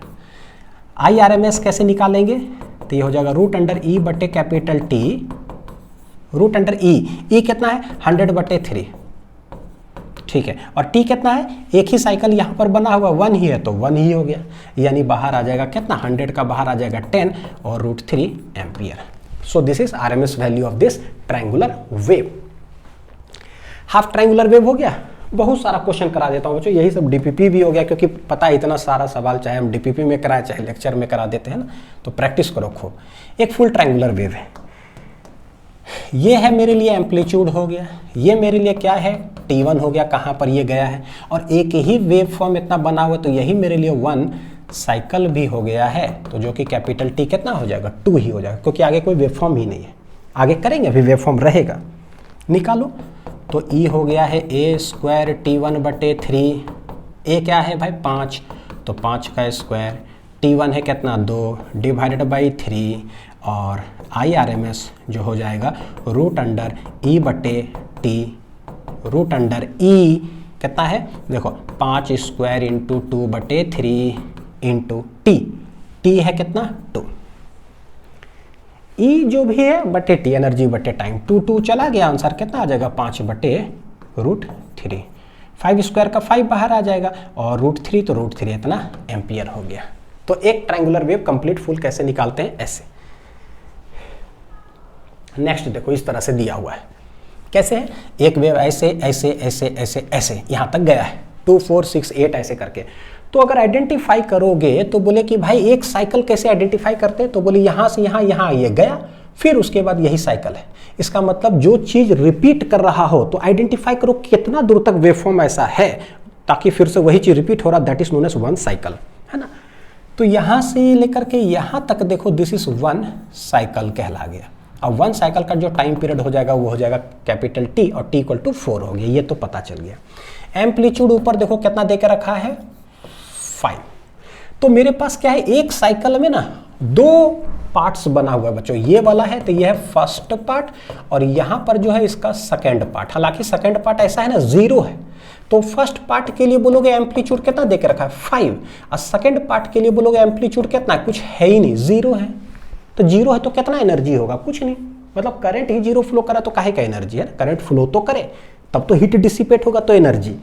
S1: आई आर एम एस कैसे निकालेंगे, तो ये हो जाएगा रूट अंडर ई बटे कैपिटल टी, रूट अंडर ई कितना है 100 बटे 3, ठीक है, और टी कितना है, एक ही साइकिल यहाँ पर बना हुआ 1 ही है तो 1 ही हो गया, यानी बाहर आ जाएगा कितना 100 का बाहर आ जाएगा 10 और root 3 ampere. So this is R M S value of this triangular wave. Half triangular wave हो गया, बहुत सारा क्वेश्चन करा देता हूँ बच्चों, यही सब डीपीपी भी हो गया, क्योंकि पता है इतना सारा सवाल चाहे हम डीपीपी में कराए चाहे लेक्चर में करा देते हैं ना, तो प्रैक्टिस करो खूब। एक फुल ट्रायंगुलर वेव है, ये है मेरे लिए एम्पलीट्यूड हो गया, ये मेरे लिए क्या है T1 हो गया, कहाँ पर ये गया है, और एक ही वेव फॉर्म इतना बना हुआ तो यही मेरे लिए 1 साइकिल भी हो गया है, तो जो कि कैपिटल T कितना हो जाएगा 2 ही हो जाएगा, क्योंकि आगे कोई वेव फॉर्म ही नहीं है, आगे करेंगे अभी वेव फॉर्म रहेगा। निकालो, तो E हो गया है ए स्क्वायर T1 बटे 3, ए क्या है भाई 5, तो 5 का स्क्वायर, T1 है कितना 2 डिवाइडेड बाई 3, और आई आर एम एस जो हो जाएगा रूट अंडर ई बटे टी, रूट अंडर ई कितना है देखो 5 स्क्वायर इंटू 2 बटे 3 इंटू टी, टी है कितना 2, ई जो भी है बटे टी, एनर्जी बटे टाइम, 2 चला गया, आंसर कितना आ जाएगा 5 बटे रूट 3, 5 स्क्वायर का 5 बाहर आ जाएगा, और रूट 3 तो रूट 3 इतना एम्पियर हो गया। तो एक ट्रायंगुलर वेव कंप्लीट फुल कैसे निकालते हैं, ऐसे। नेक्स्ट देखो इस तरह से दिया हुआ है, कैसे है, एक वेव ऐसे ऐसे ऐसे ऐसे ऐसे यहाँ तक गया है 2 4 6 8 ऐसे करके। तो अगर आइडेंटिफाई करोगे तो बोले कि भाई एक साइकिल कैसे आइडेंटिफाई करते हैं, तो बोले यहाँ से यहाँ यहाँ ये गया, फिर उसके बाद यही साइकिल है। इसका मतलब जो चीज रिपीट कर रहा हो तो आइडेंटिफाई करो कितना दूर तक वेवफॉर्म ऐसा है, ताकि फिर से वही चीज रिपीट हो रहा, that is known as 1 cycle, है ना। तो यहाँ से लेकर के यहाँ तक देखो दिस इज 1 साइकिल कहला गया। अब 1 साइकिल का जो टाइम पीरियड हो जाएगा वो हो जाएगा कैपिटल टी, और टी इक्वल टू 4 हो गया, ये तो पता चल गया। एम्पलीट्यूड ऊपर देखो कितना देकर रखा है 5। तो मेरे पास क्या है, एक साइकिल में ना 2 पार्ट्स बना हुआ है बच्चों, ये वाला है तो ये है फर्स्ट पार्ट, और यहाँ पर जो है इसका सेकेंड पार्ट। हालांकि सेकेंड पार्ट ऐसा है ना 0 है, तो फर्स्ट पार्ट के लिए बोलोगे एम्पलीट्यूड कितना देकर रखा है 5, और सेकेंड पार्ट के लिए बोलोगे एम्पलीट्यूड कितना, कुछ है ही नहीं, 0 है। तो 0 है तो कितना एनर्जी होगा, कुछ नहीं, मतलब करंट ही 0 फ्लो करा तो काहे का एनर्जी है, करंट फ्लो तो करे तब तो हीट डिसिपेट होगा, तो एनर्जी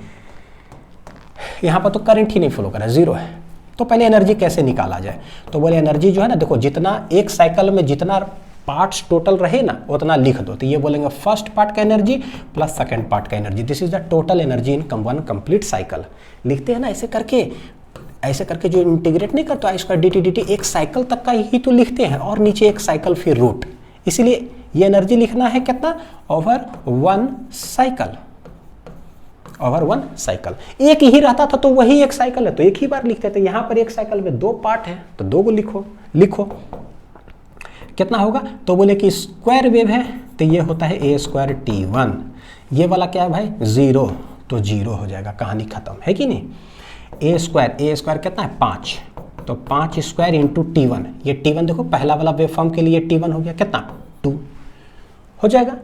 S1: यहाँ पर तो करंट ही नहीं फ्लो कर रहा है, जीरो है। तो पहले एनर्जी कैसे निकाला जाए, तो बोले एनर्जी जो है ना, देखो जितना एक साइकिल में जितना पार्ट्स टोटल रहे ना उतना लिख दो। तो ये बोलेंगे फर्स्ट पार्ट का एनर्जी प्लस सेकंड पार्ट का energy, this is the total energy in one complete cycle. लिखते हैं ना ऐसे करके जो इंटीग्रेट नहीं करते इसका dt एक साइकिल तक का ही तो लिखते हैं, और नीचे एक साइकिल फिर रूट। इसीलिए ये एनर्जी लिखना है कितना, over one cycle, over one cycle. एक ही रहता था तो वही एक साइकिल है तो एक ही बार लिखते थे। यहाँ पर एक साइकिल में दो पार्ट है तो दो को लिखो कितना होगा, तो बोले कि स्क्वायर वेव है तो ये होता है a स्क्वायर t1। ये वाला क्या है भाई, जीरो, तो जीरो हो जाएगा, कहानी खत्म है कि नहीं। a स्क्वायर कितना है 5, तो 5 स्क्वायर इंटू t1, ये t1 देखो पहला वाला वेव फॉर्म के लिए t1 हो गया कितना 2 हो जाएगा,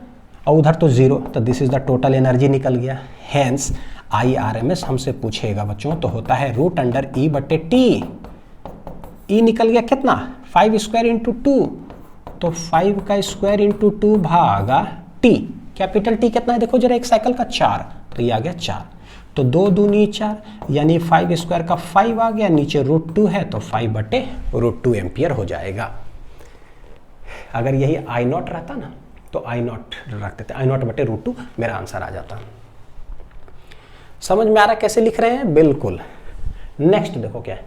S1: और उधर तो जीरो, तो this is the total energy निकल गया। हेंस IRMS हमसे पूछेगा बच्चों तो होता है रूट अंडर E बटे टी। ई निकल गया कितना 5 स्क्वायर इंटू 2, तो 5 का स्क्वायर इंटू 2 भागा टी, कैपिटल टी कितना है देखो जरा एक साइकिल का 4, तो ये आ गया 4, तो 2 दूनी 4, यानी 5 स्क्वायर का 5 आ गया, नीचे √2 है तो 5 बटे √2 एम्पियर हो जाएगा। अगर यही I0 रहता ना तो I0 रख देते, I0 बटे √2 मेरा आंसर आ जाता। समझ में आ रहा है कैसे लिख रहे हैं, बिल्कुल। नेक्स्ट देखो क्या है,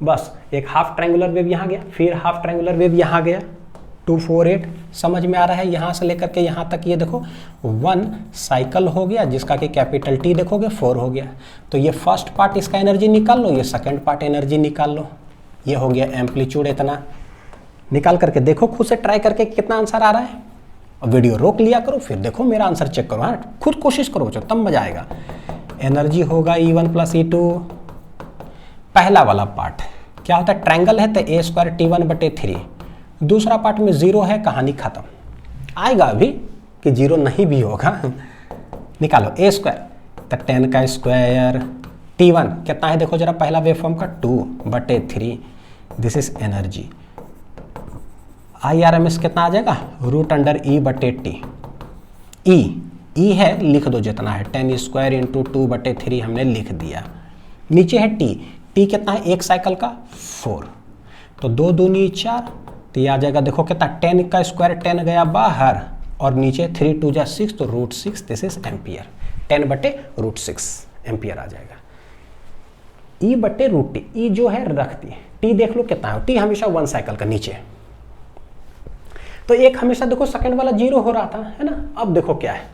S1: बस एक हाफ ट्रायंगुलर वेव यहाँ गया, फिर हाफ ट्रायंगुलर वेव यहाँ गया 248, समझ में आ रहा है। यहाँ से लेकर के यहाँ तक ये देखो 1 साइकिल हो गया जिसका कि कैपिटल T देखोगे 4 हो गया, तो ये फर्स्ट पार्ट इसका एनर्जी निकाल लो, ये सेकंड पार्ट एनर्जी निकाल लो, ये हो गया एम्पलीट्यूड इतना। निकाल करके देखो खुद से ट्राई करके कितना आंसर आ रहा है, और वीडियो रोक लिया करो फिर देखो मेरा आंसर चेक करो, हाँ खुद कोशिश करो बच्चों तब मजा आएगा। एनर्जी होगा E1 प्लस E2, पहला वाला पार्ट क्या होता है ट्रायंगल है तो a स्क्वायर t1 बटे 3, दूसरा पार्ट में जीरो है, कहानी खत्म। आएगा अभी कि जीरो नहीं भी होगा, निकालो a स्क्वायर तो 10 का स्क्वायर t1 कितना है देखो जरा पहला वेव फॉर्म का 2 बटे 3, दिस इज एनर्जी। IRMS कितना आ जाएगा रूट अंडर E बटे टी, ई है लिख दो जितना है 10 स्क्वायर इंटू 2 बटे 3 हमने लिख दिया, नीचे है टी कितना है एक साइकिल का 4, तो 2 दूनी 4, तो ये आ जाएगा देखो कितना 10 का स्क्वायर 10 गया बाहर, और नीचे 3 2 जा 6 तो √6, दिस इज एम्पियर, 10 बटे √6 एम्पियर आ जाएगा। ई बटे √t, ई जो है रख दी, टी देख लो कितना है, टी हमेशा 1 साइकिल का नीचे, तो एक हमेशा देखो सेकंड वाला जीरो हो रहा था है ना। अब देखो क्या है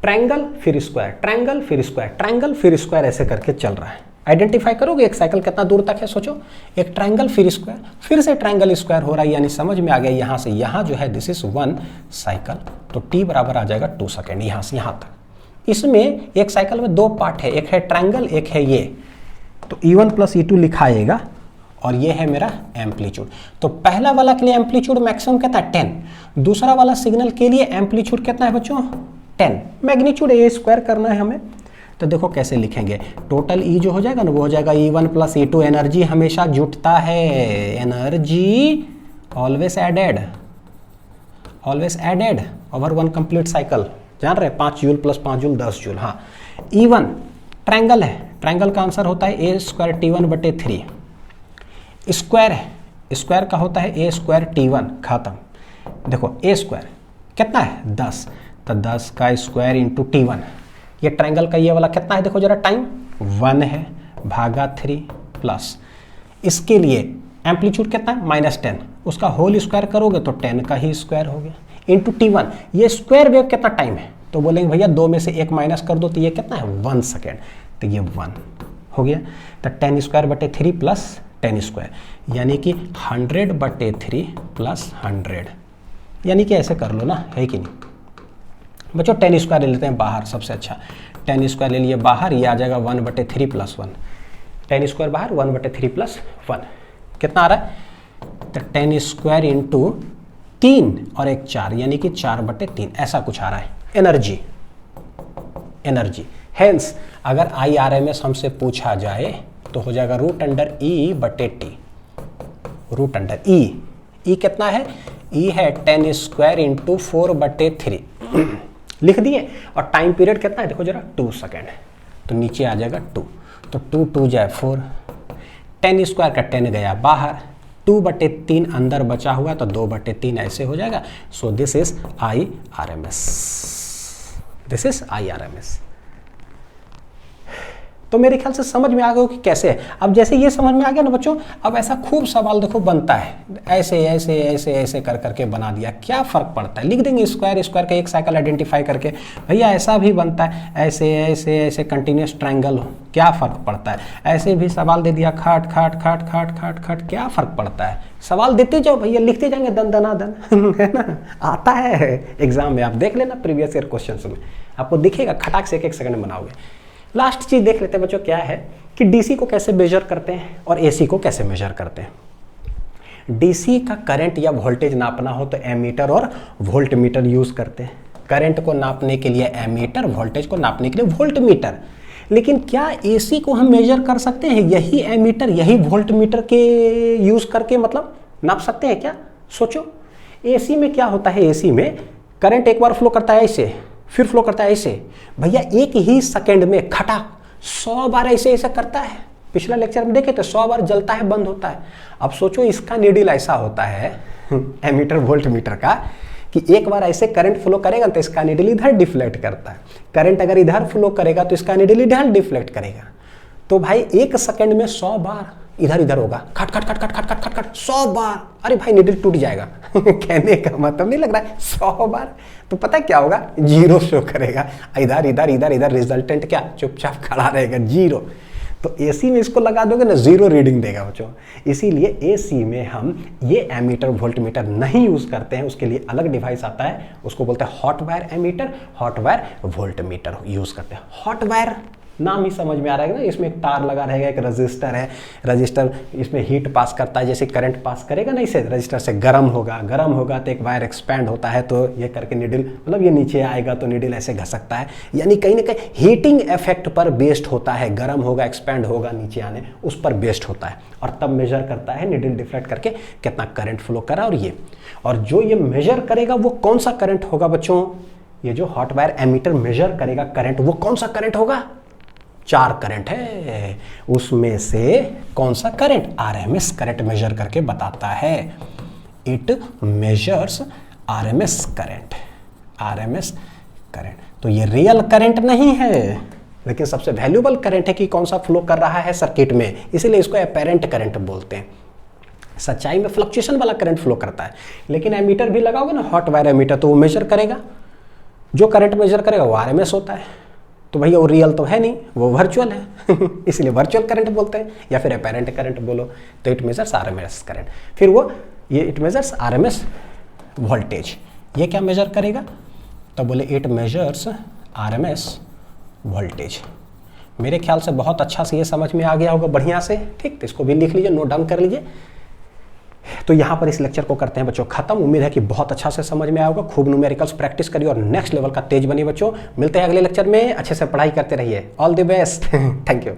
S1: ट्रायंगल फिर स्क्वायर, ट्रायंगल फिर स्क्वायर, ट्रायंगल फिर स्क्वायर ऐसे करके चल रहा है। आइडेंटिफाई करोगे एक साइकिल कितना दूर तक है, सोचो एक ट्रायंगल फिर स्क्वायर, फिर से ट्रायंगल स्क्वायर हो रहा है, यानी समझ में आ गया यहाँ से यहाँ जो है दिस इज 1 साइकिल, तो t बराबर आ जाएगा 2 सेकेंड यहाँ से यहाँ तक। इसमें एक साइकिल में 2 पार्ट है, एक है ट्रायंगल एक है ये, तो E1 प्लस E2 लिखाएगा, और ये है मेरा एम्पलीट्यूड। तो पहला वाला के लिए एम्पलीट्यूड मैक्सिमम कितना है 10, दूसरा वाला सिग्नल के लिए एम्पलीट्यूड कितना है बच्चों 10, मैग्नीट्यूड a स्क्वायर करना है हमें। तो देखो कैसे लिखेंगे, टोटल E जो हो जाएगा ना वो हो जाएगा E1 प्लस E2, एनर्जी हमेशा जुटता है, energy always added over 1 complete cycle, जान रहे 5 जूल प्लस 5 जूल 10 जूल। हाँ E1 ट्रायंगल है, ट्रायंगल का आंसर होता है a स्क्वायर t1 बटे 3, स्क्वायर है, स्क्वायर का होता है a स्क्वायर t1, खत्म। देखो a स्क्वायर कितना है 10, तो 10 का स्क्वायर इंटू t1, ये ट्रायंगल का ये वाला कितना है देखो जरा टाइम 1 है, भागा 3 प्लस इसके लिए एम्पलीट्यूड कितना है -10, उसका होल स्क्वायर करोगे तो 10 का ही स्क्वायर हो गया, इंटू t1, ये स्क्वायर वेव कितना टाइम है, तो बोलेंगे भैया 2 में से 1 माइनस कर दो, तो ये कितना है 1 सेकेंड, तो ये 1 हो गया। तो 10 स्क्वायर बटे 3 प्लस 10 स्क्वायर, यानी कि 100 बटे 3 प्लस 100, यानी कि ऐसे कर लो ना, है कि नहीं बच्चों। 10 स्क्वायर ले लेते हैं बाहर, सबसे अच्छा 10 स्क्वायर ले लिए बाहर, ये आ जाएगा 1 बटे 3 प्लस 1, 10 स्क्वायर बाहर 1 बटे 3 प्लस 1 कितना आ रहा है, तो 10 स्क्वायर इंटू 3 और 1 4, यानी कि 4 बटे 3 ऐसा कुछ आ रहा है एनर्जी। हेंस अगर IRMS हमसे पूछा जाए तो हो जाएगा रूट अंडर E बटे टी, रूट अंडर E कितना है, E है 10 स्क्वायर इंटू 4 बटे 3 लिख दिए, और टाइम पीरियड कितना है देखो जरा 2 सेकेंड है, तो नीचे आ जाएगा 2, तो 2 2 जाए 4, 10 स्क्वायर का 10 गया बाहर, 2/3 अंदर बचा हुआ तो 2/3 ऐसे हो जाएगा। सो this is IRMS, this is IRMS। तो मेरे ख्याल से समझ में आ गया कि कैसे है। अब जैसे ये समझ में आ गया ना बच्चों, अब ऐसा खूब सवाल देखो बनता है, ऐसे ऐसे ऐसे ऐसे कर करके बना दिया, क्या फ़र्क पड़ता है, लिख देंगे स्क्वायर स्क्वायर का एक साइकिल आइडेंटिफाई करके। भैया ऐसा भी बनता है, ऐसे ऐसे ऐसे कंटिन्यूस ट्रायंगल हो, क्या फ़र्क पड़ता है। ऐसे भी सवाल दे दिया, खाट खाट खाट खाट खाट खाट, क्या फ़र्क पड़ता है। सवाल देते जाओ भैया, लिखते जाएंगे दन दना दन है ना, आता है एग्जाम में। आप देख लेना प्रीवियस ईयर क्वेश्चन में, आपको दिखेगा, खटाक से 1 सेकंड में बनाओगे। लास्ट चीज़ देख लेते हैं बच्चों, क्या है कि डीसी को कैसे मेजर करते हैं और एसी को कैसे मेजर करते हैं। डीसी का करंट या वोल्टेज नापना हो तो एमीटर और वोल्ट मीटर यूज़ करते हैं। करंट को नापने के लिए एमीटर, वोल्टेज को नापने के लिए वोल्ट मीटर। लेकिन क्या एसी को हम मेजर कर सकते हैं यही एमीटर यही वोल्ट मीटर के यूज़ करके, मतलब नाप सकते हैं क्या? सोचो, एसी में क्या होता है, एसी में करंट एक बार फ्लो करता है ऐसे, फिर फ्लो करता है ऐसे। भैया एक ही सेकंड में खटा 100 बार ऐसे ऐसे करता है। पिछला लेक्चर में देखे तो 100 बार जलता है, बंद होता है। अब सोचो इसका नीडल ऐसा होता है एमीटर वोल्ट मीटर का, कि एक बार ऐसे करंट फ्लो करेगा तो इसका नीडल इधर डिफ्लेक्ट करता है, करंट अगर इधर फ्लो करेगा तो इसका नीडल इधर डिफ्लेक्ट करेगा। तो भाई 1 सेकंड में 100 बार इधर इधर होगा, खट खट खट खट खट खट खट खट 100 बार। अरे भाई नीडल टूट जाएगा कहने का मतलब नहीं लग रहा है, 100 बार तो पता है क्या होगा, 0 शो करेगा। इधर इधर इधर इधर रिजल्टेंट क्या, चुपचाप खड़ा रहेगा, 0। तो एसी में इसको लगा दोगे ना, 0 रीडिंग देगा बच्चों। इसीलिए एसी में हम ये एमीटर वोल्ट मीटर नहीं यूज करते हैं, उसके लिए अलग डिवाइस आता है, उसको बोलते हैं hot wire ammeter, hot wire voltmeter use करते हैं। हॉट वायर नाम ही समझ में आ रहा है ना, इसमें एक तार लगा रहेगा, एक रजिस्टर है, रजिस्टर इसमें हीट पास करता है, जैसे करंट पास करेगा ना इसे, रजिस्टर से गर्म होगा तो एक वायर एक्सपैंड होता है, तो ये करके नीडल, मतलब ये नीचे आएगा तो नीडल ऐसे घसकता है। यानी कहीं ना कहीं हीटिंग इफेक्ट पर बेस्ड होता है, गर्म होगा एक्सपैंड होगा नीचे आने, उस पर बेस्ड होता है, और तब मेजर करता है नीडल डिफ्लेक्ट करके कितना करंट फ्लो करा। और जो ये मेजर करेगा वो कौन सा करंट होगा बच्चों, ये जो हॉट वायर एमीटर मेजर करेगा करंट, वो कौन सा करंट होगा, 4 करंट है, उसमें से कौन सा करंट, आरएमएस करंट मेजर करके बताता है। It measures RMS current, RMS current. तो ये रियल करंट नहीं है, लेकिन सबसे वैल्यूएबल करंट है कि कौन सा फ्लो कर रहा है सर्किट में, इसीलिए इसको अपैरेंट करंट बोलते हैं। सच्चाई में फ्लक्चुएशन वाला करंट फ्लो करता है, लेकिन एमीटर भी लगाओगे ना, हॉट वायर एमीटर, तो वो मेजर करेगा, जो करंट मेजर करेगा वो आरएमएस होता है। तो भैया वो रियल तो है नहीं, वो वर्चुअल है इसलिए वर्चुअल करंट बोलते हैं, या फिर अपैरेंट करंट बोलो। तो इट मेजर्स आरएमएस करंट। फिर वो ये इट मेजर्स आरएमएस वोल्टेज, ये क्या मेजर करेगा, तो बोले इट मेजर्स आरएमएस वोल्टेज। मेरे ख्याल से बहुत अच्छा से ये समझ में आ गया होगा बढ़िया से, ठीक। तो इसको भी लिख लीजिए, नोट डाउन कर लीजिए। तो यहाँ पर इस लेक्चर को करते हैं बच्चों खत्म। उम्मीद है कि बहुत अच्छा से समझ में आया होगा। खूब न्यूमेरिकल्स प्रैक्टिस करिए और नेक्स्ट लेवल का तेज बनिए बच्चों। मिलते हैं अगले लेक्चर में, अच्छे से पढ़ाई करते रहिए। All the best, thank you.